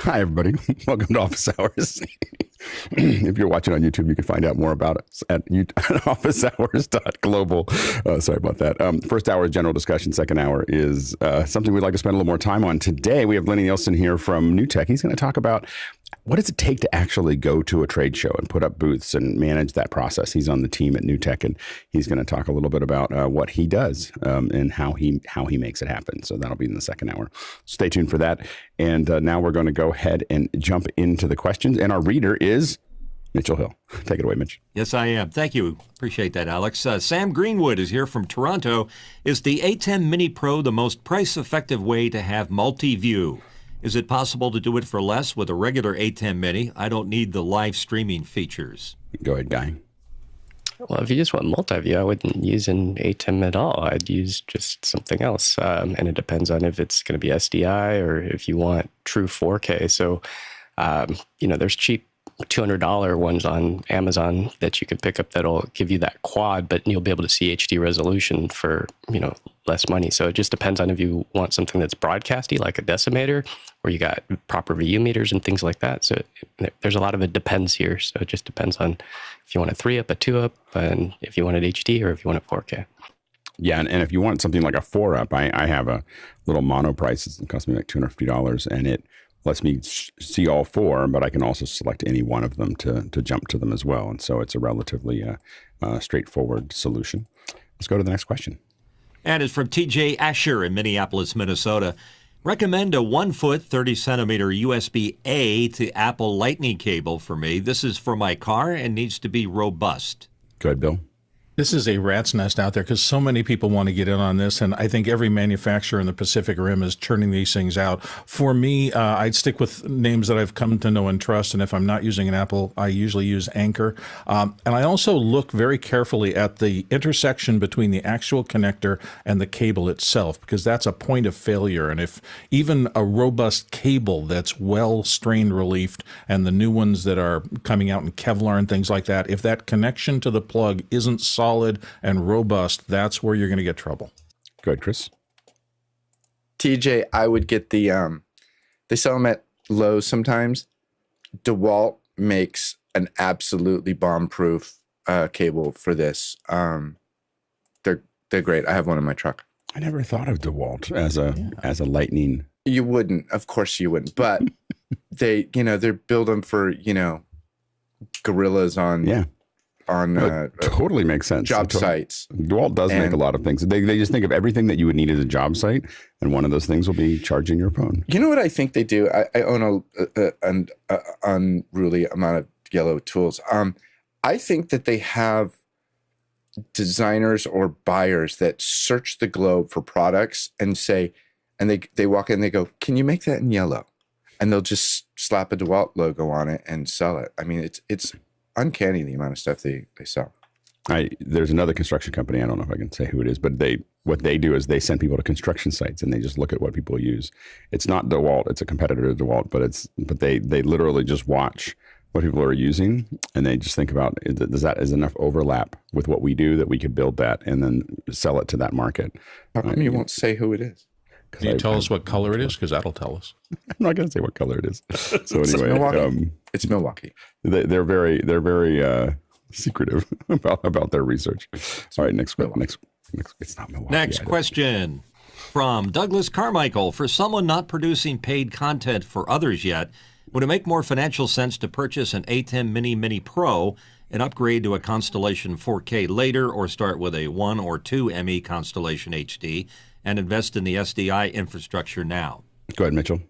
Hi, everybody. Welcome to Office Hours. If you're watching on YouTube, you can find out more about us at officehours.global. Sorry about that. First hour is general discussion. Second hour is something we'd like to spend a little more time on. Today, we have Lennie Nelson here from newtek. He's going to talk about what does it take to actually go to a trade show and put up booths and manage that process. He's on the team at newtek, and he's going to talk a little bit about what he does and how he makes it happen. So that'll be in the second hour. Stay tuned for that. And now we're going to go ahead and jump into the questions. And our reader is Mitchell Hill. Take it away, Mitch. Yes, I am. Thank you. Appreciate that, Alex. Sam Greenwood is here from Toronto. Is the ATEM Mini Pro the most price-effective way to have multi-view? Is it possible to do it for less with a regular ATEM Mini? I don't need the live streaming features. Go ahead, Guy. Well, if you just want multi-view, I wouldn't use an ATEM at all. I'd use just something else. And it depends on if it's going to be SDI or if you want true 4K. So, there's cheap $200 ones on Amazon that you can pick up that'll give you that quad, but you'll be able to see HD resolution for, less money. So it just depends on if you want something that's broadcasty, like a decimator, or you got proper VU meters and things like that. So there's a lot of it depends here. So it just depends on if you want a 3-up, a 2-up, and if you want it HD or if you want it 4K. Yeah, and if you want something like a 4-up, I have a little mono price. It costs me like $250, and it lets me see all four, but I can also select any one of them to jump to them as well. And so it's a relatively straightforward solution. Let's go to the next question. And it's from TJ Asher in Minneapolis, Minnesota. Recommend a 1-foot, 30-centimeter USB-A to Apple Lightning cable for me. This is for my car and needs to be robust. Go ahead, Bill. This is a rat's nest out there because so many people want to get in on this, and I think every manufacturer in the Pacific Rim is turning these things out. For me, I'd stick with names that I've come to know and trust, and if I'm not using an Apple, I usually use Anchor. And I also look very carefully at the intersection between the actual connector and the cable itself, because that's a point of failure. And if even a robust cable that's well strain relieved, and the new ones that are coming out in Kevlar and things like that, if that connection to the plug isn't solid and robust, that's where you're going to get trouble. Go ahead, Chris. TJ, I would get the, they sell them at Lowe's sometimes. DeWalt makes an absolutely bomb-proof cable for this. They're great. I have one in my truck. I never thought of DeWalt as a lightning. You wouldn't. Of course you wouldn't. But they build them for, gorillas on totally makes sense. Job sites. DeWalt does make a lot of things. They just think of everything that you would need as a job site, and one of those things will be charging your phone. You know what I think they do? I own an unruly amount of yellow tools. I think that they have designers or buyers that search the globe for products and say, and they walk in and they go, "Can you make that in yellow?" And they'll just slap a DeWalt logo on it and sell it. I mean, it's uncanny the amount of stuff they sell. There's another construction company. I don't know if I can say who it is, but what they do is they send people to construction sites and they just look at what people use. It's not DeWalt; it's a competitor to DeWalt, but they literally just watch what people are using and they just think about is enough overlap with what we do that we could build that and then sell it to that market. How come you won't say who it is? Can you tell us what color it is? Because that'll tell us. I'm not going to say what color it is. So anyway, it's Milwaukee. They're very secretive about their research. All right, next. It's not Milwaukee. Next question from Douglas Carmichael. For someone not producing paid content for others yet, would it make more financial sense to purchase an ATEM Mini Pro and upgrade to a Constellation 4K later, or start with a 1 or 2 ME Constellation HD and invest in the SDI infrastructure now? Go ahead, Mitchell.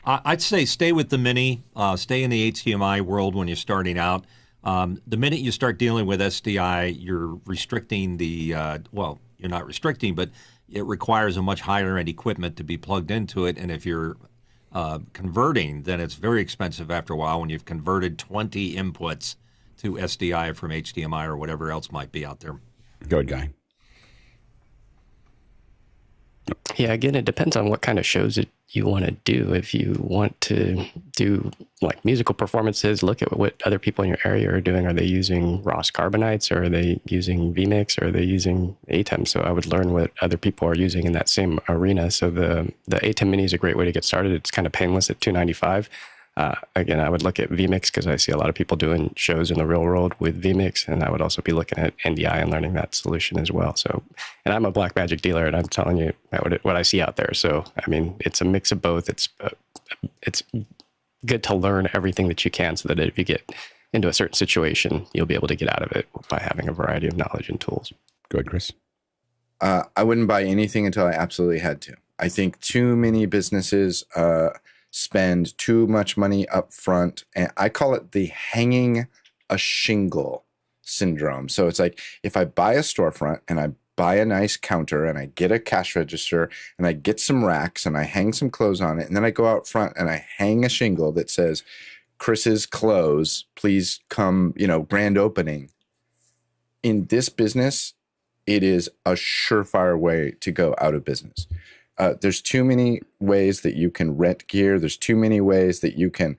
I'd say stay with the Mini. Stay in the HDMI world when you're starting out. The minute you start dealing with SDI, you're restricting you're not restricting, but it requires a much higher end equipment to be plugged into it. And if you're converting, then it's very expensive after a while when you've converted 20 inputs to SDI from HDMI or whatever else might be out there. Go ahead, Guy. Yeah, again, it depends on what kind of shows you want to do. If you want to do like musical performances, look at what other people in your area are doing. Are they using Ross Carbonites, or are they using vMix, or are they using ATEM? So I would learn what other people are using in that same arena. So the ATEM Mini is a great way to get started. It's kind of painless at $295. Again, I would look at vMix because I see a lot of people doing shows in the real world with vMix, and I would also be looking at NDI and learning that solution as well. So, and I'm a Blackmagic dealer, and I'm telling you what I see out there. So, I mean, it's a mix of both. It's good to learn everything that you can, so that if you get into a certain situation, you'll be able to get out of it by having a variety of knowledge and tools. Go ahead, Chris. I wouldn't buy anything until I absolutely had to. I think too many businesses spend too much money up front, and I call it the hanging a shingle syndrome. So it's like, if I buy a storefront and I buy a nice counter and I get a cash register and I get some racks and I hang some clothes on it, and then I go out front and I hang a shingle that says Chris's Clothes, please come, grand opening. In this business, it is a surefire way to go out of business. There's too many ways that you can rent gear. There's too many ways that you can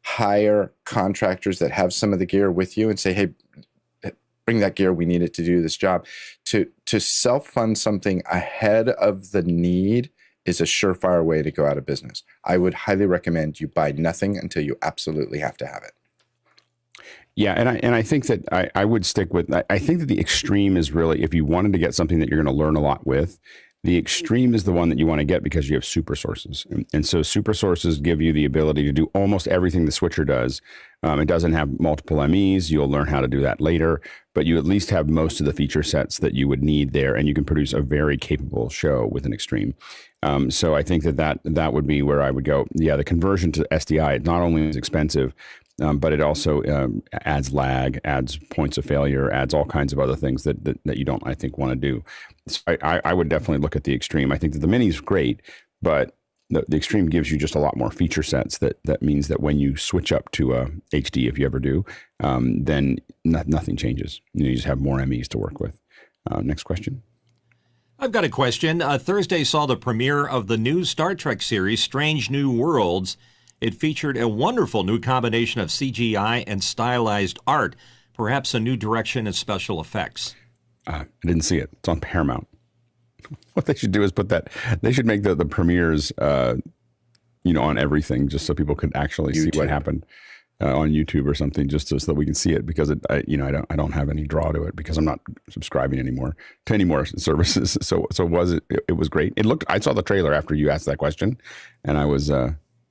hire contractors that have some of the gear with you and say, hey, bring that gear. We need it to do this job. To self-fund something ahead of the need is a surefire way to go out of business. I would highly recommend you buy nothing until you absolutely have to have it. Yeah, and I think that I would stick with, I think that the extreme is really, if you wanted to get something that you're going to learn a lot with, the extreme is the one that you want to get because you have super sources. And so super sources give you the ability to do almost everything the switcher does. It doesn't have multiple MEs. You'll learn how to do that later, but you at least have most of the feature sets that you would need there, and you can produce a very capable show with an extreme. So I think that would be where I would go. Yeah, the conversion to SDI not only is expensive, but it also adds lag, adds points of failure, adds all kinds of other things that you don't, I think, want to do. So I would definitely look at the extreme. I think that the Mini is great, but the extreme gives you just a lot more feature sets. That means that when you switch up to HD, if you ever do, then nothing changes. You just have more MEs to work with. Next question. I've got a question. Thursday saw the premiere of the new Star Trek series, Strange New Worlds. It featured a wonderful new combination of CGI and stylized art, perhaps a new direction in special effects. I didn't see it. It's on Paramount. What they should do is put that. They should make the premieres, on everything, just so people could actually see what happened on YouTube or something, just so that we can see it. Because I don't have any draw to it because I'm not subscribing anymore to any more services. So it was great. I saw the trailer after you asked that question, and I was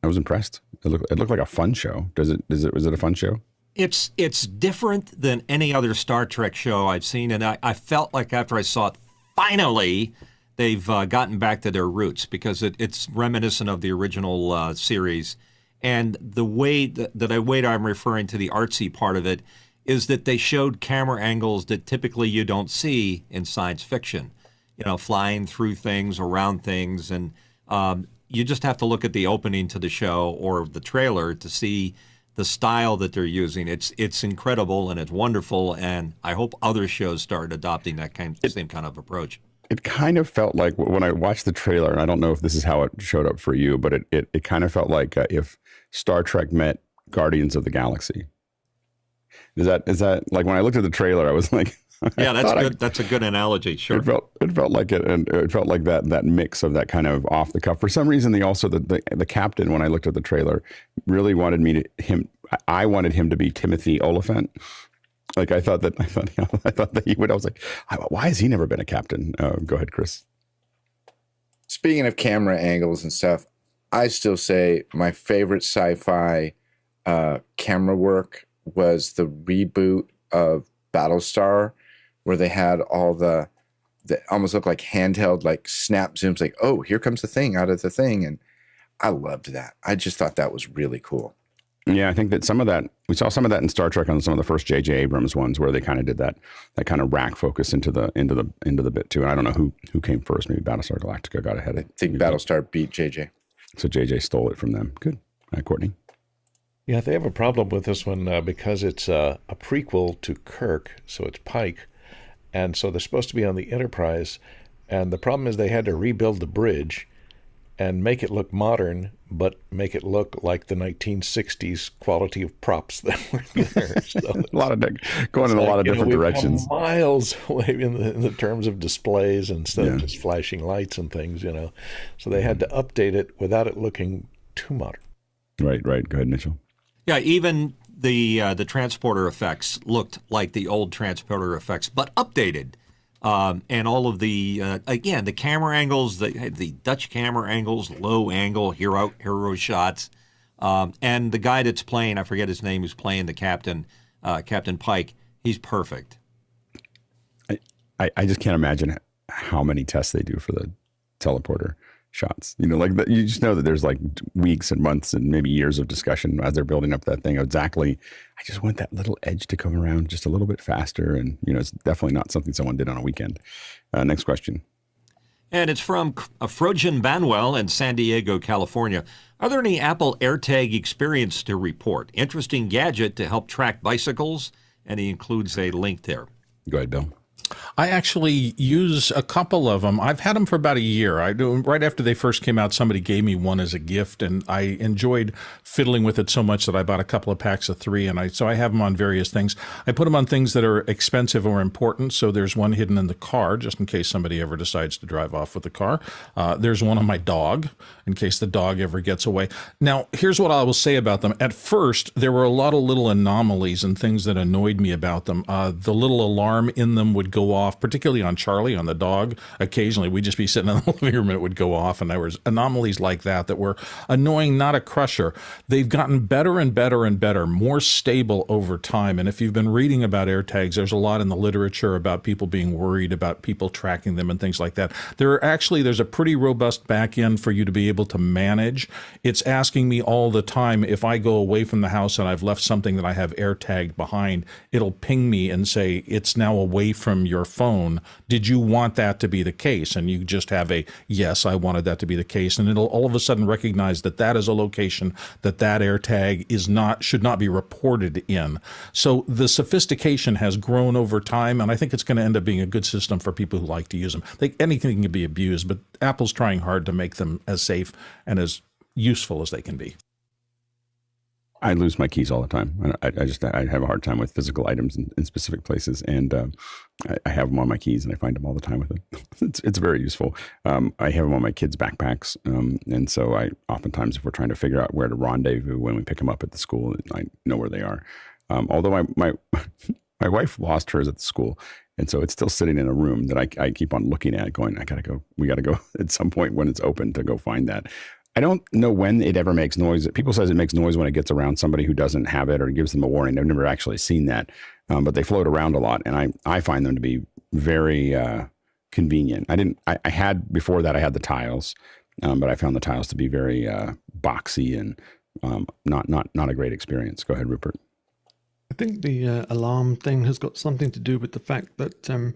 impressed. It looked like a fun show. Was it a fun show? It's different than any other Star Trek show I've seen, and I felt like after I saw it, finally they've gotten back to their roots, because it's reminiscent of the original series. And the way that I'm referring to the artsy part of it is that they showed camera angles that typically you don't see in science fiction, flying through things, around things, and you just have to look at the opening to the show or the trailer to see the style that they're using. It's incredible and it's wonderful, and I hope other shows start adopting that same kind of approach. It kind of felt like when I watched the trailer, and I don't know if this is how it showed up for you, but it kind of felt like if Star Trek met Guardians of the Galaxy. Is that like, when I looked at the trailer, I was like, yeah, that's good. That's a good analogy. Sure. It felt like it, and it felt like that mix of that kind of off the cuff. For some reason, the captain, when I looked at the trailer, really wanted I wanted him to be Timothy Oliphant. Like I thought that he would. I was like, why has he never been a captain? Go ahead, Chris. Speaking of camera angles and stuff, I still say my favorite sci-fi camera work was the reboot of Battlestar, where they had all the almost looked like handheld, like snap zooms, like, oh, here comes the thing out of the thing. And I loved that. I just thought that was really cool. Yeah, I think that we saw some of that in Star Trek on some of the first J.J. Abrams ones, where they kind of did that kind of rack focus into the bit too. And I don't know who came first. Maybe Battlestar Galactica got ahead. I think Battlestar beat J.J. So J.J. stole it from them. Good. Courtney. Yeah, they have a problem with this one because it's a prequel to Kirk, so it's Pike. And so they're supposed to be on the Enterprise, And the problem is they had to rebuild the bridge and make it look modern, but make it look like the 1960s quality of props that were there. So a lot of going in a lot of different directions. Miles away in the terms of displays instead of just flashing lights and things, So they had to update it without it looking too modern. Right. Go ahead, Mitchell. Yeah, even the transporter effects looked like the old transporter effects, but updated. And all of the, again, the camera angles, the Dutch camera angles, low angle, hero shots. And the guy that's playing, I forget his name, who's playing the captain, Captain Pike, he's perfect. I just can't imagine how many tests they do for the teleporter shots. You just know that there's like weeks and months and maybe years of discussion as they're building up that thing. Exactly. I just want that little edge to come around just a little bit faster. And, it's definitely not something someone did on a weekend. Next question. And it's from Frojan Banwell in San Diego, California. Are there any Apple AirTag experience to report? Interesting gadget to help track bicycles. And he includes a link there. Go ahead, Bill. I actually use a couple of them. I've had them for about a year. Right after they first came out, somebody gave me one as a gift, and I enjoyed fiddling with it so much that I bought a couple of packs of 3, and so I have them on various things. I put them on things that are expensive or important, so there's one hidden in the car, just in case somebody ever decides to drive off with the car. There's one on my dog, in case the dog ever gets away. Now, here's what I will say about them. At first, there were a lot of little anomalies and things that annoyed me about them. The little alarm in them would go off, particularly on Charlie, on the dog. Occasionally, we'd just be sitting in the living room and it would go off, and there was anomalies like that were annoying, not a crusher. They've gotten better and better and better, more stable over time. And if you've been reading about AirTags, there's a lot in the literature about people being worried about people tracking them and things like that. There's a pretty robust back end for you to be able to manage. It's asking me all the time, if I go away from the house and I've left something that I have AirTagged behind, it'll ping me and say, it's now away from your phone. Did you want that to be the case? And you just have a, yes, I wanted that to be the case. And it'll all of a sudden recognize that that is a location that AirTag should not be reported in. So the sophistication has grown over time, and I think it's going to end up being a good system for people who like to use them. Anything can be abused, but Apple's trying hard to make them as safe and as useful as they can be. I lose my keys all the time. I have a hard time with physical items in specific places, and I have them on my keys, and I find them all the time with it. It's very useful. I have them on my kids' backpacks, and so I oftentimes, if we're trying to figure out where to rendezvous when we pick them up at the school, I know where they are. Although my wife lost hers at the school, and so it's still sitting in a room that I keep on looking at, going, we got to go at some point when it's open to go find that. I don't know when it ever makes noise. People says it makes noise when it gets around somebody who doesn't have it or gives them a warning. I've never actually seen that, but they float around a lot, and I find them to be very convenient. I had before that I had the tiles, but I found the tiles to be very boxy and not a great experience. Go ahead, Rupert. I think the alarm thing has got something to do with the fact that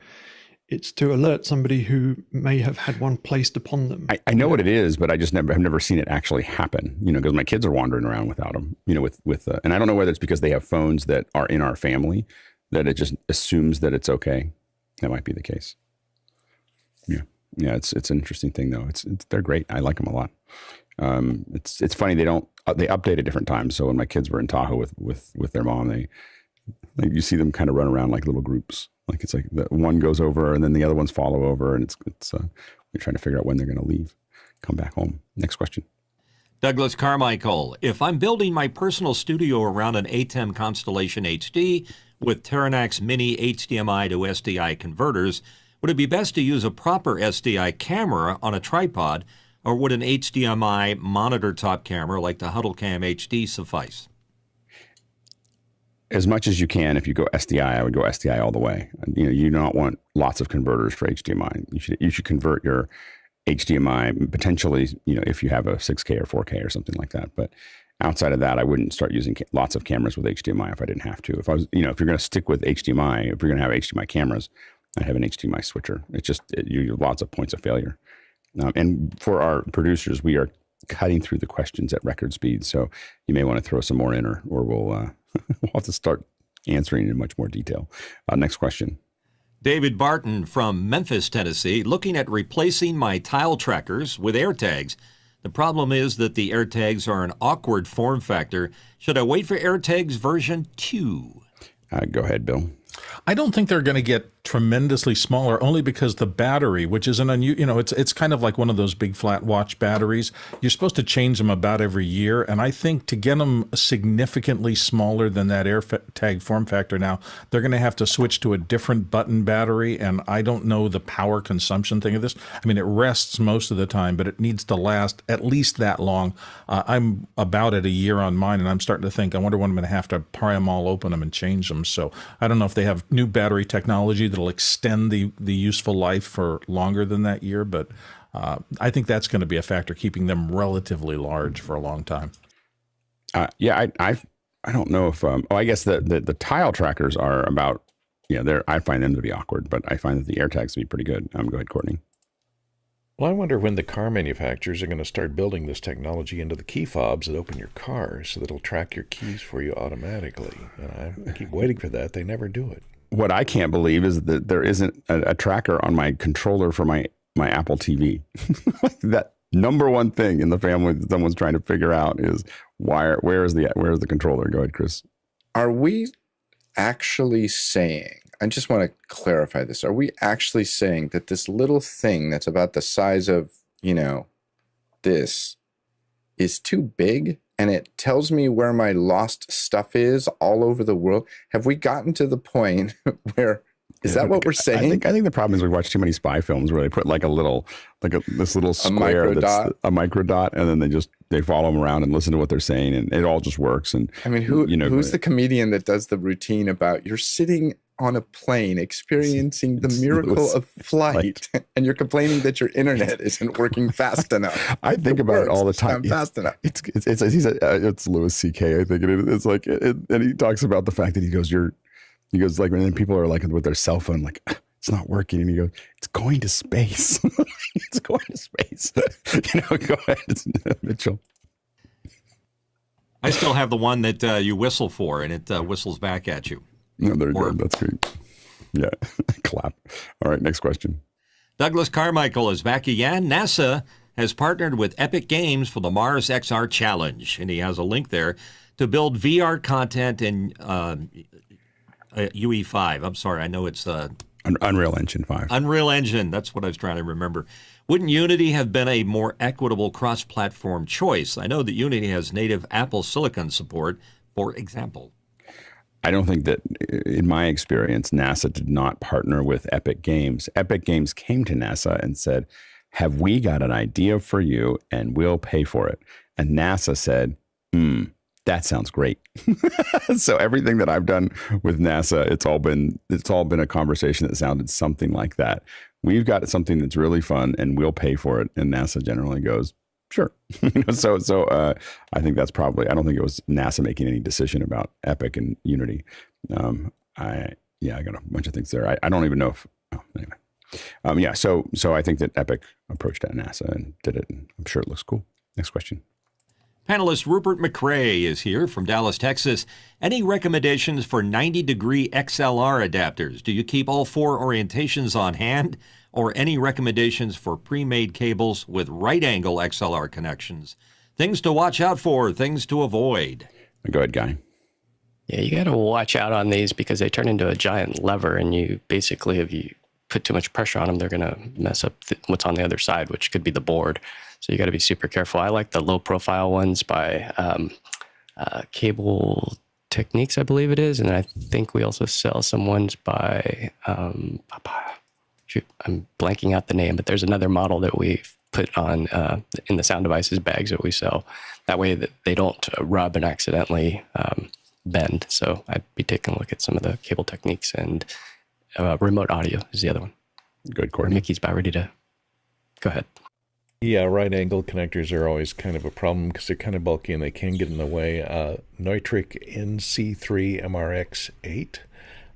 it's to alert somebody who may have had one placed upon them. I know what it is, but I just have never seen it actually happen, because my kids are wandering around without them, and I don't know whether it's because they have phones that are in our family that it just assumes that it's okay. That might be the case. Yeah. It's an interesting thing though. They're great. I like them a lot. It's funny. They update at different times. So when my kids were in Tahoe with their mom, you see them kind of run around like little groups. Like it's like the one goes over and then the other ones follow over, and it's you're trying to figure out when they're going to leave, come back home. Next question. Douglas Carmichael, if I'm building my personal studio around an ATEM Constellation HD with Teranex Mini HDMI-to-SDI converters, would it be best to use a proper SDI camera on a tripod, or would an HDMI monitor top camera like the Huddlecam HD suffice? As much as you can, if you go SDI, I would go SDI all the way. You do not want lots of converters for HDMI. You should convert your HDMI potentially, if you have a 6K or 4K or something like that. But outside of that, I wouldn't start using lots of cameras with HDMI if I didn't have to. If I was, if you're going to stick with HDMI, if you're going to have HDMI cameras, I'd have an HDMI switcher. It's just you have lots of points of failure. And for our producers, we are cutting through the questions at record speed, so you may want to throw some more in, or we'll we'll have to start answering in much more detail. Next question. David Barton from Memphis, Tennessee, looking at replacing my tile trackers with AirTags. The problem is that the AirTags are an awkward form factor. Should I wait for AirTags version 2? Go ahead, Bill. I don't think they're going to get tremendously smaller, only because the battery, which is it's kind of like one of those big flat watch batteries. You're supposed to change them about every year, and I think to get them significantly smaller than that AirTag form factor now, they're going to have to switch to a different button battery, and I don't know the power consumption thing of this. I mean, it rests most of the time, but it needs to last at least that long. I'm about at a year on mine, and I'm starting to think, I wonder when I'm going to have to pry them all, open them, and change them. So I don't know if they have new battery technology that'll extend the useful life for longer than that year, but I think that's going to be a factor, keeping them relatively large for a long time. I don't know if I guess the tile trackers are about I find them to be awkward, but I find that the AirTags to be pretty good. Go ahead, Courtney. Well, I wonder when the car manufacturers are going to start building this technology into the key fobs that open your car so that it'll track your keys for you automatically. And I keep waiting for that. They never do it. What I can't believe is that there isn't a tracker on my controller for my Apple TV. That number one thing in the family that someone's trying to figure out is where is the controller? Go ahead, Chris. Are we actually saying, I just want to clarify this, are we actually saying that this little thing that's about the size of, this is too big and it tells me where my lost stuff is all over the world? Have we gotten to the point where, is that what we're saying? I think the problem is we watch too many spy films where they put this little square that's a micro dot, and then they follow them around and listen to what they're saying, and it all just works. And I mean, who's the comedian that does the routine about you're sitting on a plane experiencing the miracle of flight and you're complaining that your internet isn't working fast enough? I think about it all the time. Fast enough. It's Louis C.K. I think it's like, and he talks about the fact that he goes like, and then people are like with their cell phone, like, it's not working. And he goes, it's going to space. It's going to space. Go ahead, Mitchell. I still have the one that you whistle for, and it whistles back at you. No, there you go. That's great. Yeah. Clap. All right. Next question. Douglas Carmichael is back again. NASA has partnered with Epic Games for the MarsXR Challenge, and he has a link there to build VR content in UE5. I'm sorry. I know it's Unreal Engine 5. Unreal Engine. That's what I was trying to remember. Wouldn't Unity have been a more equitable cross-platform choice? I know that Unity has native Apple Silicon support, for example. I don't think that, in my experience, NASA did not partner with Epic Games. Epic Games came to NASA and said, have we got an idea for you and we'll pay for it? And NASA said, that sounds great. So everything that I've done with NASA, it's all been a conversation that sounded something like that. We've got something that's really fun and we'll pay for it. And NASA generally goes, sure. So I think that's probably, I don't think it was NASA making any decision about Epic and Unity. I got a bunch of things there. I don't even know if, anyway. So I think that Epic approached at NASA and did it, and I'm sure it looks cool. Next question. Panelist Rupert McRae is here from Dallas, Texas. Any recommendations for 90-degree XLR adapters? Do you keep all 4 orientations on hand? Or any recommendations for pre-made cables with right-angle XLR connections? Things to watch out for, things to avoid. Go ahead, Guy. Yeah, you got to watch out on these because they turn into a giant lever, and you basically, if you put too much pressure on them, they're going to mess up what's on the other side, which could be the board. So you got to be super careful. I like the low-profile ones by Cable Techniques, I believe it is, and I think we also sell some ones by I'm blanking out the name, but there's another model that we put on in the sound devices bags that we sell. That way that they don't rub and accidentally bend. So I'd be taking a look at some of the Cable Techniques, and remote audio is the other one. Good, Courtney. Mickey's about ready to go ahead. Yeah, right angle connectors are always kind of a problem because they're kind of bulky and they can get in the way. Neutrik NC3 MRX8.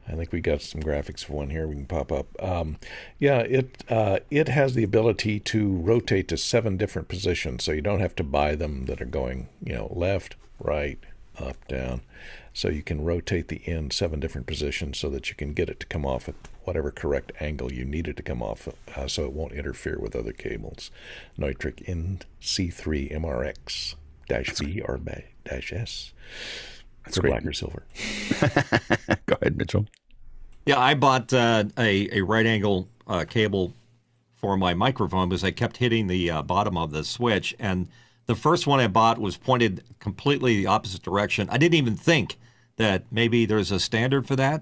I think we got some graphics for one here we can pop up. It has the ability to rotate to 7 different positions, so you don't have to buy them that are going, left, right, up, down. So you can rotate the end 7 different positions so that you can get it to come off at whatever correct angle you need it to come off, so it won't interfere with other cables. Neutrik NC3 MRX-B or -S. That's for great. black or silver. Go ahead, Mitchell. Yeah, I bought a right angle cable for my microphone because I kept hitting the bottom of the switch. And the first one I bought was pointed completely the opposite direction. I didn't even think that maybe there's a standard for that.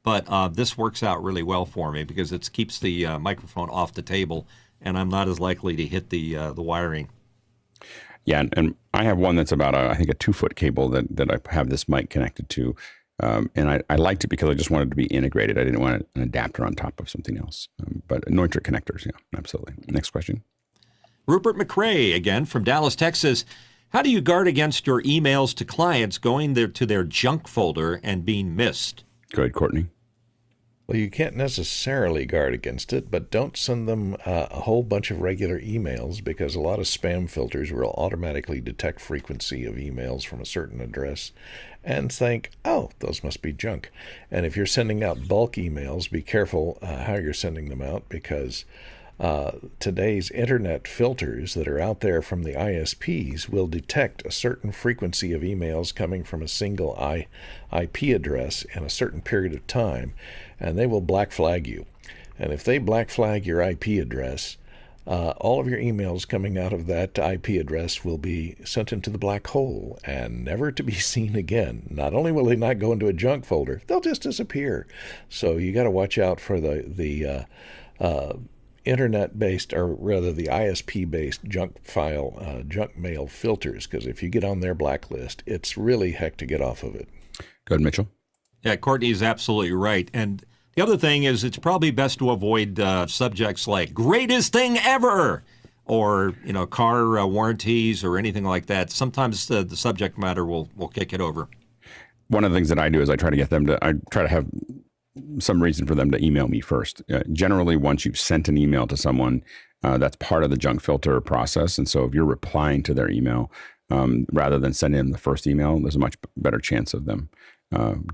But this works out really well for me because it keeps the microphone off the table, and I'm not as likely to hit the wiring. Yeah, and I have one that's about, I think, a 2-foot cable that I have this mic connected to. And I liked it because I just wanted it to be integrated. I didn't want an adapter on top of something else. But Neutrik connectors, yeah, absolutely. Next question. Rupert McRae, again, from Dallas, Texas. How do you guard against your emails to clients going to their junk folder and being missed? Go ahead, Courtney. Well, you can't necessarily guard against it, but don't send them a whole bunch of regular emails because a lot of spam filters will automatically detect frequency of emails from a certain address and think, oh, those must be junk. And if you're sending out bulk emails, be careful how you're sending them out because today's internet filters that are out there from the ISPs will detect a certain frequency of emails coming from a single IP address in a certain period of time, and they will black flag you. And if they black flag your IP address, all of your emails coming out of that IP address will be sent into the black hole and never to be seen again. Not only will they not go into a junk folder, they'll just disappear. So you got to watch out for the internet-based, or rather the ISP-based junk mail filters, because if you get on their blacklist, it's really heck to get off of it. Go ahead, Mitchell. Yeah, Courtney is absolutely right. And the other thing is it's probably best to avoid subjects like greatest thing ever or, car warranties or anything like that. Sometimes the subject matter will kick it over. One of the things that I do is I try to have some reason for them to email me first. Generally, once you've sent an email to someone, that's part of the junk filter process. And so if you're replying to their email, rather than sending them the first email, there's a much better chance of them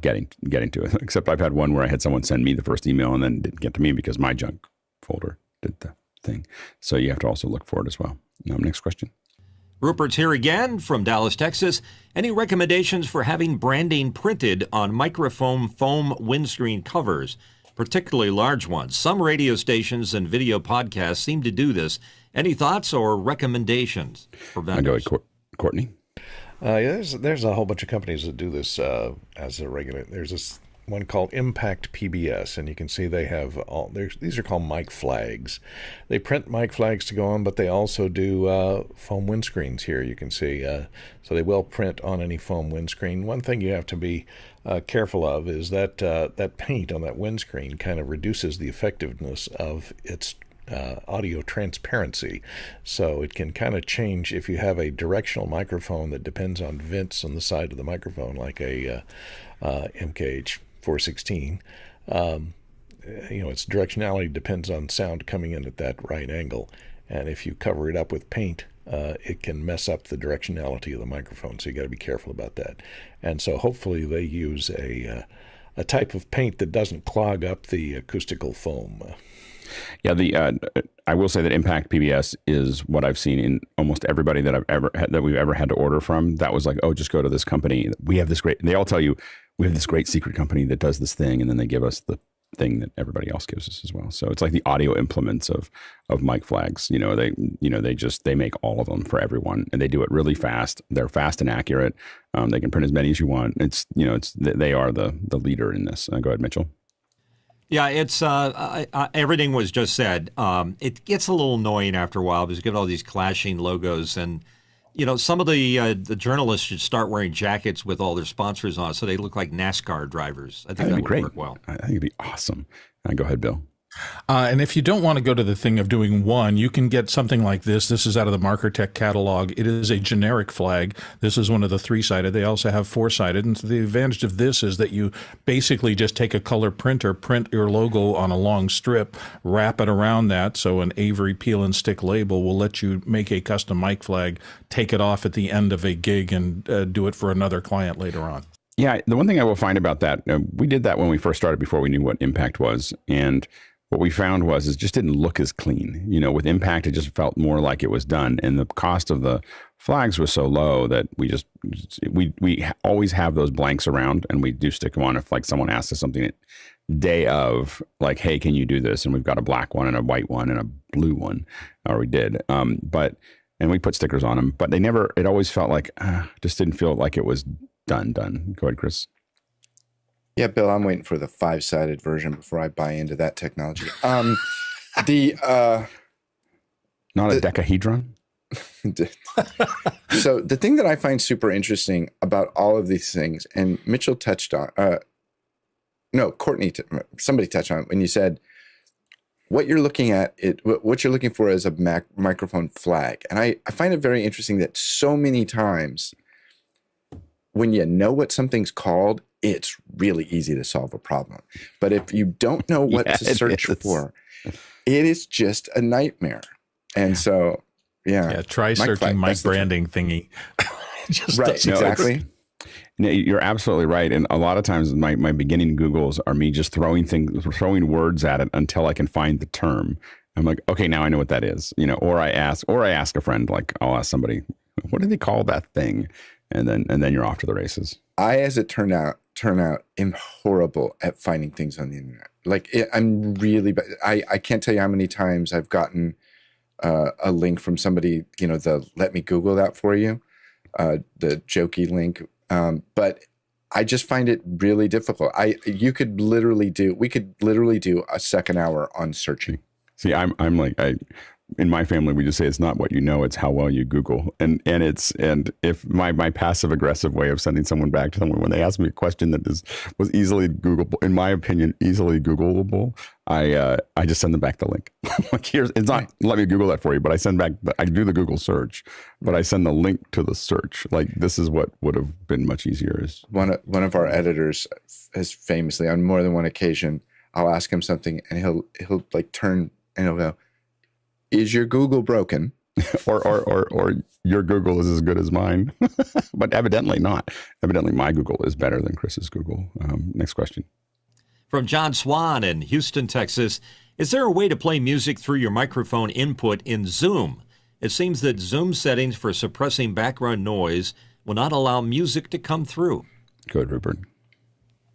getting to it. Except I've had one where I had someone send me the first email and then didn't get to me because my junk folder did the thing. So you have to also look for it as well. Next question. Rupert's here again from Dallas, Texas. Any recommendations for having branding printed on microphone foam windscreen covers, particularly large ones? Some radio stations and video podcasts seem to do this. Any thoughts or recommendations for vendors? Go ahead, Courtney. There's a whole bunch of companies that do this as a regular. There's this one called Impact PBS, and you can see they have these are called mic flags. They print mic flags to go on, but they also do foam windscreens here. You can see, so they will print on any foam windscreen. One thing you have to be careful of is that that paint on that windscreen kind of reduces the effectiveness of its audio transparency. So it can kind of change if you have a directional microphone that depends on vents on the side of the microphone, like a MKH 416. Its directionality depends on sound coming in at that right angle. And if you cover it up with paint, it can mess up the directionality of the microphone. So you got to be careful about that. And so hopefully they use a type of paint that doesn't clog up the acoustical foam. Yeah, I will say that Impact PBS is what I've seen in almost everybody that we've ever had to order from. That was like, oh, just go to this company. We have this great. They all tell you we have this great secret company that does this thing, and then they give us the thing that everybody else gives us as well. So it's like the audio implements of mic flags. They make all of them for everyone, and they do it really fast. They're fast and accurate. They can print as many as you want. They are the leader in this. Go ahead, Mitchell. Yeah, it's everything was just said. It gets a little annoying after a while because you get all these clashing logos, and some of the journalists should start wearing jackets with all their sponsors on, so they look like NASCAR drivers. I think that would work well. I think it'd be awesome. Go ahead, Bill. And if you don't want to go to the thing of doing one, you can get something like this. This is out of the MarkerTech catalog. It is a generic flag. This is one of the 3-sided. They also have 4-sided. And so the advantage of this is that you basically just take a color printer, print your logo on a long strip, wrap it around that. So an Avery peel and stick label will let you make a custom mic flag, take it off at the end of a gig, and do it for another client later on. Yeah, the one thing I will find about that, we did that when we first started before we knew what Impact was. And what we found was it just didn't look as clean. You know, with Impact, it just felt more like it was done. And the cost of the flags was so low that we always have those blanks around, and we do stick them on if like someone asks us something day of, like, hey, can you do this? And we've got a black one and a white one and a blue one, or we did. And we put stickers on them, but it always felt like, just didn't feel like it was done. Go ahead, Chris. Yeah, Bill, I'm waiting for the 5-sided version before I buy into that technology. Not a decahedron? So the thing that I find super interesting about all of these things, and Mitchell touched on, somebody touched on it when you said what you're looking for is a microphone flag. And I find it very interesting that so many times when you know what something's called, it's really easy to solve a problem. But if you don't know what to search for, it is just a nightmare. And so, try searching mic branding thingy. Right, exactly. No, you're absolutely right. And a lot of times my beginning Googles are me just throwing words at it until I can find the term. I'm like, okay, now I know what that is. You know, or I ask a friend, like I'll ask somebody, what do they call that thing? And then you're off to the races. I, as it turned out, am horrible at finding things on the internet. Like I'm really bad. I can't tell you how many times I've gotten a link from somebody, the let me Google that for you, the jokey link. But I just find it really difficult. We could literally do a second hour on searching. See, I'm like, in my family, we just say it's not what you know, it's how well you Google. And if my passive aggressive way of sending someone back to someone when they ask me a question that was easily Googleable, in my opinion, easily Googleable, I just send them back the link. Like it's not let me Google that for you, but I do the Google search, but I send the link to the search. Like this is what would have been much easier. One of our editors has famously, on more than one occasion, I'll ask him something and he'll like turn and he'll go, is your Google broken? or your Google is as good as mine. But evidently not. Evidently my Google is better than Chris's Google. Next question. From John Swan in Houston, Texas. Is there a way to play music through your microphone input in Zoom? It seems that Zoom settings for suppressing background noise will not allow music to come through. Good, Rupert.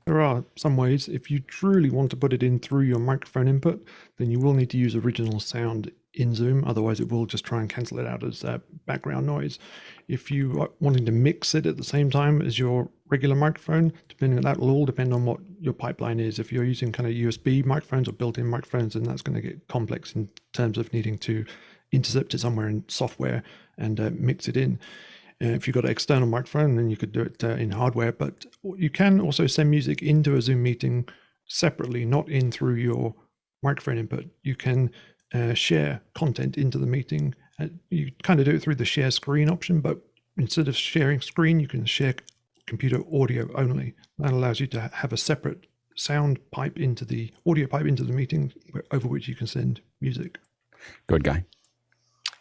There are some ways. If you truly want to put it in through your microphone input, then you will need to use original sound in Zoom. Otherwise, it will just try and cancel it out as background noise. If you are wanting to mix it at the same time as your regular microphone, that will all depend on what your pipeline is. If you're using kind of USB microphones or built-in microphones, then that's going to get complex in terms of needing to intercept it somewhere in software and mix it in. If you've got an external microphone, then you could do it in hardware, but you can also send music into a Zoom meeting separately, not in through your microphone input. You can share content into the meeting. You kind of do it through the share screen option, but instead of sharing screen, you can share computer audio only. That allows you to have a separate sound pipe into the audio pipe into the meeting over which you can send music. Good guy.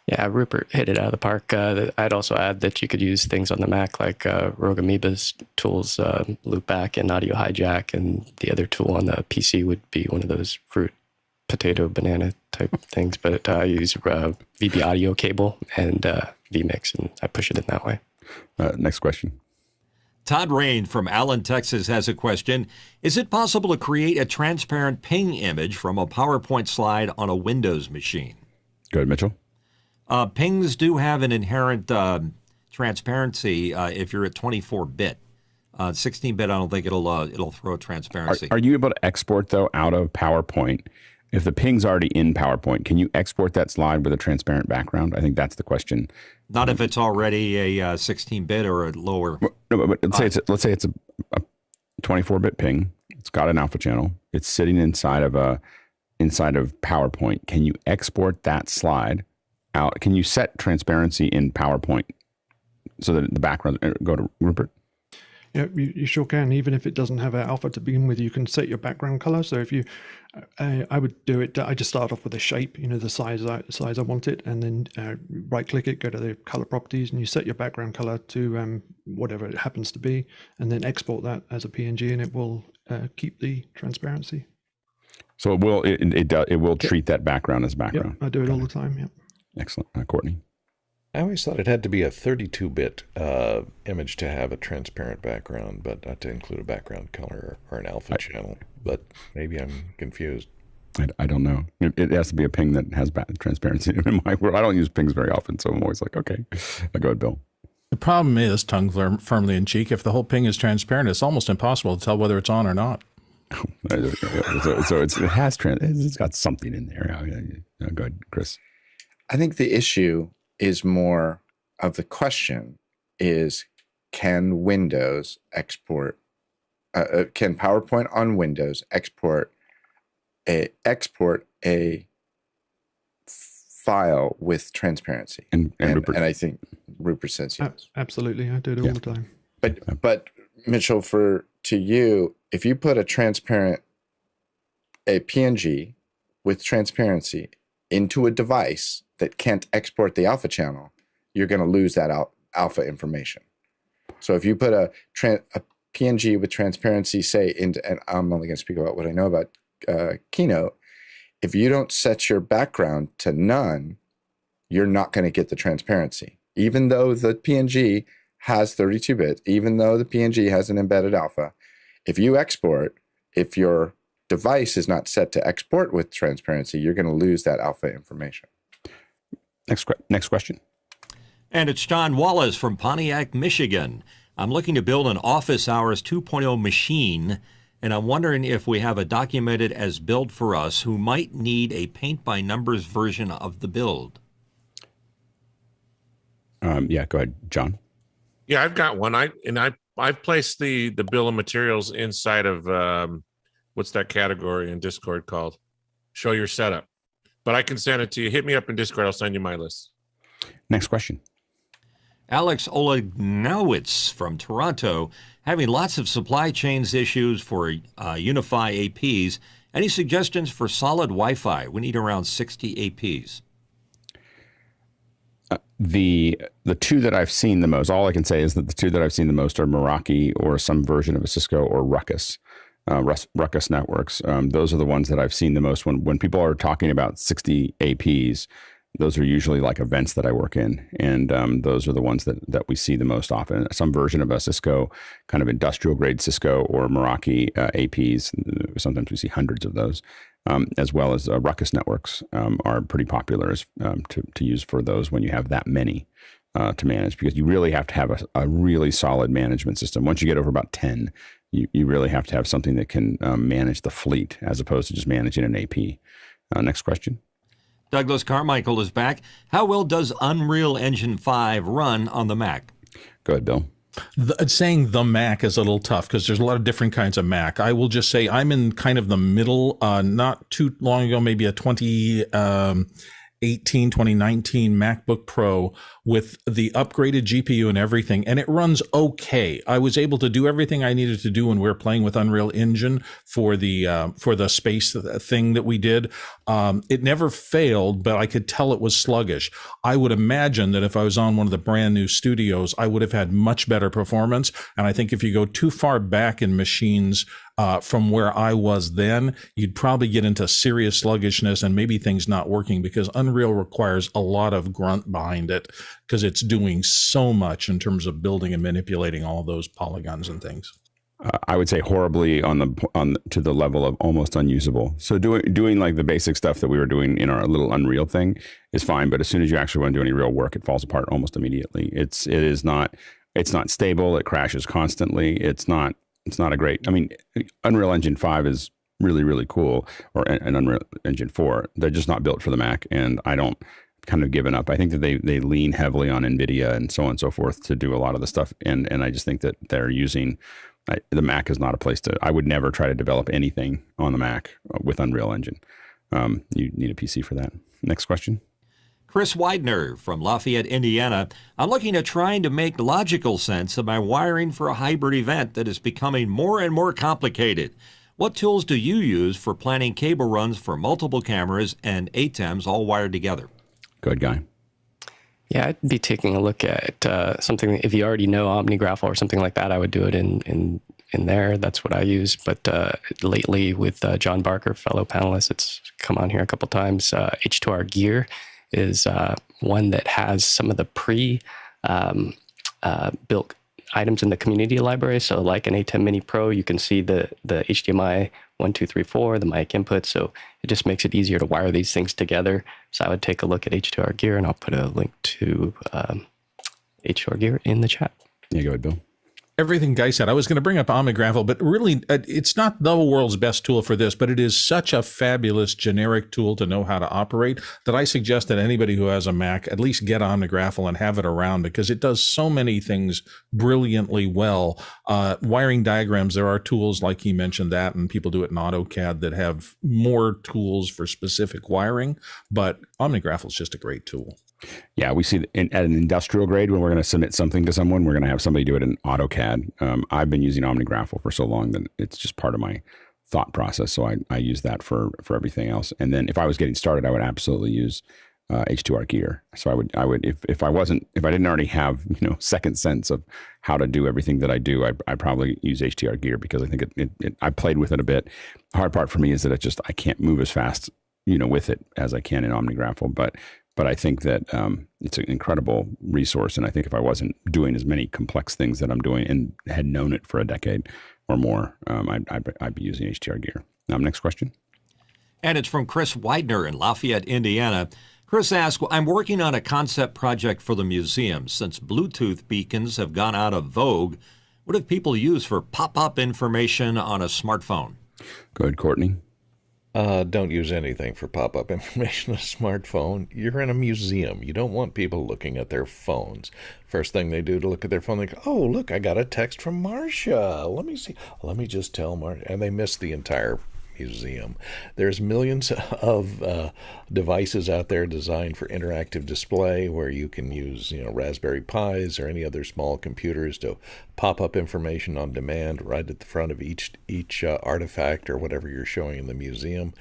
Yeah, Rupert hit it out of the park. I'd also add that you could use things on the Mac like Rogue Amoeba's tools, loopback and audio hijack, and the other tool on the PC would be one of those fruit, potato, banana type things. But I use VB audio cable and vMix, and I push it in that way. Next question. Todd Rain from Allen, Texas has a question. Is it possible to create a transparent ping image from a PowerPoint slide on a Windows machine? Good, Mitchell. Pings do have an inherent transparency if you're at 24-bit. 16-bit, I don't think it'll throw a transparency. Are you able to export, though, out of PowerPoint? If the ping's already in PowerPoint, can you export that slide with a transparent background? I think that's the question. Not if it's already a 16-bit or a lower. No, but let's say it's a 24-bit ping. It's got an alpha channel. It's sitting inside of inside of PowerPoint, can you export that slide out? Can you set transparency in PowerPoint so that the background go to Rupert? Yeah, you sure can. Even if it doesn't have an alpha to begin with, you can set your background color. So if you, I would do it. I just start off with a shape, the size I want it, and then right click it, go to the color properties, and you set your background color to whatever it happens to be, and then export that as a PNG, and it will keep the transparency. So it will treat that background as background. Yep, I do it all the time. Yep. Excellent, Courtney. I always thought it had to be a 32-bit image to have a transparent background, but not to include a background color or an alpha channel. But maybe I'm confused. I don't know. It has to be a ping that has transparency. In my world, I don't use pings very often, so I'm always like, okay, go ahead, Bill. The problem is, tongue firmly in cheek, if the whole ping is transparent, it's almost impossible to tell whether it's on or not. So it's got something in there. Go ahead, Chris. I think the issue is more of the question is, can Windows export, can PowerPoint on Windows export a file with transparency? And I think Rupert says yes. Absolutely, I do it all the time. But Mitchell, to you, if you put a PNG with transparency into a device that can't export the alpha channel, you're going to lose that alpha information. So if you put a PNG with transparency, say, and I'm only going to speak about what I know about Keynote, if you don't set your background to none, you're not going to get the transparency. Even though the PNG has 32 bits, even though the PNG has an embedded alpha, if you export, if your device is not set to export with transparency, you're going to lose that alpha information. Next question. And it's John Wallace from Pontiac, Michigan. I'm looking to build an office hours 2.0 machine, and I'm wondering if we have a documented as build for us who might need a paint by numbers version of the build. Yeah, go ahead, John. Yeah, I've got one. I've placed the bill of materials inside of what's that category in Discord called? Show your setup. But I can send it to you. Hit me up in Discord. I'll send you my list. Next question. Alex Olegnowitz from Toronto, having lots of supply chains issues for Unifi APs. Any suggestions for solid Wi-Fi? We need around 60 APs. The two that I've seen the most, all I can say is that the two that I've seen the most are Meraki or some version of a Cisco or Ruckus. Ruckus networks. Those are the ones that I've seen the most. When people are talking about 60 APs, those are usually like events that I work in, and those are the ones that we see the most often. Some version of a Cisco, kind of industrial grade Cisco or Meraki APs. Sometimes we see hundreds of those, as well as Ruckus networks are pretty popular to use for those when you have that many to manage, because you really have to have a really solid management system. Once you get over about 10, you really have to have something that can manage the fleet as opposed to just managing an AP. Next question. Douglas Carmichael is back. How well does Unreal Engine 5 run on the Mac? Go ahead, Bill. Saying the Mac is a little tough because there's a lot of different kinds of Mac. I will just say I'm in kind of the middle. Not too long ago, maybe a 2019 MacBook Pro with the upgraded GPU and everything, and it runs okay. I was able to do everything I needed to do when we were playing with Unreal Engine for the space thing that we did. It never failed, but I could tell it was sluggish. I would imagine that if I was on one of the brand new studios, I would have had much better performance. And I think if you go too far back in machines from where I was then, you'd probably get into serious sluggishness and maybe things not working, because Unreal requires a lot of grunt behind it because it's doing so much in terms of building and manipulating all those polygons and things. I would say horribly to the level of almost unusable. So doing like the basic stuff that we were doing in our little Unreal thing is fine, but as soon as you actually want to do any real work, it falls apart almost immediately. It's not stable. It crashes constantly. It's not a great. I mean, Unreal Engine 5 is really, really cool, or an Unreal Engine 4. They're just not built for the Mac, and I don't. Kind of given up. I think that they lean heavily on NVIDIA and so on and so forth to do a lot of the stuff, and I just think that they're using. The Mac is not a place to. I would never try to develop anything on the Mac with Unreal Engine. you need a PC for that. Next question. Chris Widener from Lafayette, Indiana. I'm looking at trying to make logical sense of my wiring for a hybrid event that is becoming more and more complicated. What tools do you use for planning cable runs for multiple cameras and ATEMs all wired together? Good guy. Yeah, I'd be taking a look at something. If you already know OmniGraffle or something like that, I would do it in there. That's what I use. But lately with John Barker, fellow panelist, it's come on here a couple times. H2R Gear is one that has some of the built items in the community library. So like an ATEM Mini Pro, you can see the HDMI 1, 2, 3, 4, the mic input. So it just makes it easier to wire these things together. So I would take a look at H2R Gear, and I'll put a link to H2R Gear in the chat. Yeah, go ahead, Bill. Everything Guy said. I was going to bring up OmniGraffle, but really, it's not the world's best tool for this, but it is such a fabulous generic tool to know how to operate that I suggest that anybody who has a Mac at least get OmniGraffle and have it around, because it does so many things brilliantly well. Wiring diagrams, there are tools like he mentioned that, and people do it in AutoCAD that have more tools for specific wiring, but OmniGraffle is just a great tool. Yeah, we see at an industrial grade, when we're going to submit something to someone, we're going to have somebody do it in AutoCAD. I've been using OmniGraffle for so long that it's just part of my thought process. So I use that for everything else. And then if I was getting started, I would absolutely use H2R Gear. So I would if I didn't already have second sense of how to do everything that I do, I probably use HDR Gear, because I think I played with it a bit. The hard part for me is that I can't move as fast with it as I can in OmniGraffle, but I think that it's an incredible resource. And I think if I wasn't doing as many complex things that I'm doing and had known it for a decade or more, I'd be using HDR Gear. Next question. And it's from Chris Widener in Lafayette, Indiana. Chris asks, I'm working on a concept project for the museum. Since Bluetooth beacons have gone out of vogue, what have people used for pop-up information on a smartphone? Go ahead, Courtney. Don't use anything for pop-up information on a smartphone. You're in a museum. You don't want people looking at their phones. First thing they do to look at their phone, they go, oh, look, I got a text from Marcia. Let me see. Let me just tell Marcia. And they miss the entire museum. There's millions of devices out there designed for interactive display, where you can use Raspberry Pis or any other small computers to pop up information on demand right at the front of each artifact or whatever you're showing in the museum.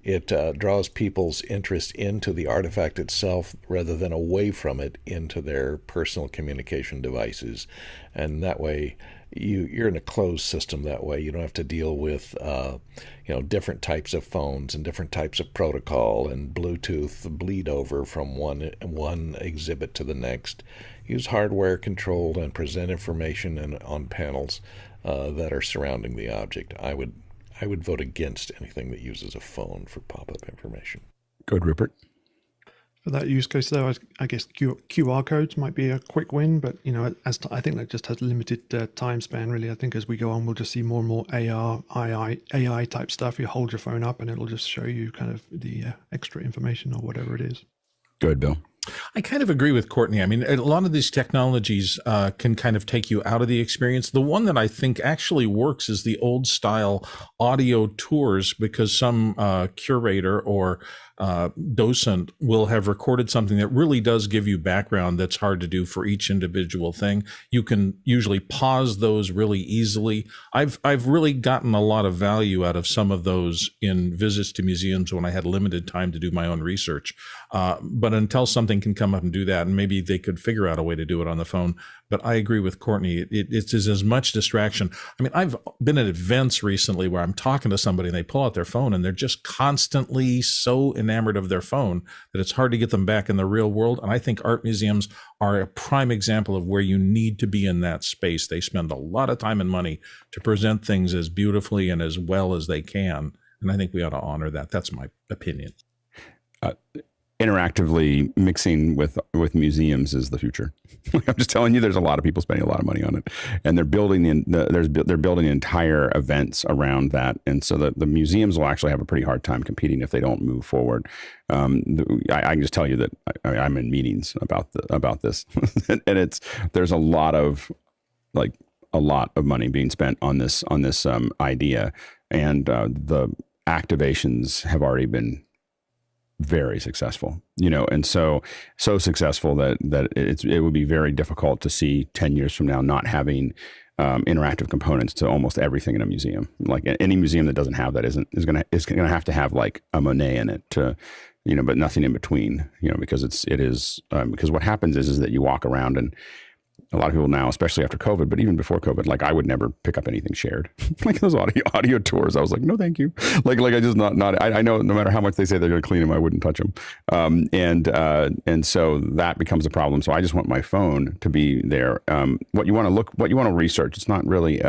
It draws people's interest into the artifact itself rather than away from it into their personal communication devices, and that way you're in a closed system. That way you don't have to deal with different types of phones and different types of protocol and Bluetooth bleed over from one exhibit to the next. Use hardware controlled and present information on panels that are surrounding the object. I would vote against anything that uses a phone for pop-up information. Good, Rupert. For that use case, though, I guess QR codes might be a quick win, but I think that just has limited time span. Really, I think as we go on, we'll just see more and more AR, AI type stuff. You hold your phone up, and it'll just show you kind of the extra information or whatever it is. Good, Bill. I kind of agree with Courtney. I mean, a lot of these technologies can kind of take you out of the experience. The one that I think actually works is the old style audio tours, because some curator or docent will have recorded something that really does give you background that's hard to do for each individual thing. You can usually pause those really easily. I've really gotten a lot of value out of some of those in visits to museums when I had limited time to do my own research. But until something can come up and do that, and maybe they could figure out a way to do it on the phone. But I agree with Courtney. It's as much distraction. I mean, I've been at events recently where I'm talking to somebody and they pull out their phone and they're just constantly so enamored of their phone that it's hard to get them back in the real world. And I think art museums are a prime example of where you need to be in that space. They spend a lot of time and money to present things as beautifully and as well as they can. And I think we ought to honor that. That's my opinion. Interactively mixing with museums is the future. I'm just telling you, there's a lot of people spending a lot of money on it, and they're building they're building entire events around that, and so the museums will actually have a pretty hard time competing if they don't move forward. I can just tell you that I'm in meetings about this, and there's a lot of money being spent on this idea, and the activations have already been very successful, and so successful that it would be very difficult to see 10 years from now not having interactive components to almost everything in a museum. Like any museum that doesn't have that is gonna have to have like a Monet in it to, but nothing in between, because because what happens is that you walk around, and a lot of people now, especially after COVID, but even before COVID, like I would never pick up anything shared. Like those audio tours, I was like, no, thank you. Like I just I know no matter how much they say they're going to clean them, I wouldn't touch them. And so that becomes a problem. So I just want my phone to be there. What you want to research, it's not really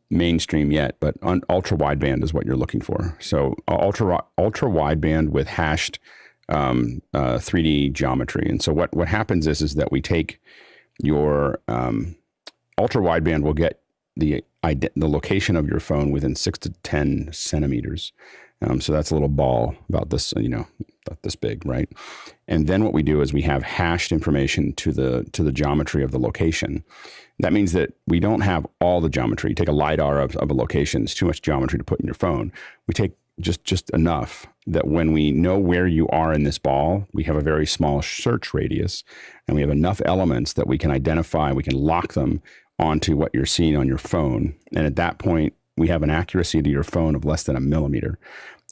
mainstream yet, but ultra wideband is what you're looking for. So ultra wideband with hashed 3D geometry. And so what happens is that we take your ultra wideband will get the location of your phone within 6 to 10 centimeters. So that's a little ball about this, about this big, right? And then what we do is we have hashed information to the geometry of the location. That means that we don't have all the geometry. You take a LiDAR of a location, it's too much geometry to put in your phone. We take just enough that when we know where you are in this ball, we have a very small search radius, and we have enough elements that we can identify, we can lock them onto what you're seeing on your phone. And at that point, we have an accuracy to your phone of less than a millimeter.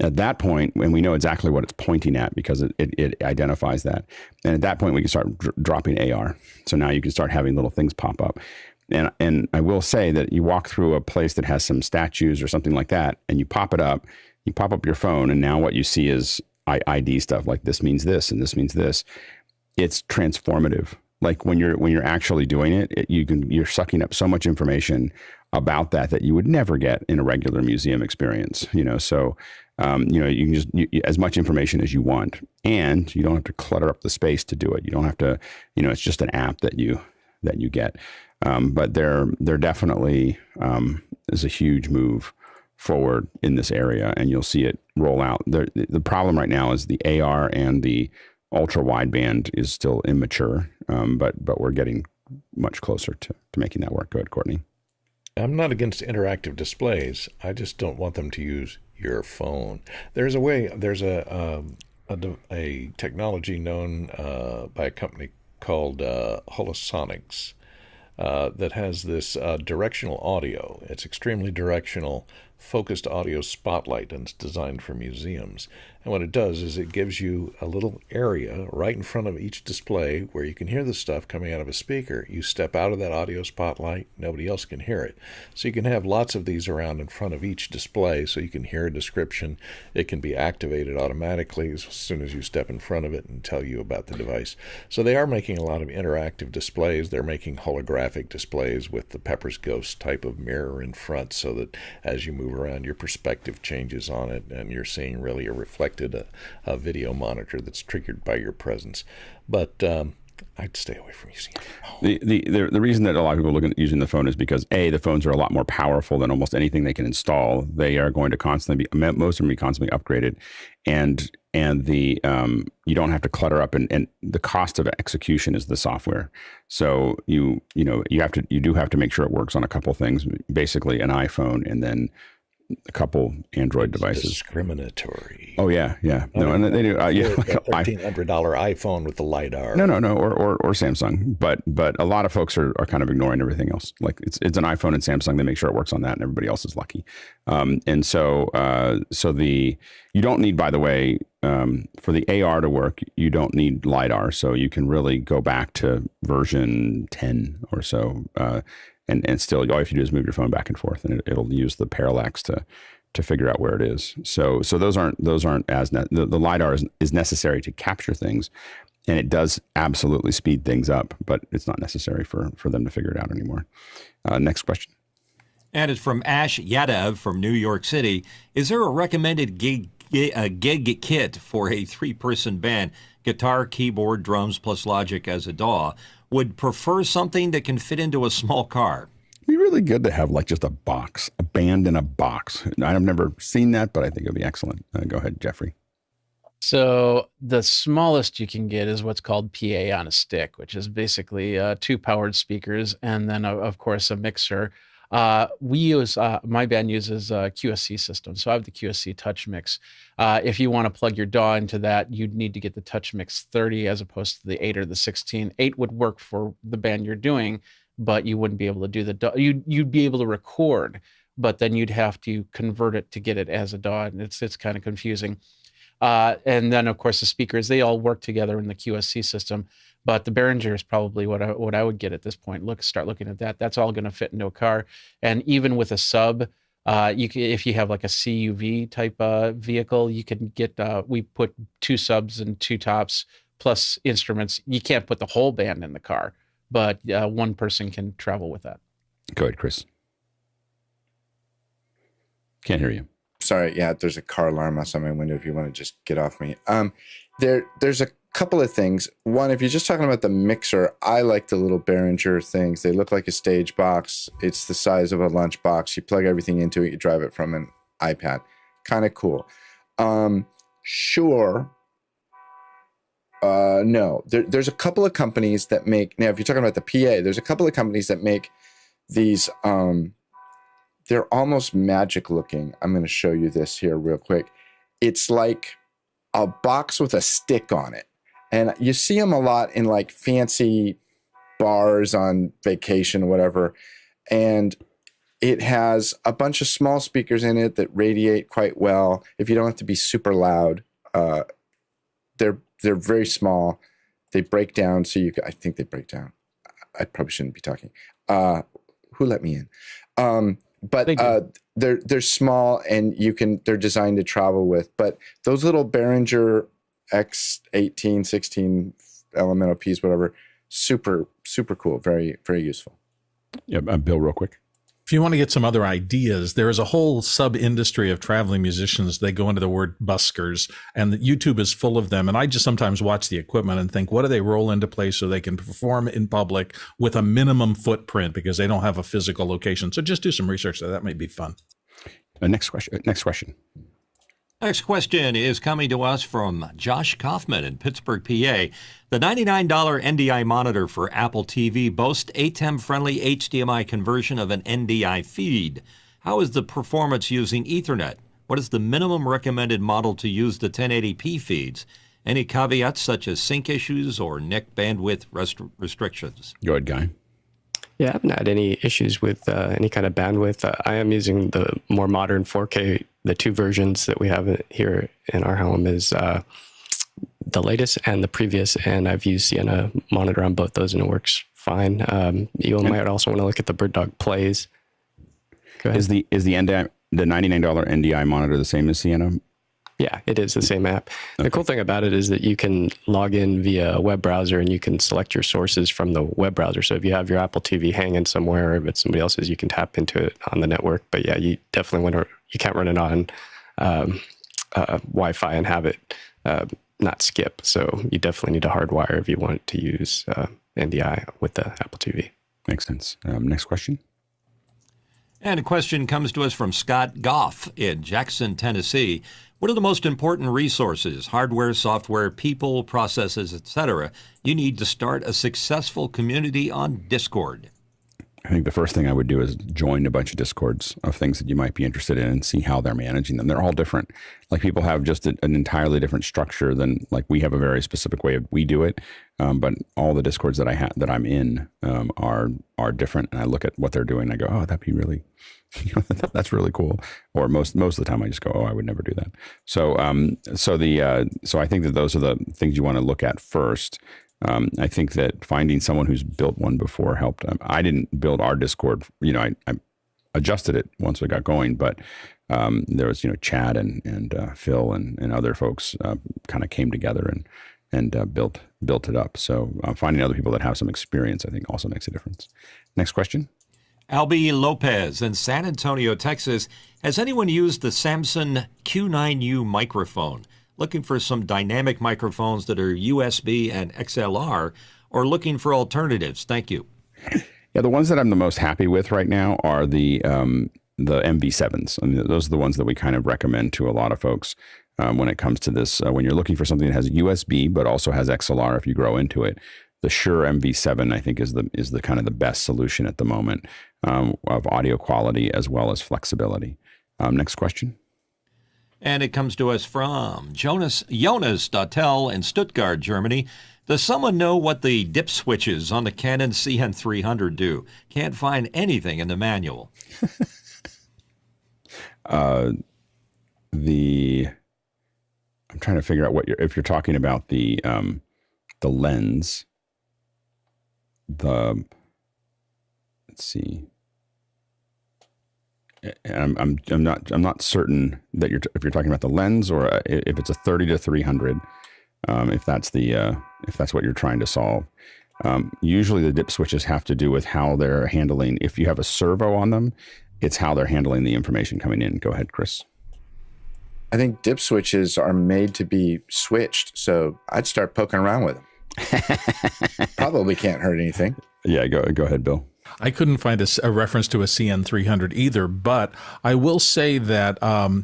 At that point, when we know exactly what it's pointing at because it identifies that. And at that point, we can start dropping AR. So now you can start having little things pop up. And I will say that you walk through a place that has some statues or something like that, and you pop it up, you pop up your phone, and now what you see is ID stuff like this means this and this means this. It's transformative. Like when you're actually doing it, you're sucking up so much information about that you would never get in a regular museum experience. So you can just as much information as you want, and you don't have to clutter up the space to do it. You don't have to, it's just an app that you get. But there definitely is a huge move forward in this area, and you'll see it roll out. The problem right now is the AR and the ultra wideband is still immature, but we're getting much closer to making that work. Go ahead, Courtney. I'm not against interactive displays. I just don't want them to use your phone. There's a technology known by a company called Holosonics that has this directional audio. It's extremely directional, focused audio spotlight, and it's designed for museums. And what it does is it gives you a little area right in front of each display where you can hear the stuff coming out of a speaker. You step out of that audio spotlight, nobody else can hear it. So you can have lots of these around in front of each display so you can hear a description. It can be activated automatically as soon as you step in front of it and tell you about the device. So they are making a lot of interactive displays. They're making holographic displays with the Pepper's Ghost type of mirror in front so that as you move around, your perspective changes on it and you're seeing really a reflected a video monitor that's triggered by your presence. But I'd stay away from using it. The reason that a lot of people look at using the phone is because the phones are a lot more powerful than almost anything they can install. They are going to constantly most of them be constantly upgraded, and the you don't have to clutter up, and the cost of execution is the software. So you do have to make sure it works on a couple things, basically an iPhone and then a couple Android devices. Discriminatory. Oh yeah. No, and they do. Yeah, like a $1,300 iPhone with the LiDAR. No, or Samsung. But a lot of folks are kind of ignoring everything else. Like it's an iPhone and Samsung. They make sure it works on that, and everybody else is lucky. And so you don't need, by the way, for the AR to work, you don't need LiDAR. So you can really go back to version 10 or so. And still, all you have to do is move your phone back and forth, and it'll use the parallax to figure out where it is. So those aren't as the LiDAR is necessary to capture things, and it does absolutely speed things up, but it's not necessary for them to figure it out anymore. Next question. And it's from Ash Yadav from New York City. Is there a recommended gig kit for a 3-person band? Guitar, keyboard, drums, plus Logic as a DAW. Would prefer something that can fit into a small car. It'd be really good to have like just a box, a band in a box. I've never seen that, but I think it'd be excellent. Go ahead, Jeffrey. So the smallest you can get is what's called PA on a stick, which is basically 2 powered speakers and then, of course, a mixer. We use my band uses a QSC system, so I have the QSC Touch Mix. If you want to plug your DAW into that, you'd need to get the Touch Mix 30 as opposed to the 8 or the 16. 8 would work for the band you're doing, but you wouldn't be able to do the DAW. You'd be able to record, but then you'd have to convert it to get it as a DAW, and it's kind of confusing. And then, of course, the speakers, they all work together in the QSC system. But the Behringer is probably what I would get at this point. Start looking at that. That's all going to fit into a car. And even with a sub, if you have like a CUV type vehicle, you can get, we put 2 subs and 2 tops plus instruments. You can't put the whole band in the car, but one person can travel with that. Go ahead, Chris. Can't hear you. Sorry, yeah, there's a car alarm outside my window if you want to just get off me. There's a couple of things. One, if you're just talking about the mixer, I like the little Behringer things. They look like a stage box. It's the size of a lunch box. You plug everything into it. You drive it from an iPad. Kind of cool. Sure. No. There's a couple of companies that make, now if you're talking about the PA, there's a couple of companies that make these, they're almost magic looking. I'm going to show you this here real quick. It's like a box with a stick on it. And you see them a lot in like fancy bars on vacation or whatever. And it has a bunch of small speakers in it that radiate quite well. If you don't have to be super loud, they're very small. They break down. So I think they break down. I probably shouldn't be talking. Who let me in? But they're small and they're designed to travel with. But those little Behringer X18, 16 elemental Ps, whatever, super cool, very, very useful. Yeah, Bill, real quick. If you want to get some other ideas, there is a whole sub-industry of traveling musicians. They go into the word buskers, and YouTube is full of them. And I just sometimes watch the equipment and think, what do they roll into place so they can perform in public with a minimum footprint because they don't have a physical location? So just do some research there. That might be fun. Next question. Next question is coming to us from Josh Kaufman in Pittsburgh, PA. The $99 NDI monitor for Apple TV boasts ATEM-friendly HDMI conversion of an NDI feed. How is the performance using Ethernet? What is the minimum recommended model to use the 1080p feeds? Any caveats such as sync issues or NIC bandwidth restrictions? Go ahead, Guy. Yeah, I haven't had any issues with any kind of bandwidth. I am using the more modern 4K. The 2 versions that we have here in our home is the latest and the previous, and I've used Sienna monitor on both those, and it works fine. You might also want to look at the Bird Dog Plays. Go ahead. Is the $99 NDI monitor the same as Sienna? Yeah, it is the same app. Okay. The cool thing about it is that you can log in via a web browser and you can select your sources from the web browser. So if you have your Apple TV hanging somewhere, or if it's somebody else's, you can tap into it on the network. But yeah, you definitely you can't run it on Wi-Fi and have it not skip. So you definitely need a hardwire if you want to use NDI with the Apple TV. Makes sense. Next question. And a question comes to us from Scott Goff in Jackson, Tennessee. What are the most important resources, hardware, software, people, processes, etc., you need to start a successful community on Discord? I think the first thing I would do is join a bunch of Discords of things that you might be interested in and see how they're managing them. They're all different. Like people have just an entirely different structure than, like, we have a very specific way we do it. But all the Discords that I'm in are different. And I look at what they're doing and I go, oh, that'd be really, that's really cool. Or most of the time I just go, oh, I would never do that. So I think that those are the things you want to look at first. I think that finding someone who's built one before helped. I didn't build our Discord. I adjusted it once we got going, but there was, Chad and Phil and other folks kind of came together and built it up. So finding other people that have some experience, I think, also makes a difference. Next question. Albie Lopez in San Antonio, Texas. Has anyone used the Samson Q9U microphone? Looking for some dynamic microphones that are USB and XLR, or looking for alternatives? Thank you. Yeah, the ones that I'm the most happy with right now are the MV7s. I mean, those are the ones that we kind of recommend to a lot of folks when it comes to this. When you're looking for something that has USB but also has XLR if you grow into it, Shure MV7, I think, is the kind of the best solution at the moment of audio quality as well as flexibility. Next question. And it comes to us from Jonas Dottel in Stuttgart, Germany. Does someone know what the dip switches on the Canon CN300 do? Can't find anything in the manual. I'm trying to figure out if you're talking about the lens. Let's see. I'm not certain that if you're talking about the lens or if it's a 30 to 300. If that's what you're trying to solve. Usually the dip switches have to do with how they're handling. If you have a servo on them, it's how they're handling the information coming in. Go ahead, Chris. I think dip switches are made to be switched, so I'd start poking around with them. Probably can't hurt anything. Yeah, go ahead, Bill. I couldn't find a reference to a CN300 either, but I will say that I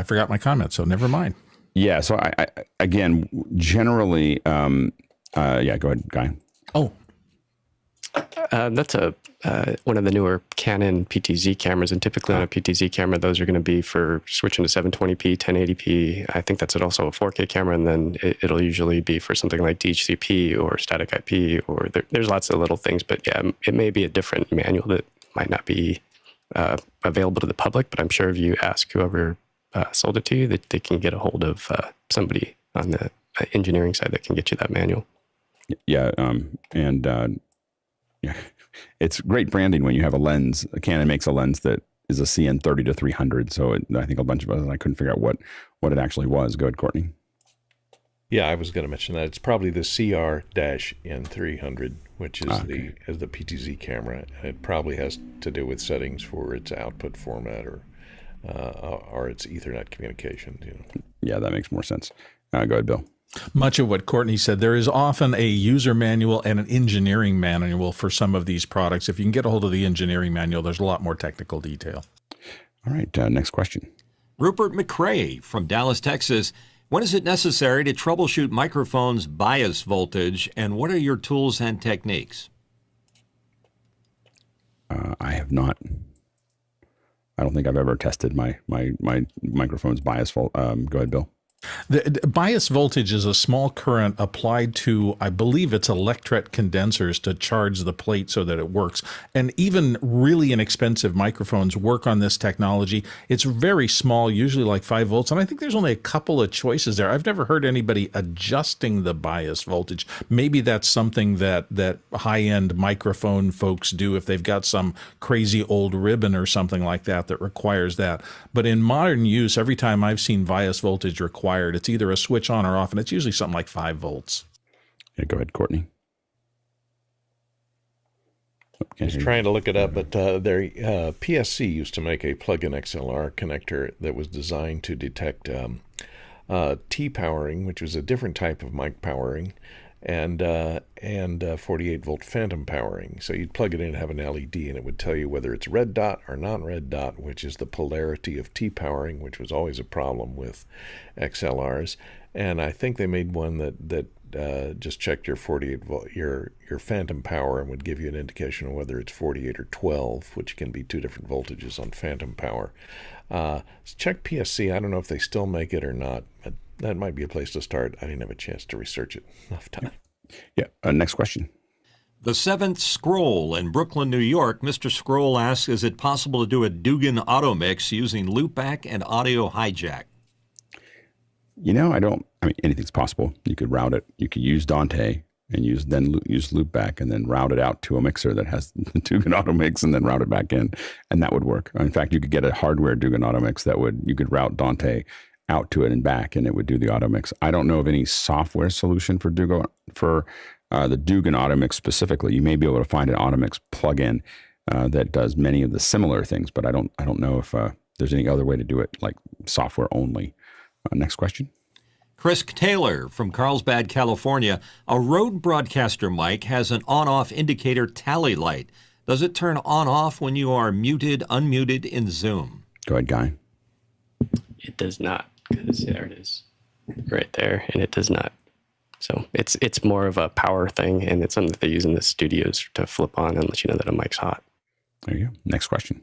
forgot my comment, so never mind. Yeah, so I again, generally, yeah, go ahead, Guy. Oh, that's one of the newer Canon PTZ cameras, and typically on a PTZ camera, those are going to be for switching to 720p, 1080p. I think that's also a 4K camera, and then it'll usually be for something like DHCP or static IP, or there's lots of little things. But yeah, it may be a different manual that might not be available to the public, but I'm sure if you ask whoever sold it to you, that they can get a hold of somebody on the engineering side that can get you that manual. Yeah, yeah, it's great branding when you have a lens. Canon makes a lens that is a CN 30 to 300. So I think a bunch of us, I couldn't figure out what it actually was. Go ahead, Courtney. Yeah, I was going to mention that. It's probably the CR-N300, which is the PTZ camera. It probably has to do with settings for its output format or its Ethernet communication. Yeah, that makes more sense. Go ahead, Bill. Much of what Courtney said, there is often a user manual and an engineering manual for some of these products. If you can get a hold of the engineering manual, there's a lot more technical detail. All right, next question. Rupert McCrae from Dallas, Texas. When is it necessary to troubleshoot microphones' bias voltage, and what are your tools and techniques? I have not. I don't think I've ever tested my microphone's bias volt. Go ahead, Bill. The bias voltage is a small current applied to, I believe it's electret condensers to charge the plate so that it works. And even really inexpensive microphones work on this technology. It's very small, usually like 5 volts. And I think there's only a couple of choices there. I've never heard anybody adjusting the bias voltage. Maybe that's something that high-end microphone folks do if they've got some crazy old ribbon or something like that requires that. But in modern use, every time I've seen bias voltage required, it's either a switch on or off, and it's usually something like 5 volts. Yeah, go ahead, Courtney. I was trying to look it up, but their PSC used to make a plug-in XLR connector that was designed to detect T-powering, which was a different type of mic powering, and 48-volt phantom powering. So you'd plug it in and have an LED, and it would tell you whether it's red dot or non-red dot, which is the polarity of T-powering, which was always a problem with XLRs. And I think they made one that just checked your 48-volt, your phantom power, and would give you an indication of whether it's 48 or 12, which can be 2 different voltages on phantom power. Check PSC. I don't know if they still make it or not, but that might be a place to start. I didn't have a chance to research it enough time. Yeah. Next question. The Seventh Scroll in Brooklyn, New York. Mr. Scroll asks, is it possible to do a Dougan automix using loopback and audio hijack? I mean, anything's possible. You could route it. You could use Dante and use loopback and then route it out to a mixer that has the Dougan automix and then route it back in. And that would work. In fact, you could get a hardware Dougan automix you could route Dante out to it and back, and it would do the automix. I don't know of any software solution for the Dougan automix specifically. You may be able to find an automix plugin that does many of the similar things, but I don't know if there's any other way to do it, like software only. Next question. Chris Taylor from Carlsbad, California. A Rode broadcaster mic has an on-off indicator tally light. Does it turn on-off when you are muted, unmuted in Zoom? Go ahead, Guy. It does not, because there it is right there, and it does not. So it's more of a power thing, and it's something that they use in the studios to flip on and let you know that a mic's hot. There you go. Next question.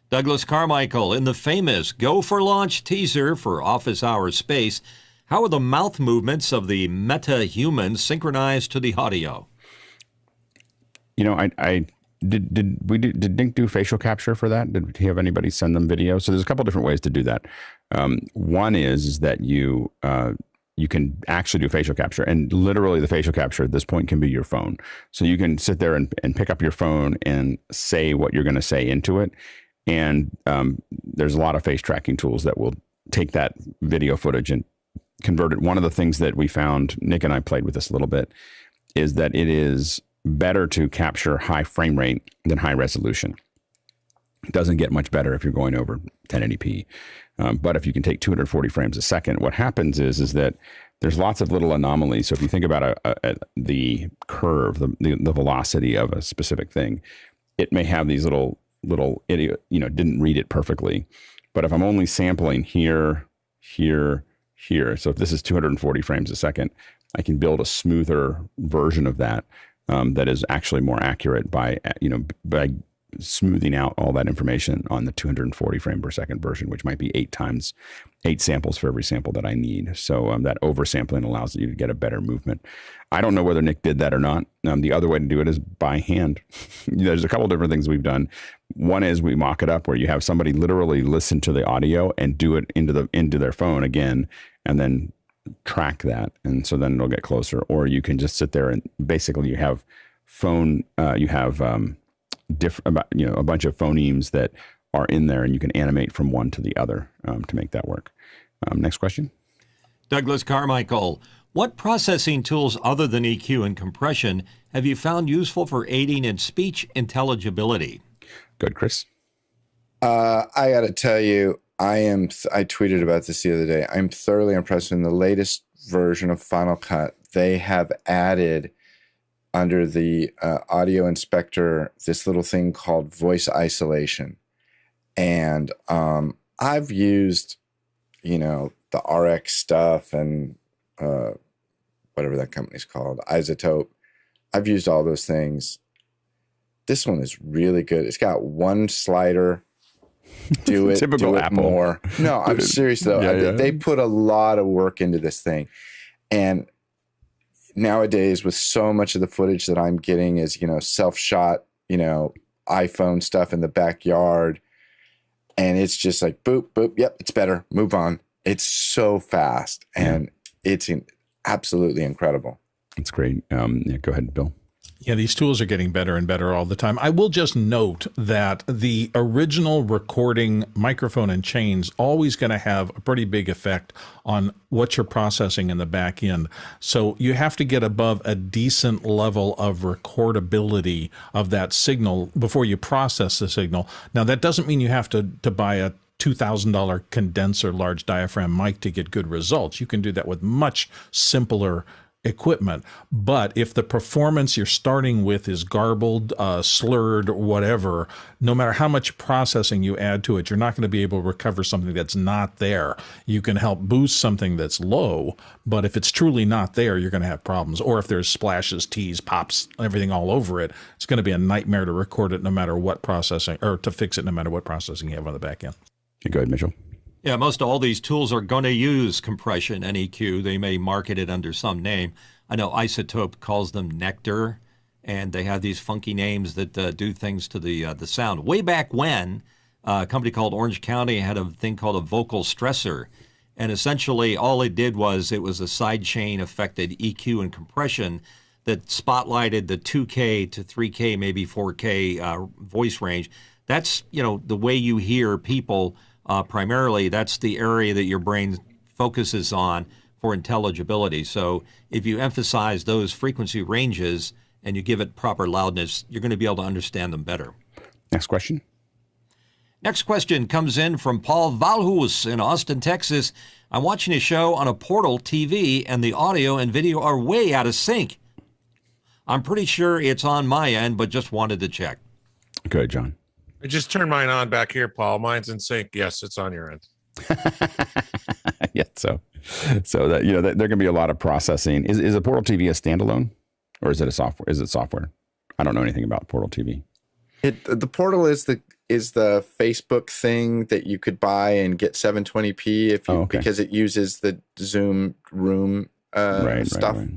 Douglas Carmichael, in the famous Go for Launch teaser for Office Hours Space, how are the mouth movements of the meta-human synchronized to the audio? You know, did Nick do facial capture for that? Did he have anybody send them video? So there's a couple different ways to do that. One is that you can actually do facial capture, and literally the facial capture at this point can be your phone. So you can sit there and pick up your phone and say what you're going to say into it. And there's a lot of face tracking tools that will take that video footage and convert it. One of the things that we found, Nick and I played with this a little bit, is that it is better to capture high frame rate than high resolution. It doesn't get much better if you're going over 1080p. But if you can take 240 frames a second, what happens is that there's lots of little anomalies. So if you think about the curve, the velocity of a specific thing, it may have these little idiot, didn't read it perfectly. But if I'm only sampling here, here, here, so if this is 240 frames a second, I can build a smoother version of that that is actually more accurate by smoothing out all that information on the 240 frame per second version, which might be 8 samples for every sample that I need. So that oversampling allows you to get a better movement. I don't know whether Nick did that or not. The other way to do it is by hand. There's a couple different things we've done. One is we mock it up where you have somebody literally listen to the audio and do it into their phone again, and then track that. And so then it'll get closer. Or you can just sit there and basically you have a bunch of phonemes that are in there, and you can animate from one to the other to make that work. Next question. Douglas Carmichael, what processing tools other than EQ and compression have you found useful for aiding in speech intelligibility? Good, Chris. I got to tell you, I tweeted about this the other day. I'm thoroughly impressed. In the latest version of Final Cut, they have added under the audio inspector this little thing called voice isolation. And I've used, the RX stuff and whatever that company's called, Isotope. I've used all those things. This one is really good. It's got one slider. Do it, Typical do it Apple. more. No, I'm serious though. Yeah. They put a lot of work into this thing. And nowadays, with so much of the footage that I'm getting is, self-shot, iPhone stuff in the backyard. And it's just like, boop, boop, yep, it's better. Move on. It's so fast, and it's absolutely incredible. It's great. Go ahead, Bill. Yeah, these tools are getting better and better all the time. I will just note that the original recording microphone and chain's always going to have a pretty big effect on what you're processing in the back end. So you have to get above a decent level of recordability of that signal before you process the signal. Now, that doesn't mean you have to buy a $2,000 condenser large diaphragm mic to get good results. You can do that with much simpler equipment. But if the performance you're starting with is garbled, slurred, whatever, no matter how much processing you add to it, you're not going to be able to recover something that's not there. You can help boost something that's low, but if it's truly not there, you're going to have problems. Or if there's splashes, teas, pops, everything all over it, it's going to be a nightmare to record it no matter what processing, or to fix it no matter what processing you have on the back end. Okay, go ahead, Mitchell. Yeah, most all these tools are going to use compression and EQ. They may market it under some name. I know Isotope calls them Nectar, and they have these funky names that do things to the sound. Way back when, a company called Orange County had a thing called a vocal stressor, and essentially all it did was it was a sidechain affected EQ and compression that spotlighted the 2K to 3K, maybe 4K voice range. That's, the way you hear people. Primarily, that's the area that your brain focuses on for intelligibility. So if you emphasize those frequency ranges and you give it proper loudness, you're going to be able to understand them better. Next question. Next question comes in from Paul Valhus in Austin, Texas. I'm watching a show on a Portal TV, and the audio and video are way out of sync. I'm pretty sure it's on my end, but just wanted to check. Good, John. I just turned mine on back here, Paul. Mine's in sync. Yes, it's on your end. Yeah, so So that there can be a lot of processing. Is a Portal TV a standalone, or is it a software? Is it software? I don't know anything about Portal TV. The Portal is the Facebook thing that you could buy and get 720p because it uses the Zoom Room stuff. Right.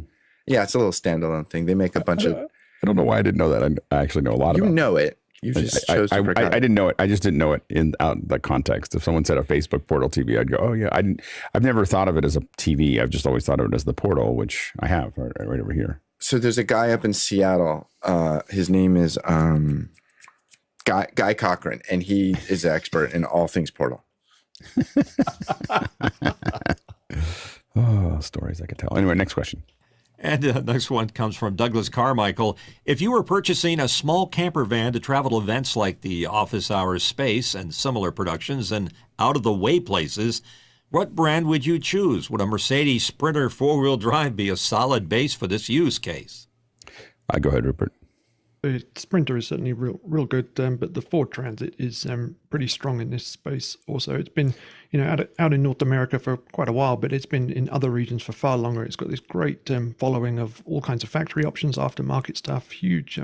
Yeah, it's a little standalone thing. They make a bunch of. I don't know why I didn't know that. I actually know a lot about it. You know it. You just chose to forget. I didn't know it. I just didn't know it in the context. If someone said a Facebook Portal TV, I'd go, oh yeah. I've never thought of it as a TV. I've just always thought of it as the Portal, which I have right over here. So there's a guy up in Seattle. His name is Guy Cochran, and he is an expert in all things Portal. Oh, stories I could tell. Anyway, next question. And the next one comes from Douglas Carmichael. If you were purchasing a small camper van to travel to events like the Office Hours Space and similar productions and out-of-the-way places, what brand would you choose? Would a Mercedes Sprinter four-wheel drive be a solid base for this use case? Go ahead, Rupert. The Sprinter is certainly real good, but the Ford Transit is pretty strong in this space. Also, it's been out in North America for quite a while, but it's been in other regions for far longer. It's got this great following of all kinds of factory options, aftermarket stuff, huge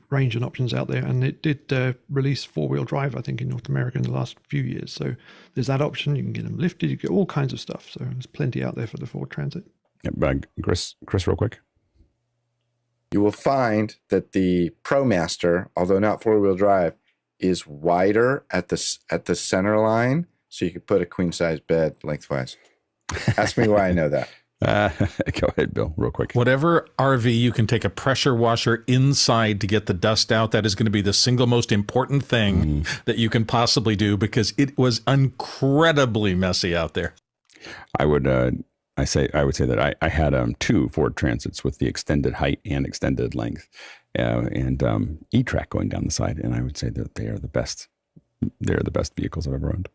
range of options out there, and it did release four-wheel drive, I think, in North America in the last few years. So there's that option. You can get them lifted. You get all kinds of stuff. So there's plenty out there for the Ford Transit. Yeah, Chris, real quick. You will find that the ProMaster, although not four-wheel drive, is wider at the center line, so you could put a queen-size bed lengthwise. Ask me why I know that. Go ahead, Bill, real quick. Whatever RV you can take a pressure washer inside to get the dust out, that is going to be the single most important thing that you can possibly do, because it was incredibly messy out there. I would say that I had two Ford Transits with the extended height and extended length, and E-Track going down the side, and I would say that they are the best. They're the best vehicles I've ever owned.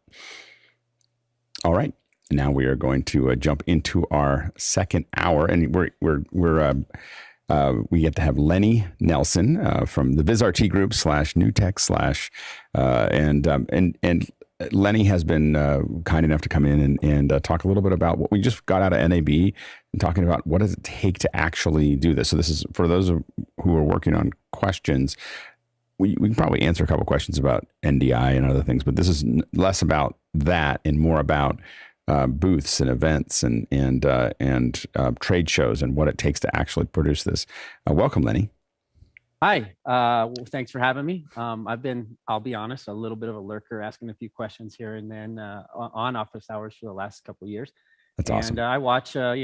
All right, now we are going to jump into our second hour, and we get to have Lennie Nelson from the VizRT Group /newtek and Lennie has been kind enough to come in and talk a little bit about what we just got out of NAB and talking about what does it take to actually do this. So this is for those who are working on questions. We can probably answer a couple questions about NDI and other things, but this is less about that and more about booths and events and trade shows and what it takes to actually produce this. Welcome, Lennie. Hi, thanks for having me. I'll be honest, a little bit of a lurker, asking a few questions here and then on office hours for the last couple of years. That's awesome. And I watch, a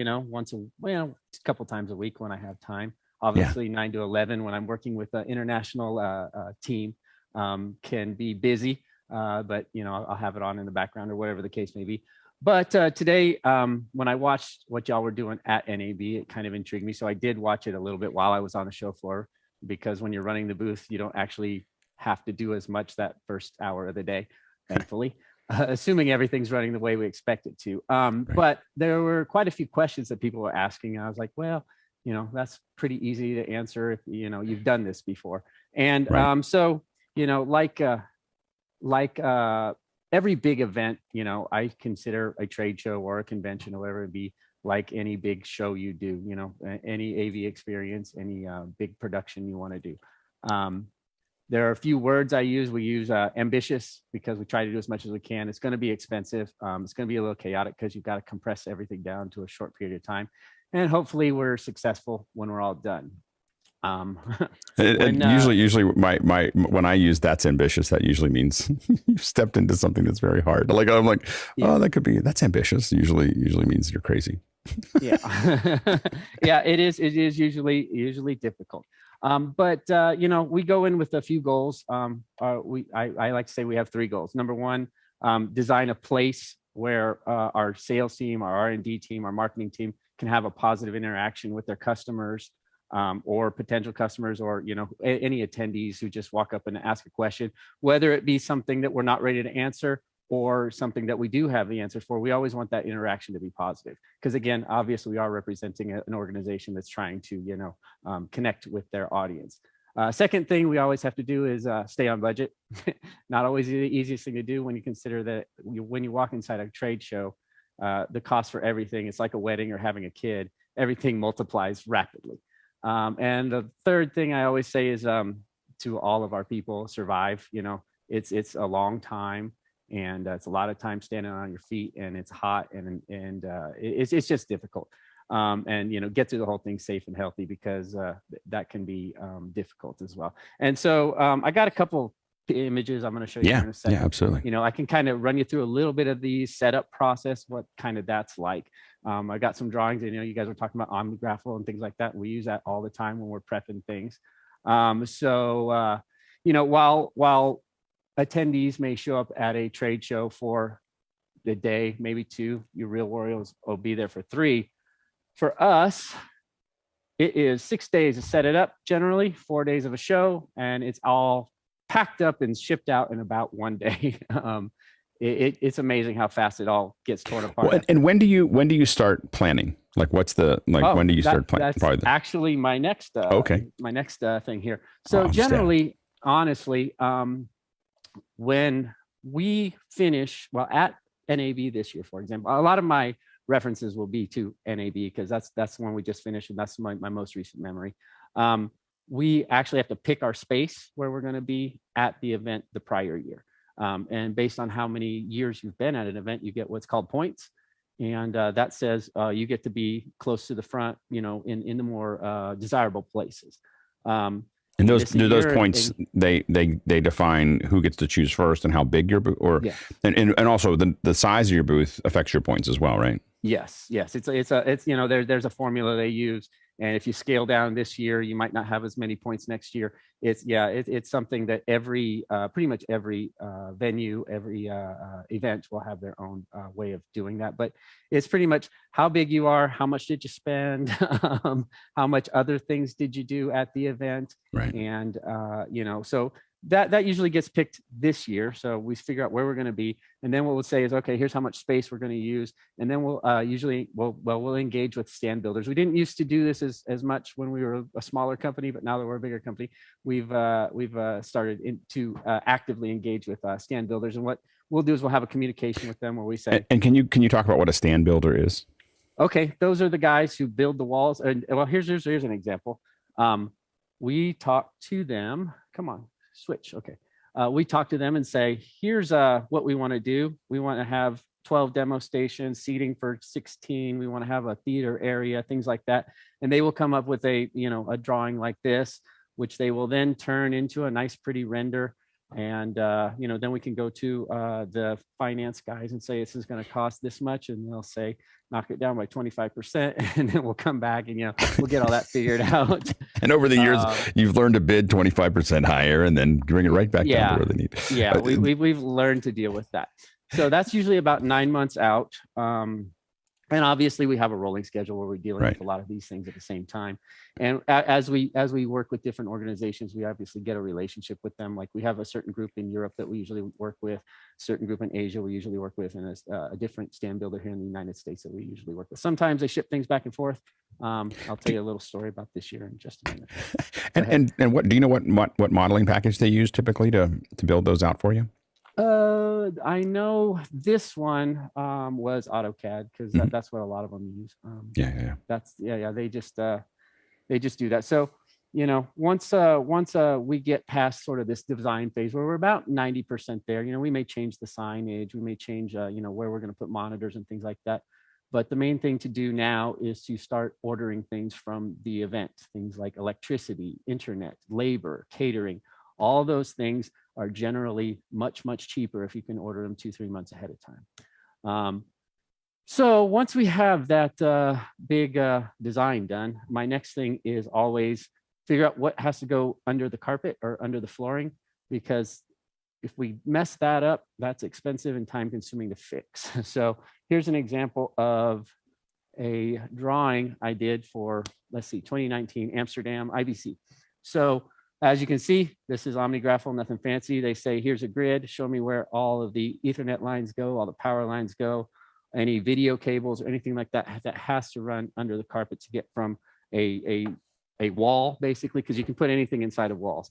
couple times a week when I have time. Obviously, 9 to 11 when I'm working with an international team can be busy, but I'll have it on in the background or whatever the case may be. But today, when I watched what y'all were doing at NAB, it kind of intrigued me. So I did watch it a little bit while I was on the show floor, because when you're running the booth, you don't actually have to do as much that first hour of the day, thankfully, assuming everything's running the way we expect it to. Right. But there were quite a few questions that people were asking. And I was like, well, that's pretty easy to answer if, you've done this before. And right. So, every big event, I consider a trade show or a convention or whatever it be, like any big show you do, any AV experience, any big production you want to do. There are a few words I use. We use ambitious because we try to do as much as we can. It's going to be expensive. It's going to be a little chaotic because you've got to compress everything down to a short period of time. And hopefully we're successful when we're all done. Usually when I use that's ambitious, that usually means you've stepped into something that's very hard. Like I'm like, that's ambitious. Usually means you're crazy. Yeah. Yeah, it is usually difficult. But we go in with a few goals. I like to say we have 3 goals. Number 1, design a place where our sales team, our R&D team, our marketing team can have a positive interaction with their customers, or potential customers, or any attendees who just walk up and ask a question, whether it be something that we're not ready to answer or something that we do have the answer for. We always want that interaction to be positive, because again, obviously we are representing an organization that's trying to connect with their audience. Second thing we always have to do is stay on budget. Not always the easiest thing to do when you consider that when you walk inside a trade show, the cost for everything, it's like a wedding or having a kid. Everything multiplies rapidly. And the third thing I always say is to all of our people, survive. You know, it's a long time, and it's a lot of time standing on your feet, and it's hot, and it's just difficult. And you know, get through the whole thing safe and healthy, because that can be difficult as well. And so I got a couple images I'm going to show you in a second. Yeah, absolutely. You know, I can kind of run you through a little bit of the setup process, what kind of that's like. I got some drawings, and you know, you guys were talking about omnigraphical and things like that. We use that all the time when we're prepping things. You know, while attendees may show up at a trade show for the day, maybe 2, your real warriors will be there for 3. For us, it is 6 days to set it up, generally 4 days of a show, and it's all packed up and shipped out in about 1 day. It's amazing how fast it all gets torn apart. Well, and when do you start planning? Like, what's the when do you start planning? That's actually my next my next thing here. So generally, honestly, when we finish, well, at NAB this year, for example, a lot of my references will be to NAB, because that's the one we just finished, and that's my most recent memory. We actually have to pick our space where we're going to be at the event the prior year. And based on how many years you've been at an event, you get what's called points. And that says you get to be close to the front, you know, in the more desirable places. And those points, they define who gets to choose first and how big your booth, or and also the size of your booth affects your points as well, right? Yes. It's you know, there's a formula they use, and if you scale down this year, you might not have as many points next year. It's something that pretty much every venue, every event will have their own way of doing that. But it's pretty much how big you are, how much did you spend, how much other things did you do at the event, right? And you know, so that usually gets picked this year. So we figure out where we're going to be, and then what we'll say is, okay, here's how much space we're going to use, and then we'll we'll engage with stand builders. We didn't used to do this as much when we were a smaller company, but now that we're a bigger company, we've started to actively engage with stand builders. And what we'll do is we'll have a communication with them where we say, and can you talk about what a stand builder is? Okay, those are the guys who build the walls. And well, here's an example. We talk to them. Come on. Switch. Okay. We talk to them and say, here's what we want to do. We want to have 12 demo stations, seating for 16. We want to have a theater area, things like that. And they will come up with a drawing like this, which they will then turn into a nice, pretty render. And, then we can go to the finance guys and say, this is going to cost this much. And they'll say, knock it down by 25%. And then we'll come back and, we'll get all that figured out. And over the years, you've learned to bid 25% higher and then bring it right back down to where they need. Yeah, we've learned to deal with that. So that's usually about 9 months out. And obviously we have a rolling schedule where we're dealing with a lot of these things at the same time. And as we work with different organizations, we obviously get a relationship with them. Like we have a certain group in Europe that we usually work with, a certain group in Asia we usually work with, and a different stand builder here in the United States that we usually work with. Sometimes they ship things back and forth. I'll tell you a little story about this year in just a minute. and what do you know what modeling package they use typically to build those out for you? I know this one was AutoCAD, because that's what a lot of them use. They just do that. So once we get past sort of this design phase where we're about 90% there, we may change the signage, we may change where we're going to put monitors and things like that. But the main thing to do now is to start ordering things from the event, things like electricity, internet, labor, catering. All those things are generally much, much cheaper if you can order them 2-3 months ahead of time. So once we have that big design done, my next thing is always figure out what has to go under the carpet or under the flooring, because if we mess that up, that's expensive and time consuming to fix. So here's an example of a drawing I did for, 2019 Amsterdam IBC. So as you can see, this is OmniGraffle, nothing fancy. They say, here's a grid, show me where all of the Ethernet lines go, all the power lines go, any video cables or anything like that has to run under the carpet to get from a wall, basically, because you can put anything inside of walls.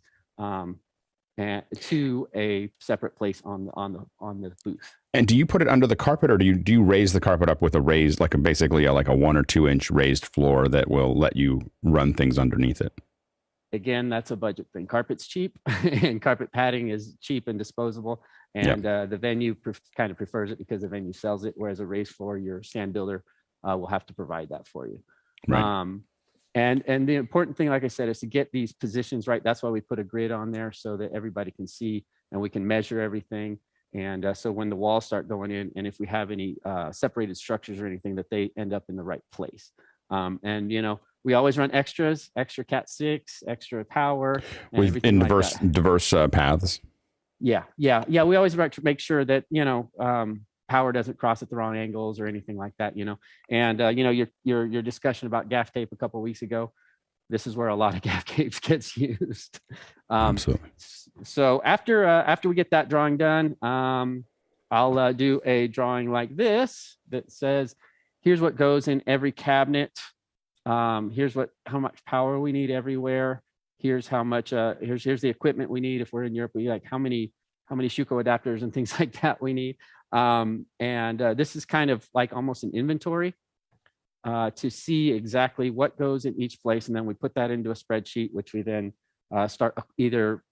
and to a separate place on the booth. And do you put it under the carpet, or do you raise the carpet up with a raised, like basically like a 1 or 2 inch raised floor that will let you run things underneath it? Again, that's a budget thing. Carpet's cheap, and carpet padding is cheap and disposable. And the venue kind of prefers it because the venue sells it, whereas a raised floor, your stand builder will have to provide that for you. Right. And the important thing, like I said, is to get these positions right. That's why we put a grid on there so that everybody can see and we can measure everything. And so when the walls start going in, and if we have any separated structures or anything, that they end up in the right place. And, you know, we always run extra Cat 6, extra power. And in diverse paths. Yeah. We always make sure that, you know, power doesn't cross at the wrong angles or anything like that, you know. And, you know, your discussion about gaff tape a couple of weeks ago, this is where a lot of gaff tapes gets used. Absolutely. So after we get that drawing done, I'll do a drawing like this that says, here's what goes in every cabinet. Here's how much power we need everywhere. Here's how much, here's the equipment we need. If we're in Europe, we like how many Schuko adapters and things like that we need. This is kind of like almost an inventory to see exactly what goes in each place. And then we put that into a spreadsheet, which we then start either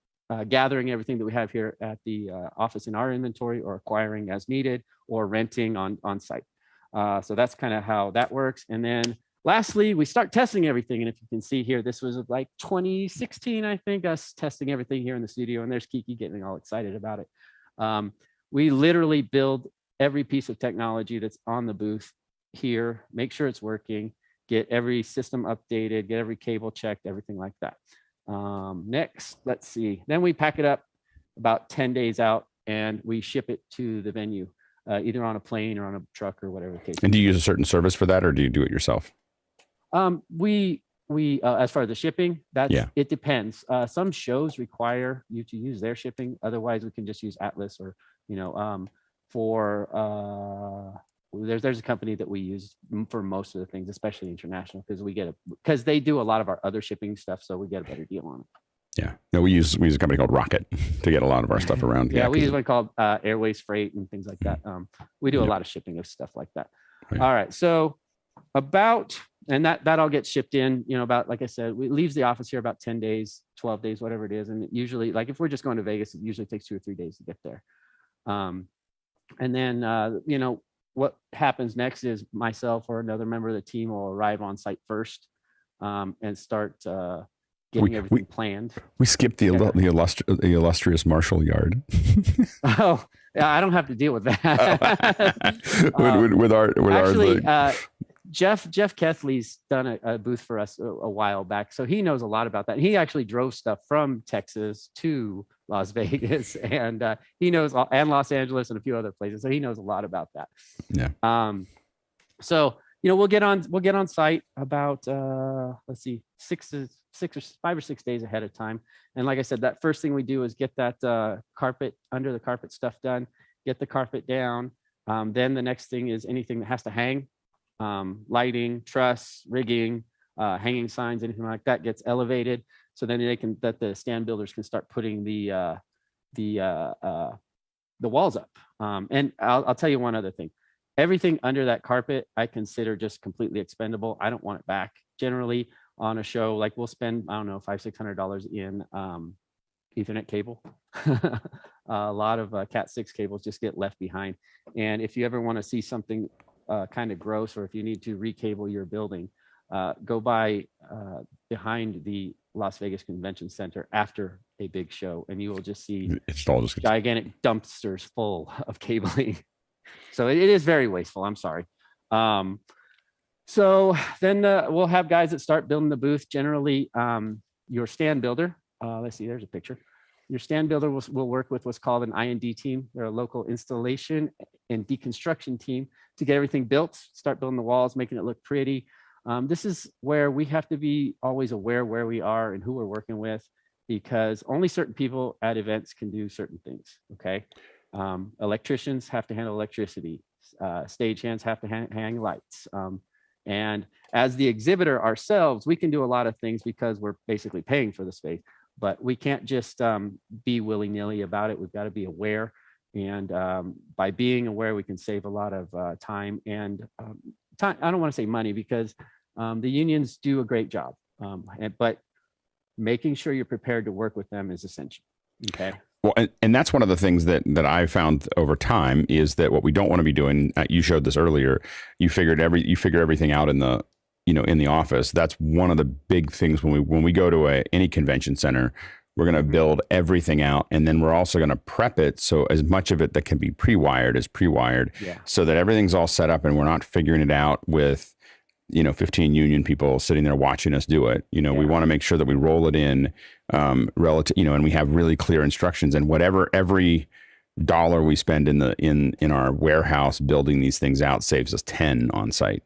gathering everything that we have here at the office in our inventory, or acquiring as needed, or renting on site. So that's kind of how that works. And then lastly, we start testing everything. And if you can see here, this was like 2016, I think, us testing everything here in the studio. And there's Kiki getting all excited about it. We literally build every piece of technology that's on the booth here, make sure it's working, get every system updated, get every cable checked, everything like that. Next, let's see. Then we pack it up about 10 days out and we ship it to the venue, either on a plane or on a truck or whatever the case. And do you use a certain service for that, or do you do it yourself? We as far as the shipping, it depends. Some shows require you to use their shipping. Otherwise, we can just use Atlas, or, you know, there's a company that we use for most of the things, especially international, because they do a lot of our other shipping stuff, so we get a better deal on it. Yeah. No, we use a company called Rocket to get a lot of our stuff around. Yeah, we use one called Airways Freight and things like that. We do a lot of shipping of stuff like that. Right. All right. So that all gets shipped in, you know, about, like I said, it leaves the office here about 10 days, 12 days, whatever it is. And usually, like if we're just going to Vegas, it usually takes 2 or 3 days to get there. And then, you know, what happens next is myself or another member of the team will arrive on site first and start getting everything planned. We skipped the illustrious Marshall Yard. Oh, yeah, I don't have to deal with that. with our Jeff Kethley's done a booth for us a while back, so he knows a lot about that. He actually drove stuff from Texas to Las Vegas, and he knows, and Los Angeles and a few other places, so he knows a lot about that. Yeah. So, you know, we'll get on site about let's see, 5 or 6 days ahead of time. And like I said, that first thing we do is get that carpet, under the carpet stuff done, get the carpet down. Then the next thing is anything that has to hang. Lighting, truss, rigging, hanging signs, anything like that gets elevated. So then the stand builders can start putting the walls up. And I'll tell you one other thing. Everything under that carpet, I consider just completely expendable. I don't want it back. Generally on a show, like we'll spend, I don't know, $500-600 in Ethernet cable. A lot of Cat 6 cables just get left behind. And if you ever want to see something kind of gross, or if you need to recable your building, go by behind the Las Vegas Convention Center after a big show, and you will just see gigantic dumpsters full of cabling. So it is very wasteful. I'm sorry. So then we'll have guys that start building the booth. Generally, your stand builder, let's see, there's a picture. Your stand builder will work with what's called an I&D team. They're a local installation and deconstruction team to get everything built, start building the walls, making it look pretty. This is where we have to be always aware where we are and who we're working with, because only certain people at events can do certain things, okay? Electricians have to handle electricity. Stagehands have to hang lights. And as the exhibitor ourselves, we can do a lot of things because we're basically paying for the space. but we can't just be willy-nilly about it. We've got to be aware. And by being aware, we can save a lot of time and time. I don't want to say money, because the unions do a great job, but making sure you're prepared to work with them is essential. Okay. Well, and that's one of the things that I found over time is that what we don't want to be doing. You showed this earlier. You figure everything out in the in the office. That's one of the big things when we go to any convention center. We're going to build everything out, and then we're also going to prep it so as much of it that can be pre-wired is pre-wired, so that everything's all set up and we're not figuring it out with 15 union people sitting there watching us do it. We want to make sure that we roll it in relative, and we have really clear instructions, and whatever every dollar we spend in our warehouse building these things out saves us 10 on site.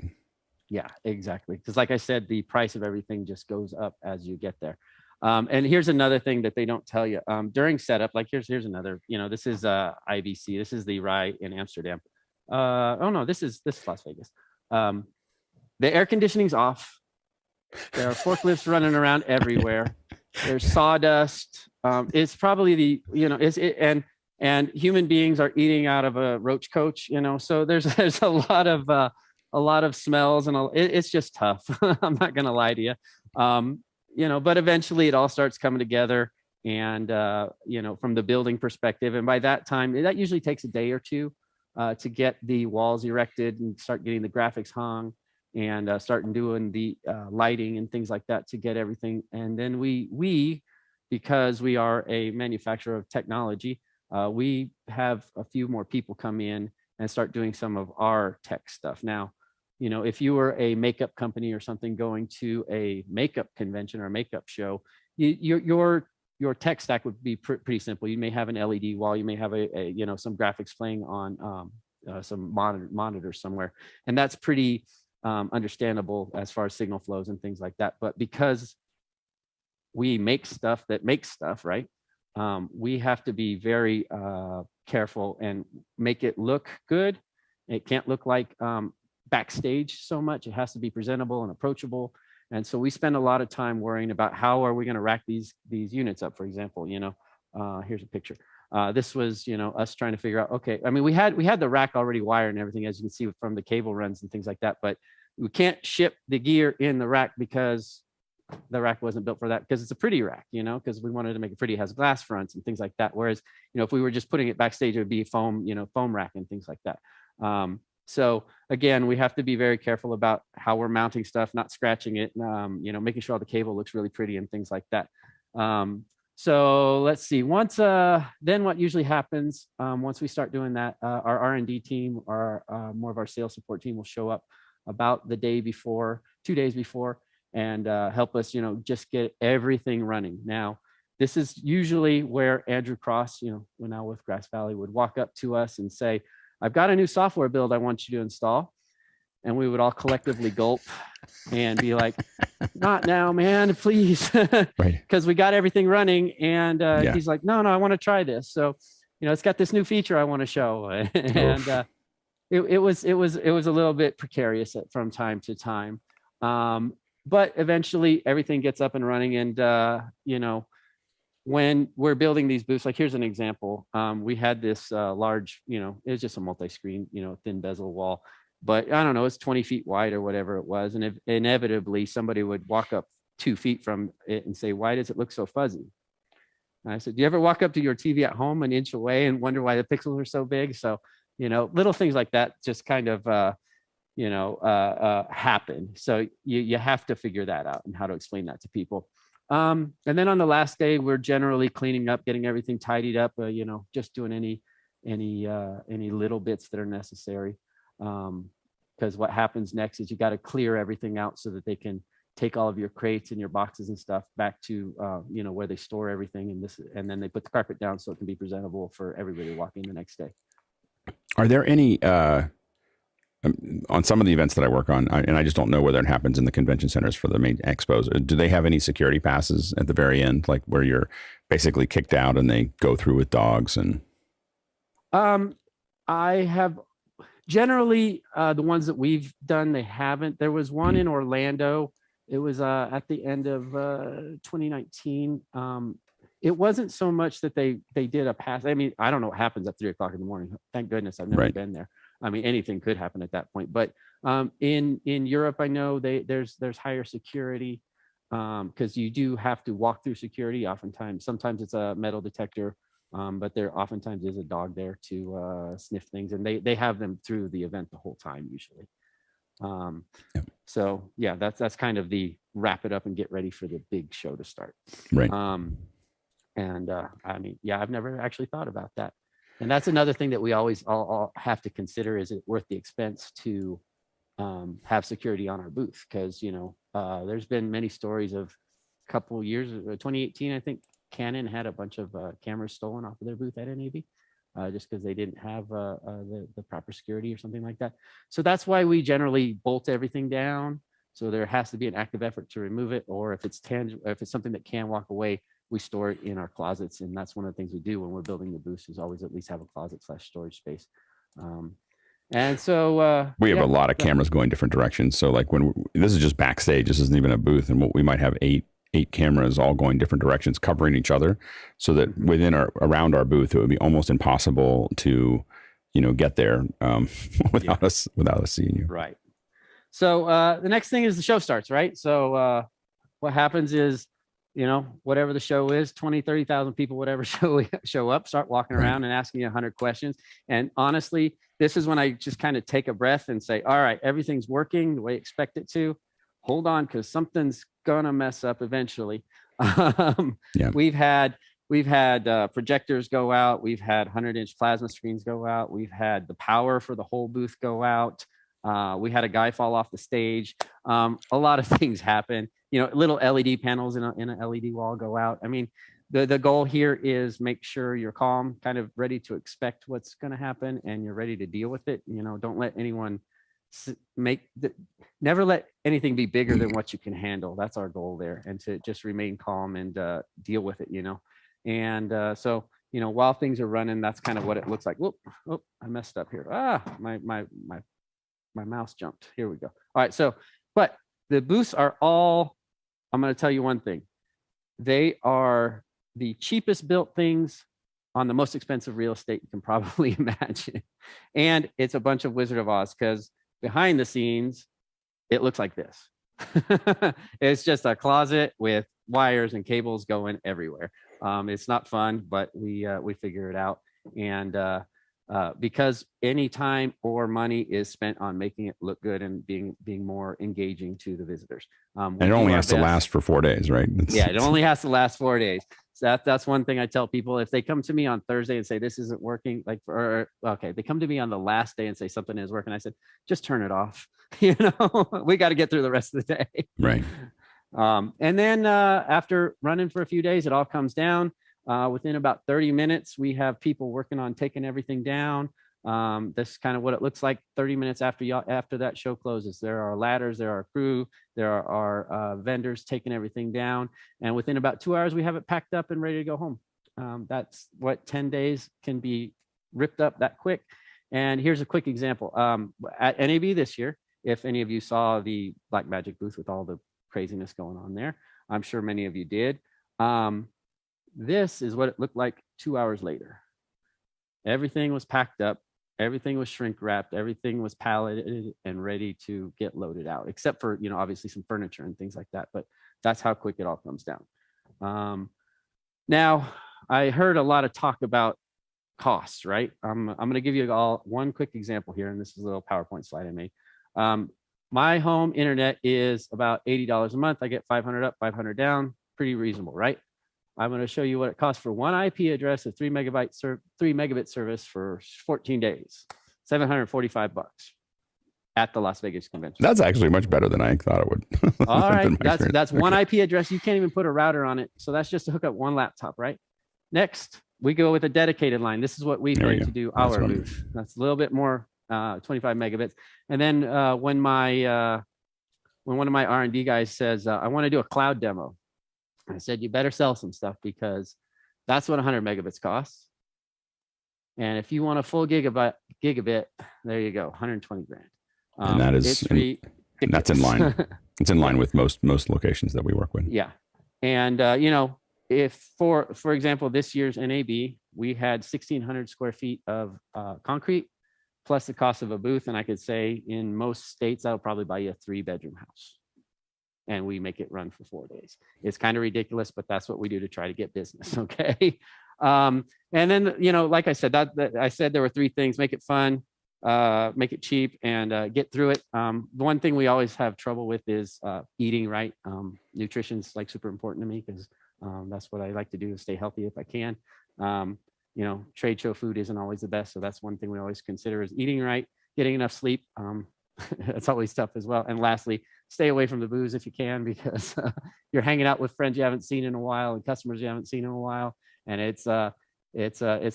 Yeah, exactly. Because like I said, the price of everything just goes up as you get there. And here's another thing that they don't tell you during setup. Like here's another. This is IBC. This is the RAI in Amsterdam. Oh no, this is Las Vegas. The air conditioning's off. There are forklifts running around everywhere. There's sawdust. It's probably and human beings are eating out of a roach coach. So there's a lot of smells, and it's just tough. I'm not gonna lie to you. But eventually it all starts coming together, and from the building perspective, and by that time that usually takes a day or two to get the walls erected and start getting the graphics hung and starting doing the lighting and things like that to get everything. And then we because we are a manufacturer of technology, we have a few more people come in and start doing some of our tech stuff. Now, if you were a makeup company or something going to a makeup convention or a makeup show, your tech stack would be pretty simple. You may have an LED wall, you may have a some graphics playing on some monitors somewhere, and that's pretty understandable as far as signal flows and things like that. But because we make stuff that makes stuff, right? We have to be very careful and make it look good. It can't look like backstage so much. It has to be presentable and approachable. And so we spend a lot of time worrying about how are we going to rack these units up. For example, here's a picture. This was, us trying to figure out, okay, I mean, we had the rack already wired and everything, as you can see from the cable runs and things like that, but we can't ship the gear in the rack because the rack wasn't built for that, because it's a pretty rack, because we wanted to make it pretty. It has glass fronts and things like that. Whereas, if we were just putting it backstage, it would be foam rack and things like that. So again, we have to be very careful about how we're mounting stuff, not scratching it, making sure all the cable looks really pretty and things like that. So let's see. Once then what usually happens once we start doing that, our R&D team or more of our sales support team will show up about the day before, 2 days before, and help us, just get everything running. Now, this is usually where Andrew Cross, now with Grass Valley, would walk up to us and say, I've got a new software build I want you to install. And we would all collectively gulp and be like, not now, man, please. Because we got everything running. And he's like, no, I want to try this. So, it's got this new feature I want to show. And it was a little bit precarious from time to time. But eventually everything gets up and running. And, when we're building these booths, like here's an example. We had this large, it was just a multi-screen, thin bezel wall. But I don't know, it's 20 feet wide or whatever it was. And inevitably somebody would walk up 2 feet from it and say, why does it look so fuzzy? And I said, do you ever walk up to your TV at home an inch away and wonder why the pixels are so big? So, little things like that just kind of, happen. So you have to figure that out and how to explain that to people. And then on the last day, we're generally cleaning up, getting everything tidied up, just doing any little bits that are necessary. Because what happens next is you got to clear everything out so that they can take all of your crates and your boxes and stuff back to where they store everything, and then they put the carpet down so it can be presentable for everybody to walk in the next day. Are there any on some of the events that I work on, and I just don't know whether it happens in the convention centers for the main expos, do they have any security passes at the very end, like where you're basically kicked out and they go through with dogs? And I have generally the ones that we've done, they haven't. There was one in Orlando. It was at the end of 2019. It wasn't so much that they did a pass. I mean, I don't know what happens at 3 o'clock in the morning. Thank goodness I've never been there. I mean, anything could happen at that point. But in Europe, I know there's higher security because you do have to walk through security. Oftentimes, sometimes it's a metal detector, but there oftentimes is a dog there to sniff things, and they have them through the event the whole time usually. So yeah, that's kind of the wrap it up and get ready for the big show to start. Right. I mean, yeah, I've never actually thought about that. And that's another thing that we always all have to consider. Is it worth the expense to have security on our booth? Because, you know, there's been many stories of a couple of years, 2018, I think Canon had a bunch of cameras stolen off of their booth at NAB just because they didn't have the proper security or something like that. So that's why we generally bolt everything down. So there has to be an active effort to remove it, or if it's tangible, if it's something that can walk away, we store it in our closets. And that's one of the things we do when we're building the booth, is always at least have a closet / storage space. And so we have a lot of cameras going different directions. So like this is just backstage, this isn't even a booth. And we might have eight cameras all going different directions, covering each other, so that around our booth, it would be almost impossible to, get there without us seeing you. Right. So the next thing is the show starts, right? So what happens is, whatever the show is, 20, 30,000 people, whatever show up, start walking around and asking you 100 questions. And honestly, this is when I just kind of take a breath and say, all right, everything's working the way you expect it to. Hold on, because something's gonna mess up eventually. We've had projectors go out. We've had 100-inch plasma screens go out. We've had the power for the whole booth go out. We had a guy fall off the stage. A lot of things happen. Little LED panels in an LED wall go out. I mean, the goal here is make sure you're calm, kind of ready to expect what's going to happen, and you're ready to deal with it. Don't let anyone never let anything be bigger than what you can handle. That's our goal there, and to just remain calm and deal with it. And so while things are running, that's kind of what it looks like. Whoop, I messed up here. My mouse jumped. Here we go. All right. So, but the booths are all, I'm going to tell you one thing. They are the cheapest built things on the most expensive real estate you can probably imagine. And it's a bunch of Wizard of Oz, because behind the scenes, it looks like this. It's just a closet with wires and cables going everywhere. It's not fun, but we figure it out. And because any time or money is spent on making it look good and being more engaging to the visitors. And it only has to last for 4 days, right? It only has to last 4 days. So that's one thing I tell people. If they come to me on Thursday and say this isn't working, they come to me on the last day and say something is working, I said, just turn it off. We got to get through the rest of the day. Right. And then after running for a few days, it all comes down. Within about 30 minutes, we have people working on taking everything down. This is kind of what it looks like 30 minutes after that show closes. There are ladders, there are crew, there are vendors taking everything down. And within about 2 hours, we have it packed up and ready to go home. That's what 10 days can be ripped up that quick. And here's a quick example. At NAB this year, if any of you saw the Blackmagic booth with all the craziness going on there, I'm sure many of you did. This is what it looked like 2 hours later. Everything was packed up. Everything was shrink wrapped. Everything was palleted and ready to get loaded out, except for, obviously some furniture and things like that. But that's how quick it all comes down. Now, I heard a lot of talk about costs, right? I'm going to give you all one quick example here. And this is a little PowerPoint slide I made. My home internet is about $80 a month. I get 500 up, 500 down. Pretty reasonable, right? I'm going to show you what it costs for one IP address of 3 megabit service for 14 days, $745 at the Las Vegas convention. That's actually much better than I thought it would. All right, that's one IP address. You can't even put a router on it, so that's just to hook up one laptop, right? Next, we go with a dedicated line. This is what we pay to do our booth. That's a little bit more, 25 megabits. And then when one of my R&D guys says, I want to do a cloud demo, I said, you better sell some stuff, because that's what 100 megabits costs. And if you want a full gigabit, there you go, 120 grand. And that is, and that's in line. It's in line with most locations that we work with. Yeah. And, if for example, this year's NAB, we had 1,600 square feet of concrete plus the cost of a booth. And I could say in most states, that'll probably buy you a 3-bedroom house. And we make it run for 4 days. It's kind of ridiculous, but that's what we do to try to get business. Okay. And then, like I said, I said there were 3 things: make it fun, make it cheap, and get through it. The one thing we always have trouble with is eating right. Nutrition's like super important to me because that's what I like to do, is stay healthy if I can. Trade show food isn't always the best. So that's one thing we always consider, is eating right, getting enough sleep. That's always tough as well. And lastly, stay away from the booze if you can, because you're hanging out with friends you haven't seen in a while and customers you haven't seen in a while. And it's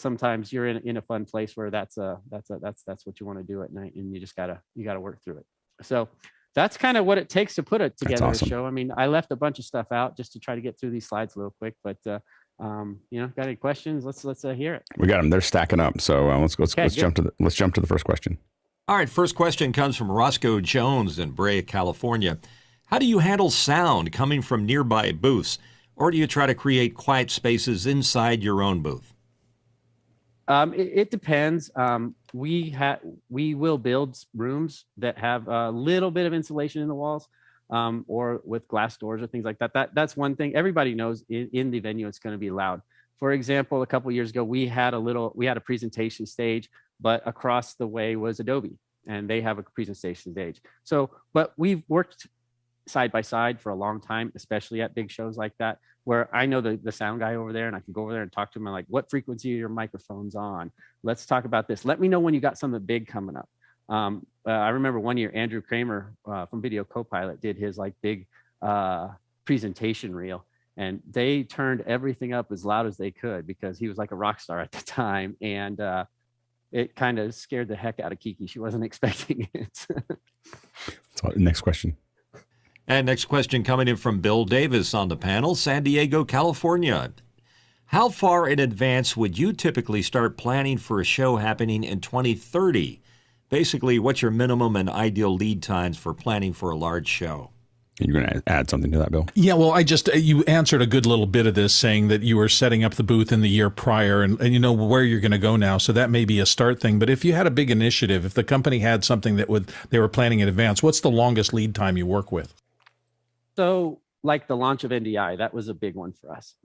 sometimes you're in a fun place where that's what you want to do at night, and you gotta work through it. So that's kind of what it takes to put it together. Awesome. A show. I mean, I left a bunch of stuff out just to try to get through these slides a little quick, but got any questions? Let's hear it. We got them. They're stacking up. So let's jump to the first question. All right, first question comes from Roscoe Jones in Brea, California. How do you handle sound coming from nearby booths, or do you try to create quiet spaces inside your own booth? It depends. We will build rooms that have a little bit of insulation in the walls, or with glass doors or things like that. That's one thing. Everybody knows in the venue it's going to be loud. For example, a couple of years ago, we had a presentation stage, but across the way was Adobe, and they have a presentation stage. So, but we've worked side by side for a long time, especially at big shows like that, where I know the sound guy over there, and I can go over there and talk to him. I'm like, what frequency are your microphones on? Let's talk about this. Let me know when you got something big coming up. I remember one year, Andrew Kramer from Video Copilot did his big presentation reel, and they turned everything up as loud as they could because he was like a rock star at the time. And it kind of scared the heck out of Kiki. She wasn't expecting it. So, next question. And next question coming in from Bill Davis on the panel, San Diego, California. How far in advance would you typically start planning for a show happening in 2030? Basically, what's your minimum and ideal lead times for planning for a large show? You're going to add something to that, Bill? Yeah, well, you answered a good little bit of this, saying that you were setting up the booth in the year prior and you know where you're going to go now. So that may be a start thing. But if you had a big initiative, if the company had something they were planning in advance, what's the longest lead time you work with? So like the launch of NDI, that was a big one for us.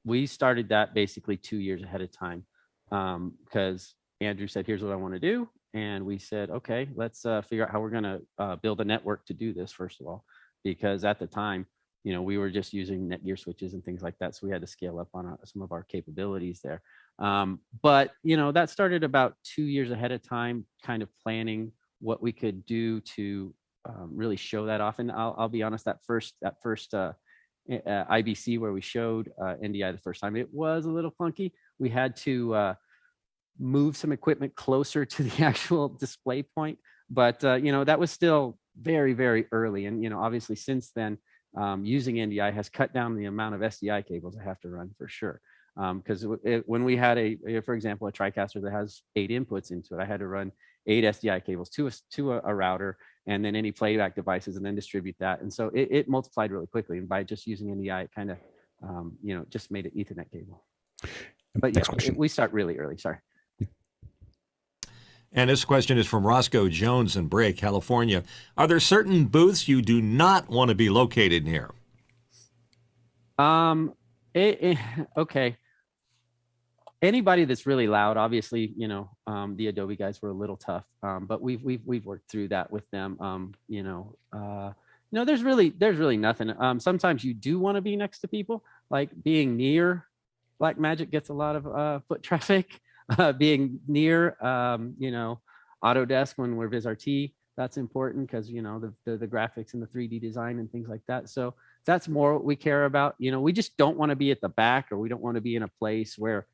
We started that basically 2 years ahead of time because Andrew said, here's what I want to do. And we said, okay, let's figure out how we're going to build a network to do this, first of all, because at the time, we were just using Netgear switches and things like that. So we had to scale up on some of our capabilities there. But, that started about 2 years ahead of time, kind of planning what we could do to really show that off. And I'll be honest, that first IBC where we showed NDI the first time, it was a little clunky. We had to move some equipment closer to the actual display point, but that was still very, very early. And obviously since then, using NDI has cut down the amount of SDI cables I have to run for sure. Because when we had for example, a TriCaster that has 8 inputs into it, I had to run 8 SDI cables to a router, and then any playback devices, and then distribute that. And so it multiplied really quickly. And by just using NDI, it kind of, just made it Ethernet cable. But yeah, we start really early. Sorry. And this question is from Roscoe Jones in Brea, California. Are there certain booths you do not want to be located near? Okay. Anybody that's really loud, obviously, the Adobe guys were a little tough, but we've worked through that with them. There's really nothing. Sometimes you do want to be next to people, like being near Blackmagic gets a lot of foot traffic. Being near, Autodesk when we're VisRT, that's important because, the graphics and the 3D design and things like that. So that's more what we care about. We just don't want to be at the back, or we don't want to be in a place where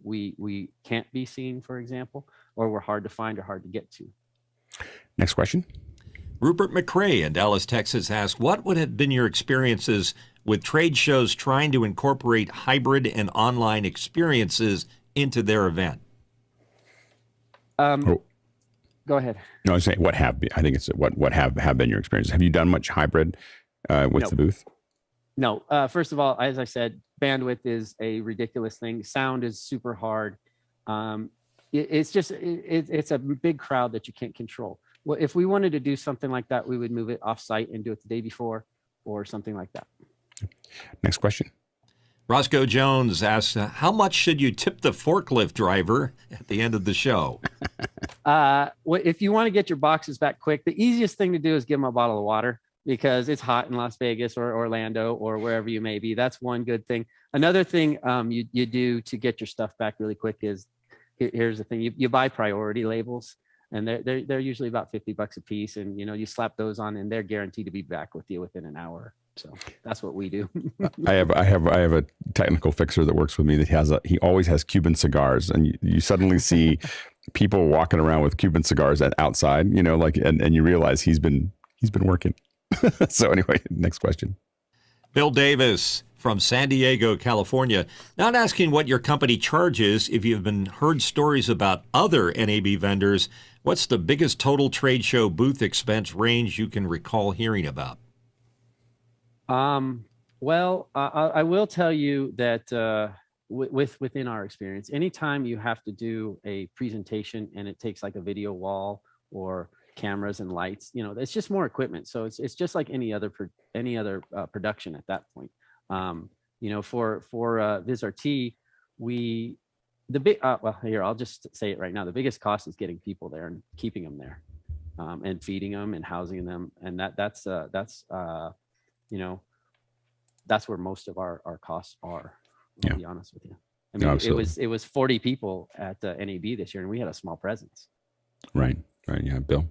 we can't be seen, for example, or we're hard to find or hard to get to. Next question. Rupert McRae in Dallas, Texas asked, what would have been your experiences with trade shows trying to incorporate hybrid and online experiences into their event? Go ahead. No, I was saying I think it's what have been your experiences? Have you done much hybrid with No. the booth? No. First of all, as I said, bandwidth is a ridiculous thing. Sound is super hard. It's a big crowd that you can't control. Well, if we wanted to do something like that, we would move it off-site and do it the day before or something like that. Next question. Roscoe Jones asks, how much should you tip the forklift driver at the end of the show? If you want to get your boxes back quick, the easiest thing to do is give them a bottle of water because it's hot in Las Vegas or Orlando or wherever you may be. That's one good thing. Another thing you do to get your stuff back really quick is, here's the thing, you buy priority labels, and they're usually about $50 a piece, and you slap those on and they're guaranteed to be back with you within an hour. So that's what we do. I have a technical fixer that works with me that he always has Cuban cigars, and you suddenly see people walking around with Cuban cigars outside, and you realize he's been working. So anyway, next question. Bill Davis from San Diego, California, not asking what your company charges. If you've heard stories about other NAB vendors, what's the biggest total trade show booth expense range you can recall hearing about? Well, I will tell you that within our experience, anytime you have to do a presentation and it takes like a video wall or cameras and lights, it's just more equipment. So it's just like any other production at that point. For VisRT, I'll just say it right now. The biggest cost is getting people there and keeping them there, and feeding them and housing them, and that's where most of our costs are. I'll be honest with you. I mean, it was 40 people at NAB this year, and we had a small presence. Right. Yeah, Bill.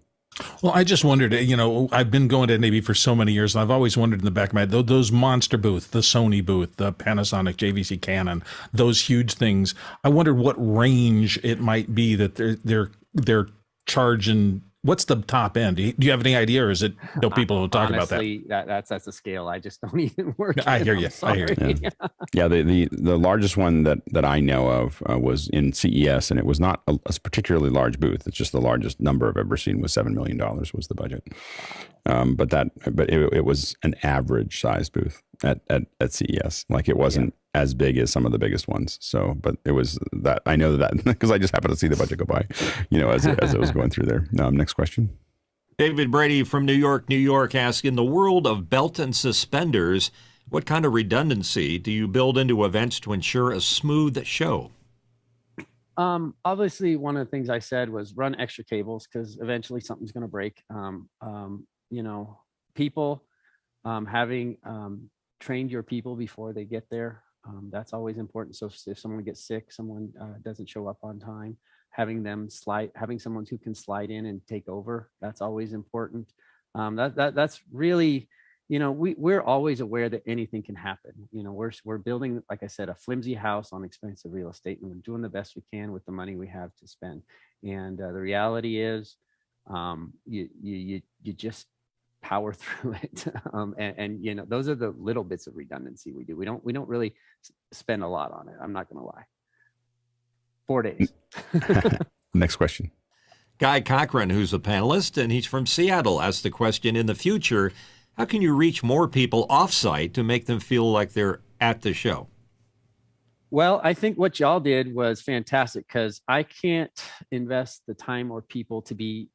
Well, I just wondered, I've been going to NAB for so many years, and I've always wondered in the back of my head, those monster booths, the Sony booth, the Panasonic, JVC, Canon, those huge things. I wondered what range it might be that they're charging. What's the top end? Do you have any idea, or is it people who talk honestly, about that? That's a scale I just don't even work. I hear you. Yeah, the largest one that I know of was in CES, and it was not a particularly large booth. It's just the largest number I've ever seen was $7 million was the budget. But it was an average size booth at CES. Like it wasn't as big as some of the biggest ones. So, but it was that, I know that because I just happened to see the budget go by, as it was going through there. Next question. David Brady from New York asks, in the world of belt and suspenders, what kind of redundancy do you build into events to ensure a smooth show? Obviously, one of the things I said was run extra cables because eventually something's going to break. People having trained your people before they get there. That's always important. So if someone gets sick, someone doesn't show up on time, having someone who can slide in and take over, that's always important. That's really, we're always aware that anything can happen. We're building, like I said, a flimsy house on expensive real estate, and we're doing the best we can with the money we have to spend. And the reality is, you just power through it. And those are the little bits of redundancy we do. We don't really spend a lot on it. I'm not going to lie. 4 days. Next question. Guy Cochran, who's a panelist, and he's from Seattle, asked the question, in the future, how can you reach more people off-site to make them feel like they're at the show? Well, I think what y'all did was fantastic because I can't invest the time or people to be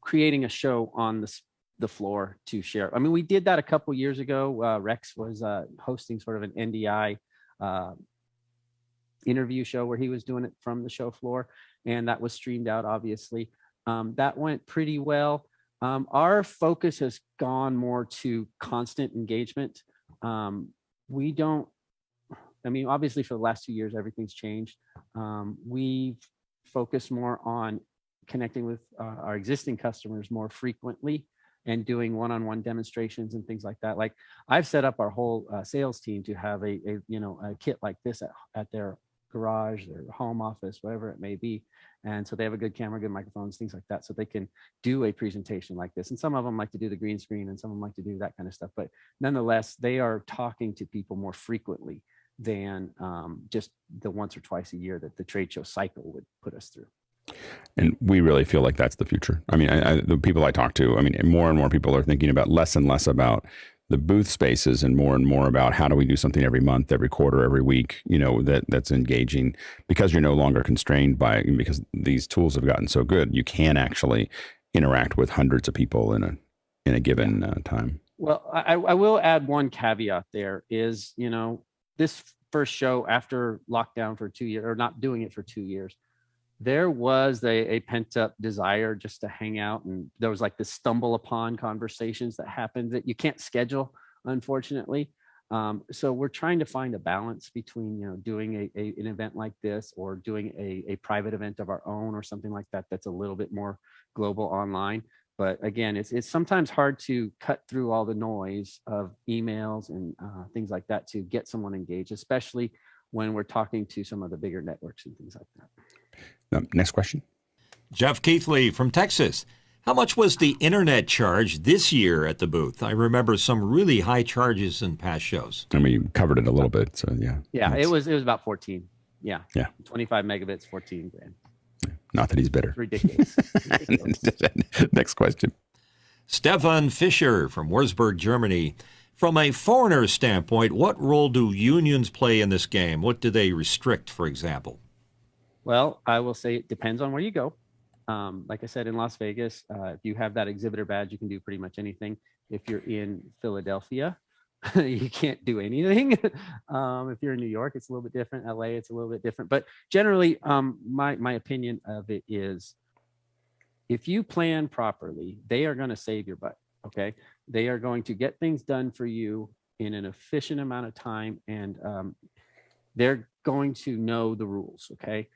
creating a show on the floor to share. I mean, we did that a couple years ago. Rex was hosting sort of an NDI interview show where he was doing it from the show floor, and that was streamed out, obviously. That went pretty well. Our focus has gone more to constant engagement. Obviously for the last 2 years, everything's changed. We've focused more on connecting with our existing customers more frequently and doing one-on-one demonstrations and things like that. Like I've set up our whole sales team to have a kit like this at their garage, their home office, whatever it may be. And so they have a good camera, good microphones, things like that. So they can do a presentation like this. And some of them like to do the green screen and some of them like to do that kind of stuff. But nonetheless, they are talking to people more frequently than just the once or twice a year that the trade show cycle would put us through. And we really feel like that's the future. I mean, the people I talk to, I mean, more and more people are thinking about less and less about the booth spaces and more about how do we do something every month, every quarter, every week, that's engaging, because you're no longer constrained because these tools have gotten so good. You can actually interact with hundreds of people in a given time. Well, I will add one caveat there is, this first show after lockdown for 2 years, or not doing it for 2 years, there was a pent up desire just to hang out. And there was like this stumble upon conversations that happened that you can't schedule, unfortunately. So we're trying to find a balance between, doing an event like this or doing a private event of our own or something like that that's a little bit more global online. But again, it's sometimes hard to cut through all the noise of emails and things like that to get someone engaged, especially when we're talking to some of the bigger networks and things like that. Next question. Jeff Keithley from Texas. How much was the internet charge this year at the booth? I remember some really high charges in past shows. I mean, you covered it a little bit, so yeah. Yeah, it was about 14. Yeah. Yeah. 25 megabits, 14 grand. Not that he's bitter. Ridiculous. Next question. Stefan Fischer from Wurzburg, Germany. From a foreigner standpoint, what role do unions play in this game? What do they restrict, for example? Well, I will say it depends on where you go. Like I said, in Las Vegas, if you have that exhibitor badge, you can do pretty much anything. If you're in Philadelphia, you can't do anything. If you're in New York, it's a little bit different. LA, it's a little bit different. But generally, my opinion of it is, if you plan properly, they are going to save your butt. Okay, they are going to get things done for you in an efficient amount of time, and they're going to know the rules. Okay.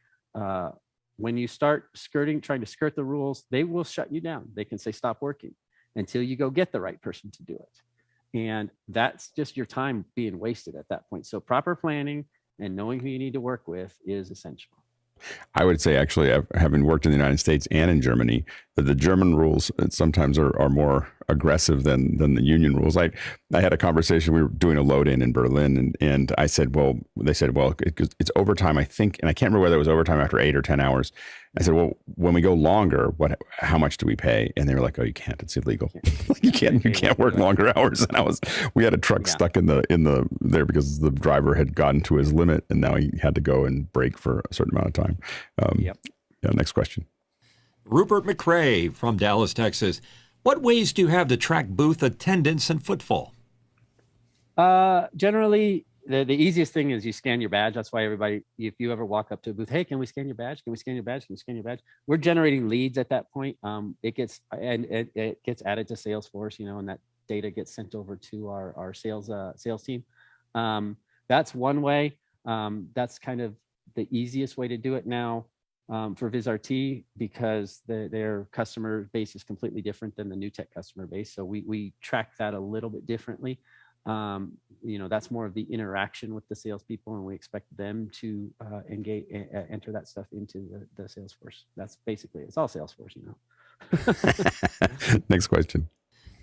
When you start trying to skirt the rules, they will shut you down. They can say, stop working until you go get the right person to do it. And that's just your time being wasted at that point. So proper planning and knowing who you need to work with is essential. I would say, actually, having worked in the United States and in Germany, that the German rules sometimes are more aggressive than the union rules. I had a conversation. We were doing a load in Berlin, and I said, well, they said, well, it's overtime, I think, and I can't remember whether it was overtime after 8 or 10 hours. I said, well, when we go longer, how much do we pay? And they were like, oh, you can't. It's illegal. you can't work longer hours. And we had a truck stuck in there because the driver had gotten to his limit, and now he had to go and break for a certain amount of time. Yeah. Next question. Rupert McRae from Dallas, Texas. What ways do you have to track booth attendance and footfall? Generally, the easiest thing is you scan your badge. That's why everybody, if you ever walk up to a booth, hey, can we scan your badge? Can we scan your badge? Can we scan your badge? We're generating leads at that point. It gets added to Salesforce, and that data gets sent over to our sales team. That's one way. That's kind of the easiest way to do it now for VizRT, because their customer base is completely different than the newtek customer base. So we track that a little bit differently. That's more of the interaction with the salespeople, and we expect them to enter that stuff into the Salesforce. That's basically, it's all Salesforce, Next question.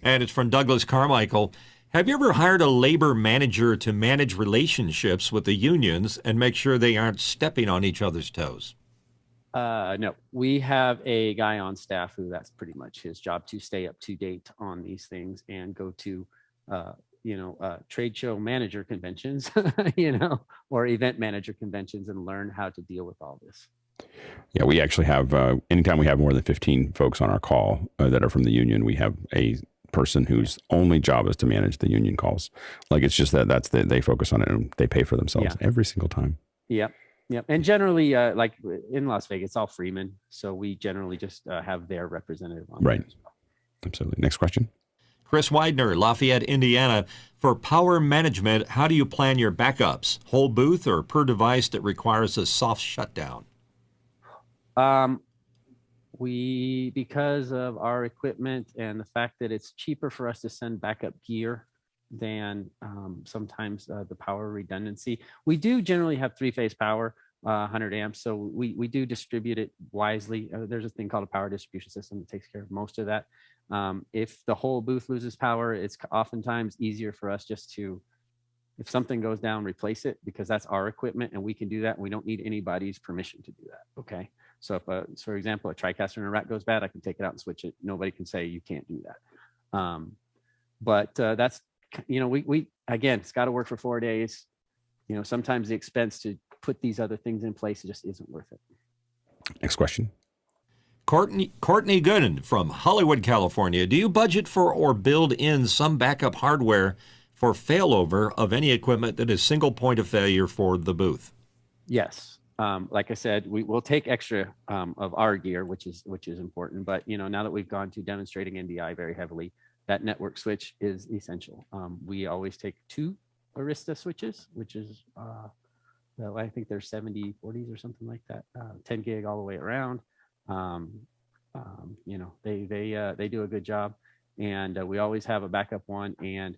And it's from Douglas Carmichael. Have you ever hired a labor manager to manage relationships with the unions and make sure they aren't stepping on each other's toes? No, we have a guy on staff who that's pretty much his job, to stay up to date on these things and go to, trade show manager conventions, or event manager conventions, and learn how to deal with all this. Yeah, we actually have, anytime we have more than 15 folks on our call that are from the union, we have a person whose only job is to manage the union calls. Like, it's just they focus on it, and they pay for themselves every single time. Yep. And generally, like in Las Vegas, it's all Freeman. So we generally just have their representative on. Right. There as well. Absolutely. Next question. Chris Widener, Lafayette, Indiana. For power management, how do you plan your backups? Whole booth or per device that requires a soft shutdown? Because of our equipment and the fact that it's cheaper for us to send backup gear than sometimes the power redundancy, we do generally have 3-phase power, 100 amps. So we do distribute it wisely. There's a thing called a power distribution system that takes care of most of that. If the whole booth loses power, it's oftentimes easier for us just to, if something goes down, replace it, because that's our equipment and we can do that. And we don't need anybody's permission to do that. Okay. So if, for example, a TriCaster in a rack goes bad, I can take it out and switch it. Nobody can say you can't do that. But that's, we again, it's got to work for 4 days. Sometimes the expense to put these other things in place just isn't worth it. Next question. Courtney Gooden from Hollywood, California. Do you budget for or build in some backup hardware for failover of any equipment that is single point of failure for the booth? Yes. Like I said, we will take extra of our gear, which is important. But now that we've gone to demonstrating NDI very heavily, that network switch is essential. We always take 2 Arista switches, which is I think they're 7040s or something like that, 10 gig all the way around. They do a good job, and we always have a backup one. And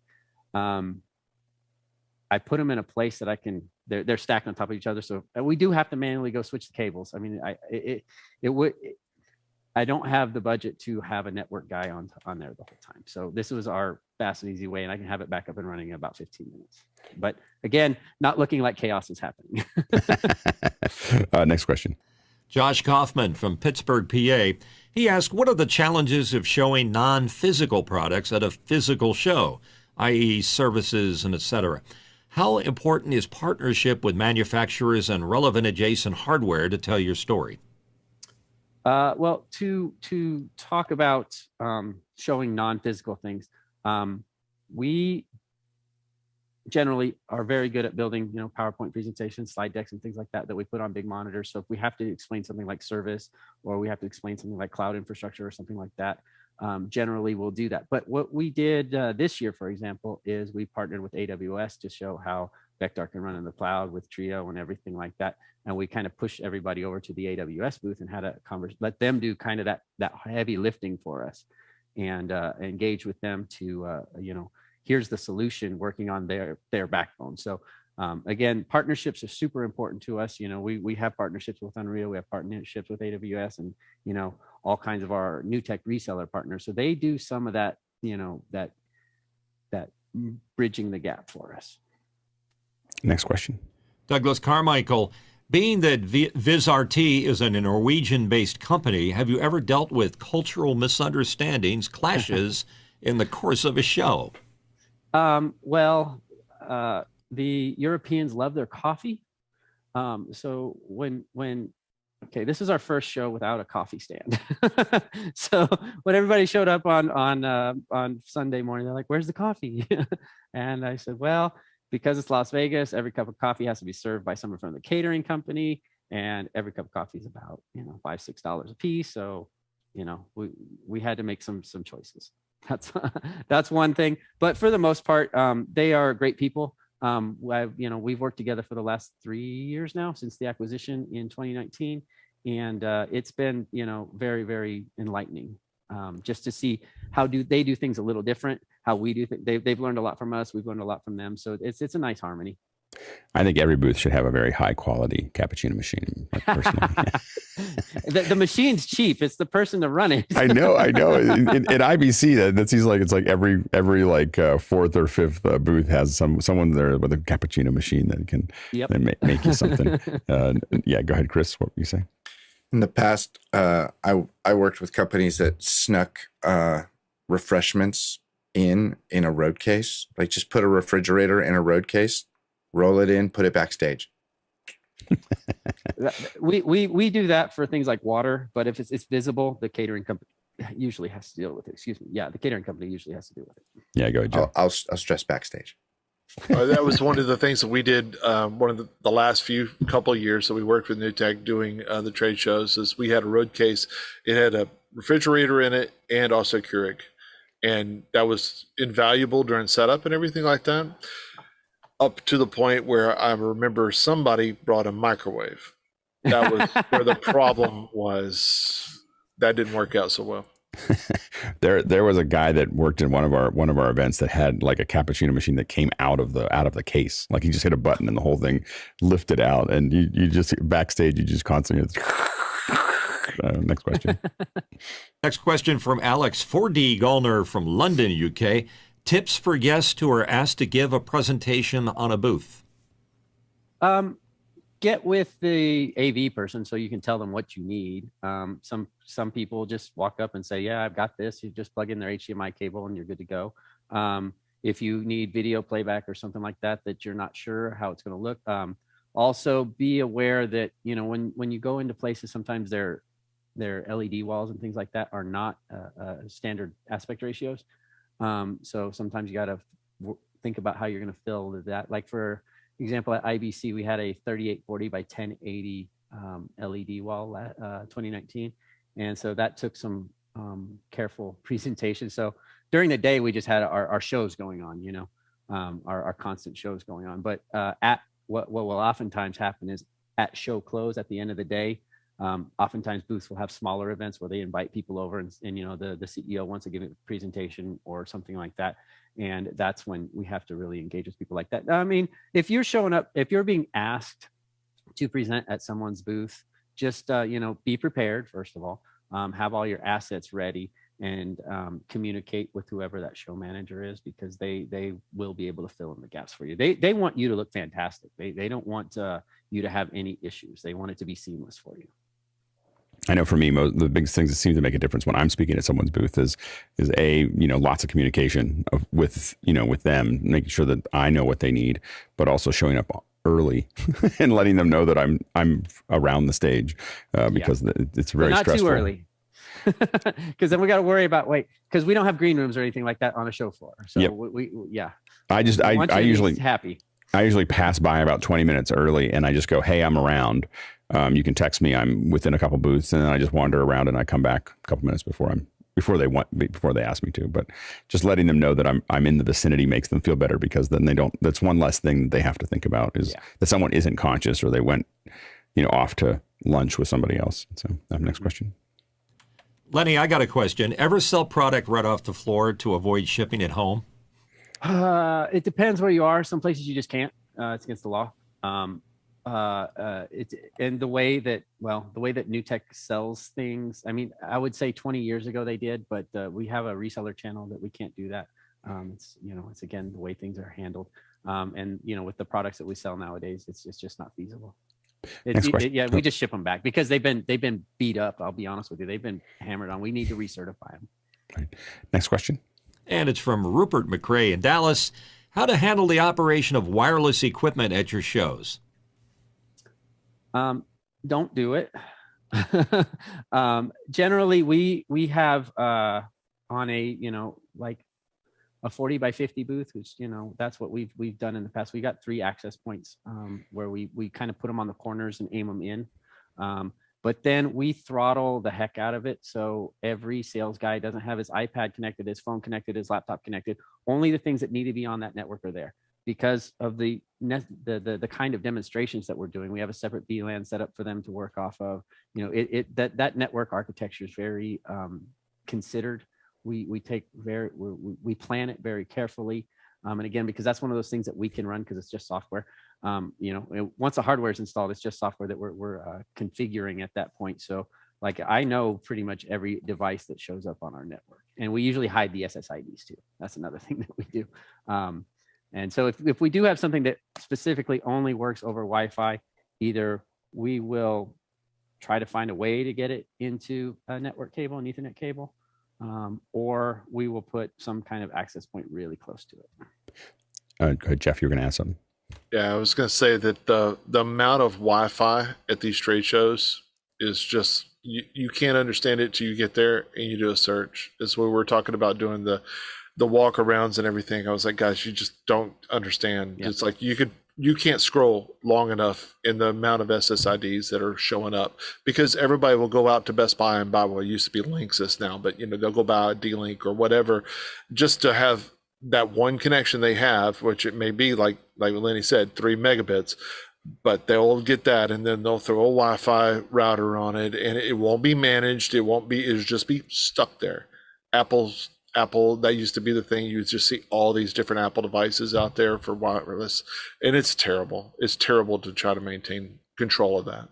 I put them in a place that I can. They're stacked on top of each other, so we do have to manually go switch the cables. I mean, I don't have the budget to have a network guy on there the whole time. So this was our fast and easy way, and I can have it back up and running in about 15 minutes. But again, not looking like chaos is happening. Next question. Josh Kaufman from Pittsburgh, PA. He asked, what are the challenges of showing non-physical products at a physical show, i.e. services and etc.? How important is partnership with manufacturers and relevant adjacent hardware to tell your story? Well, to talk about showing non-physical things, we generally are very good at building, PowerPoint presentations, slide decks, and things like that we put on big monitors. So if we have to explain something like service, or we have to explain something like cloud infrastructure or something like that, generally we'll do that. But what we did this year, for example, is we partnered with AWS to show how Vector can run in the cloud with Trio and everything like that. And we kind of pushed everybody over to the AWS booth and had a conversation, let them do kind of that heavy lifting for us, and engage with them to, here's the solution, working on their backbone. So again, partnerships are super important to us. We have partnerships with Unreal, we have partnerships with AWS, and, all kinds of our newtek reseller partners. So they do some of that, that bridging the gap for us. Next question. Douglas Carmichael, being that VizRT is a Norwegian-based company, have you ever dealt with cultural misunderstandings, clashes in the course of a show? Well, the Europeans love their coffee. So okay, this is our first show without a coffee stand. So when everybody showed up on Sunday morning, they're like, "Where's the coffee?" And I said, "Well, because it's Las Vegas, every cup of coffee has to be served by someone from the catering company, and every cup of coffee is about $5-6 a piece. So we had to make some choices. That's one thing. But for the most part, they are great people. We've worked together for the last 3 years now since the acquisition in 2019, and it's been very, very enlightening just to see how they do things a little different, how we do things. They've learned a lot from us, we've learned a lot from them, so it's a nice harmony. I think every booth should have a very high quality cappuccino machine, personally. The machine's cheap. It's the person to run it. I know. In IBC, that seems like it's like every fourth or fifth booth has someone there with a cappuccino machine that can make you something. Yeah, go ahead, Chris. What were you saying? In the past, I worked with companies that snuck refreshments in a road case. Like just put a refrigerator in a road case, roll it in, put it backstage. We do that for things like water, but if it's visible, the catering company usually has to deal with it. Excuse me. Yeah, the catering company usually has to deal with it. Yeah, go ahead, Joe. I'll stress backstage. That was one of the things that we did. One of the last couple of years that we worked with newtek doing the trade shows is we had a road case. It had a refrigerator in it and also Keurig, and that was invaluable during setup and everything like that. Up to the point where I remember somebody brought a microwave. That was where the problem was. That didn't work out so well. There was a guy that worked in one of our events that had like a cappuccino machine that came out of the case. Like he just hit a button and the whole thing lifted out, and you just backstage you just constantly. Next question. Next question from Alex 4D Gallner from London, UK. Tips for guests who are asked to give a presentation on a booth. get with the AV person so you can tell them what you need. Some people just walk up and say, yeah, I've got this. You just plug in their HDMI cable and you're good to go. If you need video playback or something like that, that you're not sure how it's going to look. Also be aware that, you know, when you go into places, sometimes their LED walls and things like that are not standard aspect ratios. So sometimes you got to think about how you're going to fill that. Like for example, at IBC, we had a 3840 by 1080 LED wall 2019. And so that took some careful presentation. So during the day, we just had our shows going on, you know, our constant shows going on. But at what will oftentimes happen is at show close at the end of the day, oftentimes booths will have smaller events where they invite people over and you know, the CEO wants to give a presentation or something like that. And that's when we have to really engage with people like that. I mean, if you're showing up, if you're being asked to present at someone's booth, just, you know, be prepared, first of all, have all your assets ready and communicate with whoever that show manager is, because they will be able to fill in the gaps for you. They want you to look fantastic. They don't want you to have any issues. They want it to be seamless for you. I know for me, the biggest things that seem to make a difference when I'm speaking at someone's booth is you know, lots of communication with them, making sure that I know what they need, but also showing up early and letting them know that I'm around the stage because it's very not stressful. Too early. Because then we got to worry about because we don't have green rooms or anything like that on a show floor. So yep. we I usually happy. I usually pass by about 20 minutes early and I just go, hey, I'm around. You can text me. I'm within a couple booths, and then I just wander around and I come back a couple minutes before they ask me to. But just letting them know that I'm in the vicinity makes them feel better, because then that's one less thing they have to think about is that someone isn't conscious or they went, you know, off to lunch with somebody else. So next question. Lenny, I got a question. Ever sell product right off the floor to avoid shipping it home? It depends where you are. Some places you just can't. It's against the law. It's and the way that newtek sells things. I mean, I would say 20 years ago they did, but we have a reseller channel that we can't do that. It's again the way things are handled. And you know, with the products that we sell nowadays, it's just not feasible. We just ship them back because they've been beat up. I'll be honest with you, they've been hammered on. We need to recertify them. Right. Next question. And it's from Rupert McRae in Dallas. How to handle the operation of wireless equipment at your shows? Don't do it. Generally, we have on a 40 by 50 booth, which, you know, that's what we've done in the past. We got 3 access points where we kind of put them on the corners and aim them in. But then we throttle the heck out of it. So every sales guy doesn't have his iPad connected, his phone connected, his laptop connected. Only the things that need to be on that network are there. Because of the kind of demonstrations that we're doing, we have a separate VLAN set up for them to work off of. You know, that network architecture is very considered. We plan it very carefully, and again, because that's one of those things that we can run because it's just software. You know, once the hardware is installed, it's just software that we're configuring at that point. So, like, I know pretty much every device that shows up on our network, and we usually hide the SSIDs too. That's another thing that we do. And so if we do have something that specifically only works over Wi-Fi, either we will try to find a way to get it into a network cable, an Ethernet cable, or we will put some kind of access point really close to it. Go ahead, Jeff, you're going to ask something. Yeah, I was going to say that the amount of Wi-Fi at these trade shows is just, you can't understand it till you get there and you do a search. That's what we're talking about doing the walk-arounds and everything. I was like, guys, you just don't understand. Yep. It's like you can't scroll long enough in the amount of SSIDs that are showing up, because everybody will go out to Best Buy and buy what used to be Linksys now, but, you know, they'll go buy a D-Link or whatever just to have that one connection they have, which it may be like Lenny said, 3 megabits, but they'll get that and then they'll throw a Wi-Fi router on it and it won't be managed. It'll just be stuck there. Apple, that used to be the thing. You would just see all these different Apple devices out there for wireless, and it's terrible. It's terrible to try to maintain control of that.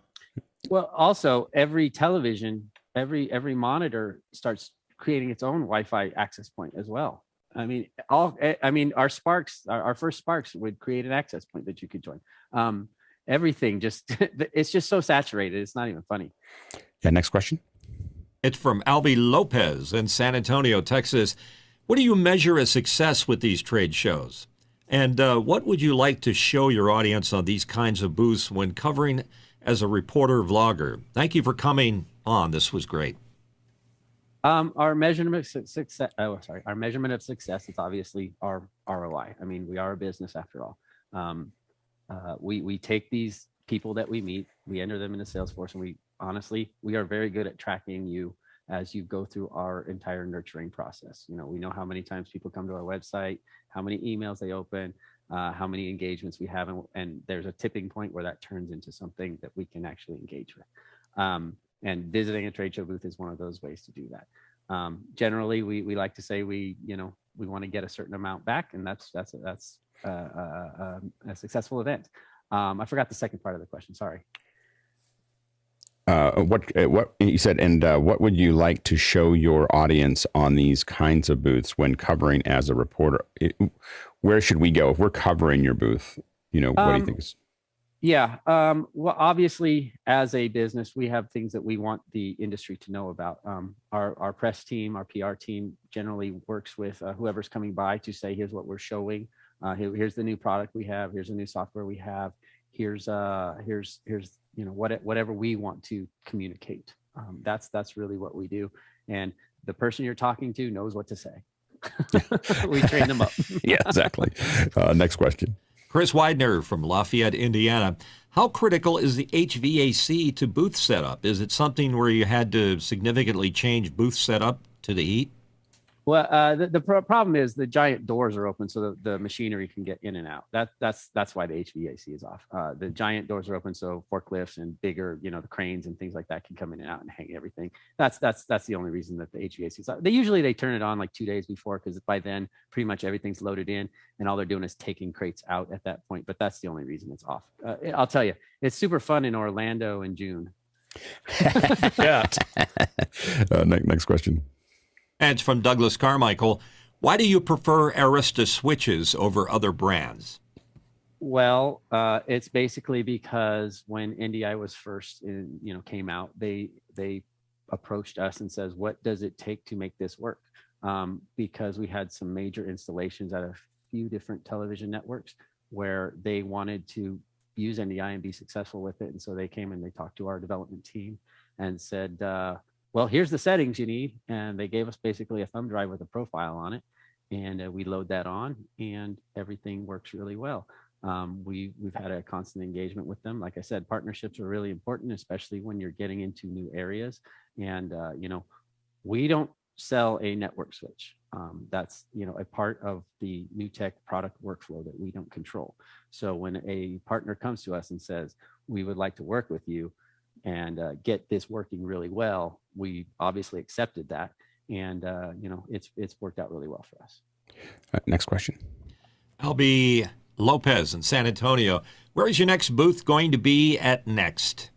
Well, also every television, every monitor starts creating its own Wi-Fi access point as well. I mean, our Sparks, our first Sparks would create an access point that you could join. everything just it's just so saturated. It's not even funny. Yeah. Next question. It's from Albie Lopez in San Antonio, Texas. What do you measure as success with these trade shows? And what would you like to show your audience on these kinds of booths when covering as a reporter vlogger? Thank you for coming on. This was great. Our measurement of success. Our measurement of success is obviously our ROI. I mean, we are a business after all. We take these people that we meet, we enter them in the Salesforce, and we are very good at tracking you as you go through our entire nurturing process. You know, we know how many times people come to our website, how many emails they open, how many engagements we have, and there's a tipping point where that turns into something that we can actually engage with. And visiting a trade show booth is one of those ways to do that. Generally, we like to say we want to get a certain amount back, and that's a successful event. I forgot the second part of the question. Sorry. What you said, and what would you like to show your audience on these kinds of booths when covering as a reporter? Where should we go if we're covering your booth? You know, what do you think is? Yeah. Well, obviously, as a business, we have things that we want the industry to know about. Our press team, our PR team generally works with whoever's coming by to say, here's what we're showing. Here's the new product we have. Here's the new software we have. Here's whatever we want to communicate. That's really what we do. And the person you're talking to knows what to say. We train them up. Yeah, exactly. Next question. Chris Widener from Lafayette, Indiana. How critical is the HVAC to booth setup? Is it something where you had to significantly change booth setup to the heat? Well, the problem is the giant doors are open, so the machinery can get in and out. That's why the HVAC is off. The giant doors are open, so forklifts and bigger, the cranes and things like that can come in and out and hang everything. That's the only reason that the HVAC is off. They turn it on like 2 days before, because by then pretty much everything's loaded in, and all they're doing is taking crates out at that point. But that's the only reason it's off. I'll tell you, it's super fun in Orlando in June. Yeah. Next question. And it's from Douglas Carmichael. Why do you prefer Arista switches over other brands? Well, it's basically because when NDI was first, came out, they approached us and says, "What does it take to make this work?" Because we had some major installations at a few different television networks where they wanted to use NDI and be successful with it, and so they came and they talked to our development team and said, well, here's the settings you need. And they gave us basically a thumb drive with a profile on it. And we load that on and everything works really well. We've had a constant engagement with them. Like I said, partnerships are really important, especially when you're getting into new areas. And, we don't sell a network switch. That's, a part of the newtek product workflow that we don't control. So when a partner comes to us and says, we would like to work with you and get this working really well, we obviously accepted that, and it's worked out really well for us. Next question. Albie Lopez in San Antonio. Where is your next booth going to be at next?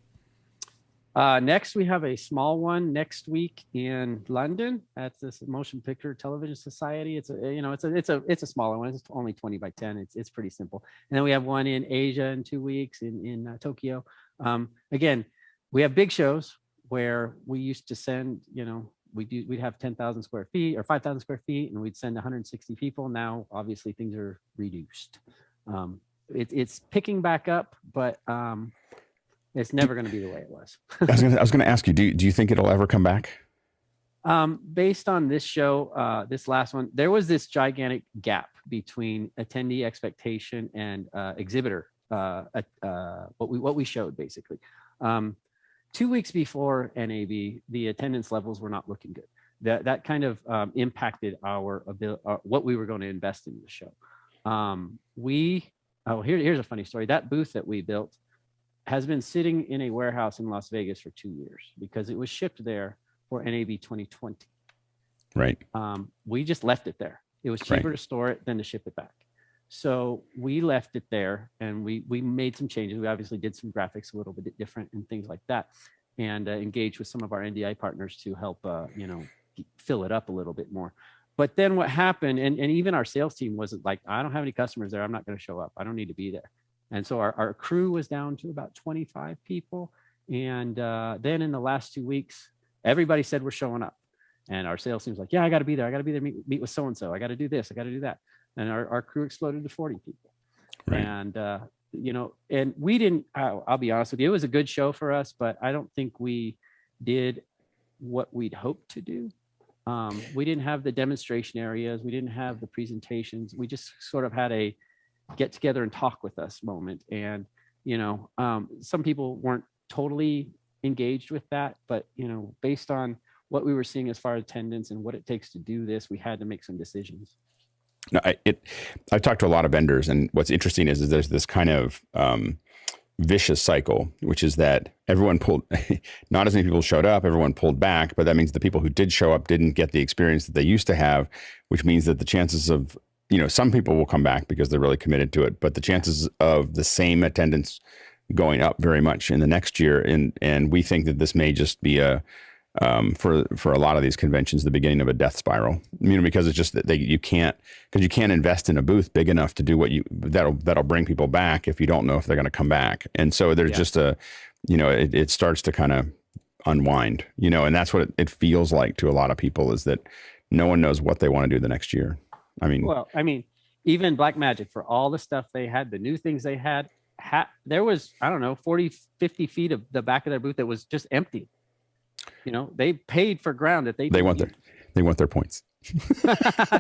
Next, we have a small one next week in London at this Motion Picture Television Society. It's a smaller one. It's only 20 by 10. It's pretty simple. And then we have one in Asia in 2 weeks in Tokyo. Again, we have big shows where we used to send, we'd have 10,000 square feet or 5,000 square feet, and we'd send 160 people. Now, obviously, things are reduced. It's picking back up, but it's never going to be the way it was. I was going to ask you, do you think it'll ever come back? Based on this show, this last one, there was this gigantic gap between attendee expectation and exhibitor, what we showed basically. 2 weeks before NAB, the attendance levels were not looking good. That kind of impacted our ability, what we were going to invest in the show. Here's a funny story. That booth that we built has been sitting in a warehouse in Las Vegas for 2 years because it was shipped there for NAB 2020. Right. We just left it there. It was cheaper to store it than to ship it back. So we left it there, and we made some changes. We obviously did some graphics a little bit different and things like that, and engaged with some of our NDI partners to help, fill it up a little bit more. But then what happened, and even our sales team wasn't like, I don't have any customers there. I'm not going to show up. I don't need to be there. And so our crew was down to about 25 people. And then in the last 2 weeks, everybody said we're showing up. And our sales team's like, yeah, I got to be there. I got to be there, meet with so-and-so. I got to do this. I got to do that. And our crew exploded to 40 people. Right. And, and we didn't, I'll be honest with you, it was a good show for us, but I don't think we did what we'd hoped to do. We didn't have the demonstration areas. We didn't have the presentations. We just sort of had a get together and talk with us moment. And, some people weren't totally engaged with that, but, based on what we were seeing as far as attendance and what it takes to do this, we had to make some decisions. No, I've talked to a lot of vendors, and what's interesting is there's this kind of vicious cycle, which is that everyone pulled, not as many people showed up, everyone pulled back, but that means the people who did show up didn't get the experience that they used to have, which means that the chances of, some people will come back because they're really committed to it, but the chances of the same attendance going up very much in the next year. And we think that this may just be for a lot of these conventions, the beginning of a death spiral, because it's just that you can't invest in a booth big enough to do that'll bring people back if you don't know if they're going to come back. And so there's just it starts to kind of unwind, and that's what it feels like to a lot of people, is that no one knows what they want to do the next year. Even Blackmagic, for all the stuff they had, the new things they had, there was, 40, 50 feet of the back of their booth that was just empty. They paid for ground that they want their points.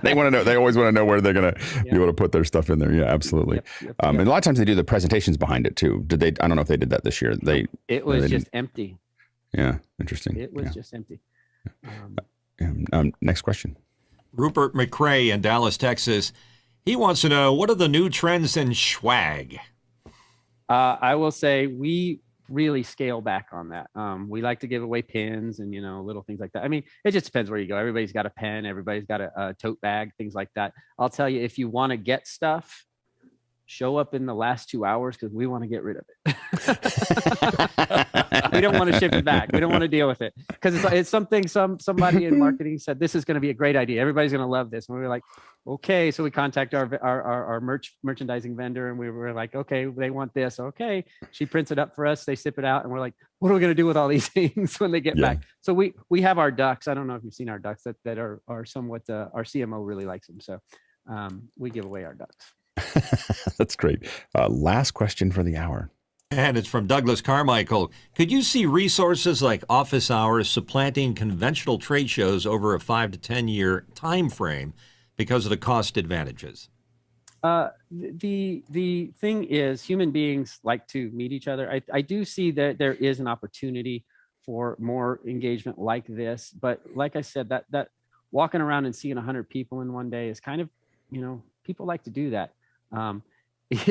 They want to know. They always want to know where they're going to be able to put their stuff in there. Yeah, absolutely. Yep. And a lot of times they do the presentations behind it too. Did they? I don't know if they did that this year. It was just empty. Yeah, interesting. It was just empty. Next question. Rupert McRae in Dallas, Texas. He wants to know, what are the new trends in swag? I will say we really scale back on that. We like to give away pins and, little things like that. It just depends where you go. Everybody's got a pen. Everybody's got a tote bag, things like that. I'll tell you, if you want to get stuff, show up in the last 2 hours, because we want to get rid of it. We don't want to ship it back. We don't want to deal with it, because it's something somebody in marketing said, this is going to be a great idea. Everybody's going to love this. And we were like, okay. So we contact our merchandising vendor, and we were like, okay, they want this. Okay. She prints it up for us. They ship it out, and we're like, what are we going to do with all these things when they get back? So we have our ducks. I don't know if you've seen our ducks that are somewhat, our CMO really likes them. So we give away our ducks. That's great. Last question for the hour. And it's from Douglas Carmichael. Could you see resources like office hours supplanting conventional trade shows over a 5 to 10 year time frame because of the cost advantages? The thing is, human beings like to meet each other. I do see that there is an opportunity for more engagement like this, but like I said, that walking around and seeing 100 people in one day is kind of, people like to do that.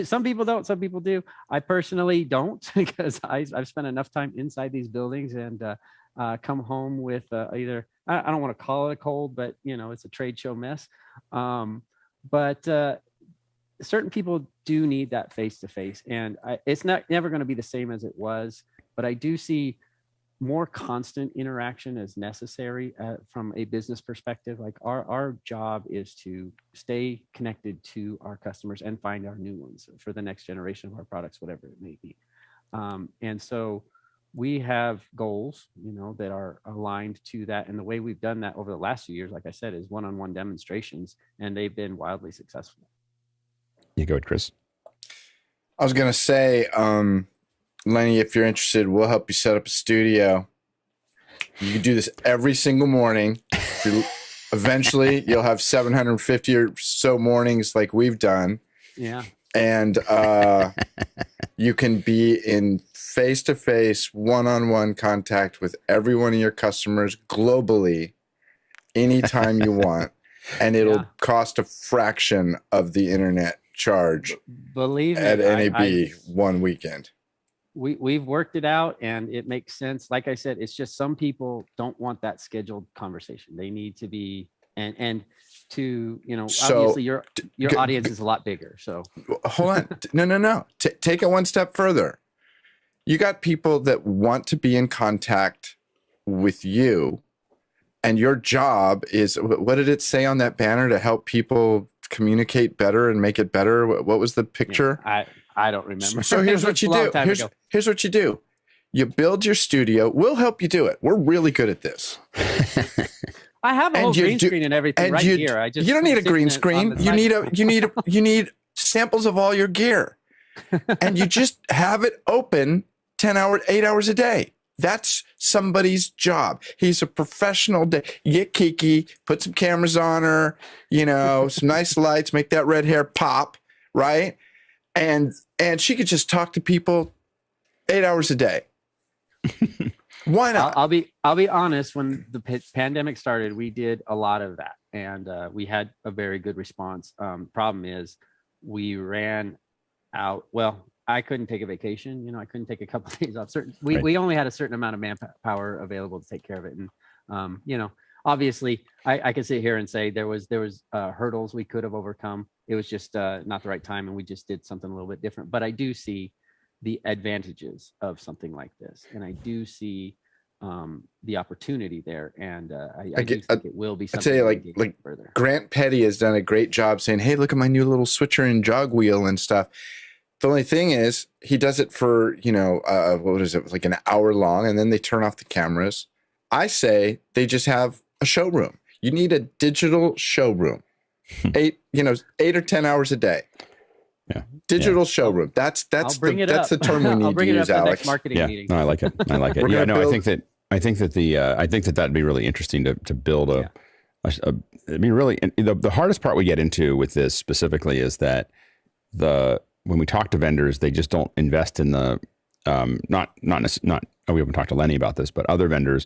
Some people don't, some people do. I personally don't, because I've spent enough time inside these buildings and come home with either, I don't want to call it a cold, but it's a trade show mess. But certain people do need that face-to-face, and it's never going to be the same as it was, but I do see more constant interaction as necessary from a business perspective. Like our job is to stay connected to our customers and find our new ones for the next generation of our products, whatever it may be. And so we have goals, that are aligned to that. And the way we've done that over the last few years, like I said, is one-on-one demonstrations, and they've been wildly successful. You go ahead, Chris. I was going to say, Lenny, if you're interested, we'll help you set up a studio. You can do this every single morning. Eventually, you'll have 750 or so mornings like we've done. Yeah. And you can be in face-to-face, one-on-one contact with every one of your customers globally anytime you want. And it'll cost a fraction of the internet charge. Believe me, at NAB one weekend. We've worked it out, and it makes sense. Like I said, it's just some people don't want that scheduled conversation. They need to be, and to, obviously your audience is a lot bigger. So hold on. No. Take it one step further. You got people that want to be in contact with you, and your job is, what did it say on that banner, to help people communicate better and make it better? What was the picture? I don't remember. So here's what you do. Here's what you do. You build your studio. We'll help you do it. We're really good at this. I have a whole green screen and everything right here. You don't need a green screen. You need samples of all your gear, and you just have it open 8 hours a day. That's somebody's job. He's a professional. You get Kiki, put some cameras on her, some nice lights, make that red hair pop, right? And she could just talk to people 8 hours a day. Why not? I'll be honest. When the pandemic started, we did a lot of that, and we had a very good response. Problem is, we ran out. Well, I couldn't take a vacation. I couldn't take a couple of days off. We only had a certain amount of manpower available to take care of it, and obviously, I could sit here and say there was hurdles we could have overcome. It was just not the right time, and we just did something a little bit different. But I do see the advantages of something like this, and I do see the opportunity there, and I do think it will be something. I tell you, like further. Grant Petty has done a great job saying, "Hey, look at my new little switcher and jog wheel and stuff." The only thing is, he does it for what is it, like an hour long, and then they turn off the cameras. I say they just have a showroom. You need a digital showroom, 8 or 10 hours a day. Yeah. Digital showroom. That's the term we need to use, Alex. Marketing meeting. No, I like it. I think that that'd be really interesting to build the hardest part we get into with this specifically is that when we talk to vendors, they just don't invest in the we haven't talked to Lennie about this, but other vendors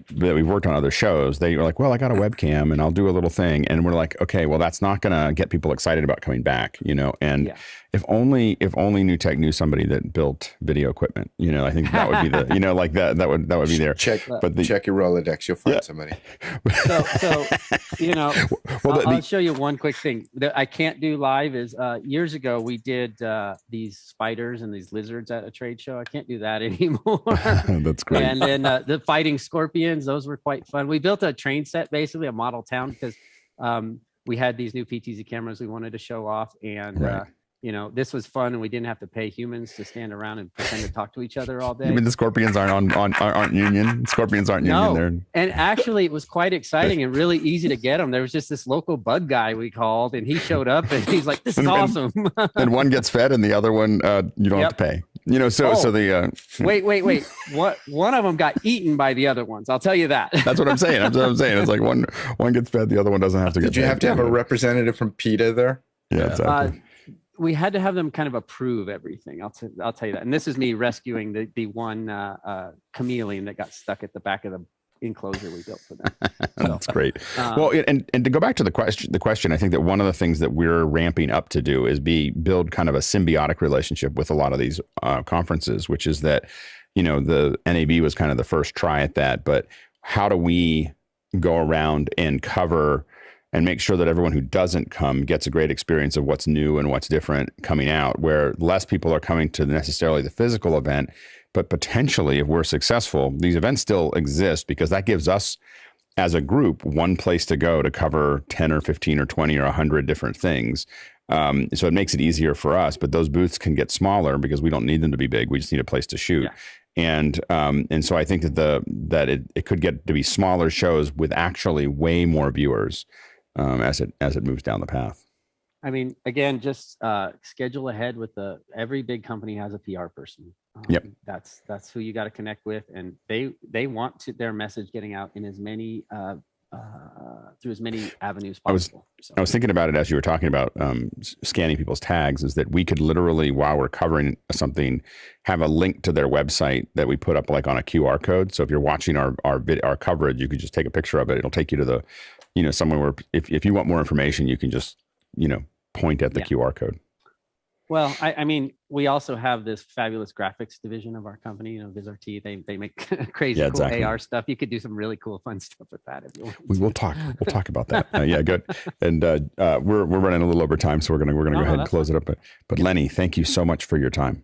that we've worked on other shows, they were like, well, I got a webcam and I'll do a little thing. And we're like, okay, well, that's not going to get people excited about coming back, and if only newtek knew somebody that built video equipment, I think that would be that would be there. Check your Rolodex. You'll find somebody. I'll show you one quick thing that I can't do live is years ago, we did these spiders and these lizards at a trade show. I can't do that anymore. That's great. And then the fighting scorpions, those were quite fun. We built a train set, basically a model town, because we had these new PTZ cameras we wanted to show off. And, this was fun, and we didn't have to pay humans to stand around and pretend to talk to each other all day. You mean the scorpions aren't union? Scorpions aren't union there. And actually, it was quite exciting and really easy to get them. There was just this local bug guy we called, and he showed up, and he's like, "This is awesome." And one gets fed, and the other one you don't have to pay. So the wait. One of them got eaten by the other ones. I'll tell you that. That's what I'm saying. It's like one gets fed, the other one doesn't have to get. Did you have to have a representative from PETA there? Yeah, exactly. We had to have them kind of approve everything. I'll tell you that. And this is me rescuing the one chameleon that got stuck at the back of the enclosure we built for them. That's great. Well, and to go back to the question, I think that one of the things that we're ramping up to do is build kind of a symbiotic relationship with a lot of these conferences, which is that, the NAB was kind of the first try at that, but how do we go around and cover and make sure that everyone who doesn't come gets a great experience of what's new and what's different coming out, where less people are coming to necessarily the physical event, but potentially, if we're successful, these events still exist because that gives us as a group one place to go to cover 10 or 15 or 20 or 100 different things. So it makes it easier for us, but those booths can get smaller because we don't need them to be big. We just need a place to shoot. And so I think that it could get to be smaller shows with actually way more viewers as it moves down the path. I mean, again, just schedule ahead with every big company has a PR person. Yep. That's who you got to connect with, and they want their message getting out in as many through as many avenues possible. I was thinking about it as you were talking about scanning people's tags, is that we could literally, while we're covering something, have a link to their website that we put up like on a QR code. So if you're watching our coverage, you could just take a picture of it. It'll take you to the, somewhere where if you want more information, you can just, point at the QR code. Well, I mean, we also have this fabulous graphics division of our company, VizRT. They make crazy cool AR stuff. You could do some really cool, fun stuff with that if you want. We'll talk about that. Yeah, good. And we're running a little over time, so we're gonna go ahead and close it up. But Lennie, thank you so much for your time.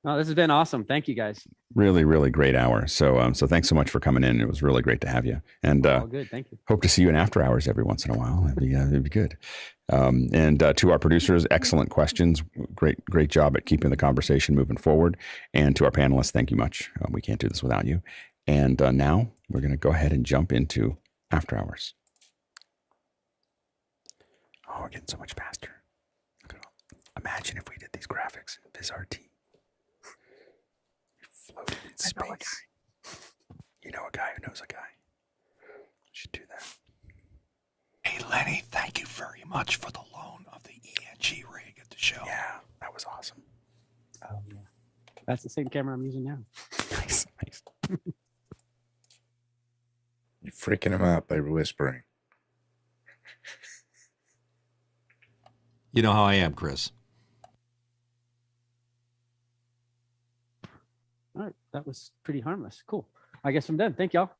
Oh, this has been awesome. Thank you, guys. Really, really great hour. So, so thanks so much for coming in. It was really great to have you. And All good. Thank you. hope to see you in after hours every once in a while. That'd be good. And to our producers, excellent questions. Great job at keeping the conversation moving forward. And to our panelists, thank you much. We can't do this without you. And now we're going to go ahead and jump into after hours. Oh, we're getting so much faster. Imagine if we did these graphics in VizRT. Floating in space. You know a guy who knows a guy. Should do that. Hey, Lenny, thank you very much for the loan of the ENG rig at the show. Yeah, that was awesome. Oh, yeah. That's the same camera I'm using now. Nice. You're freaking him out by whispering. You know how I am, Chris. All right. That was pretty harmless. Cool. I guess I'm done. Thank y'all.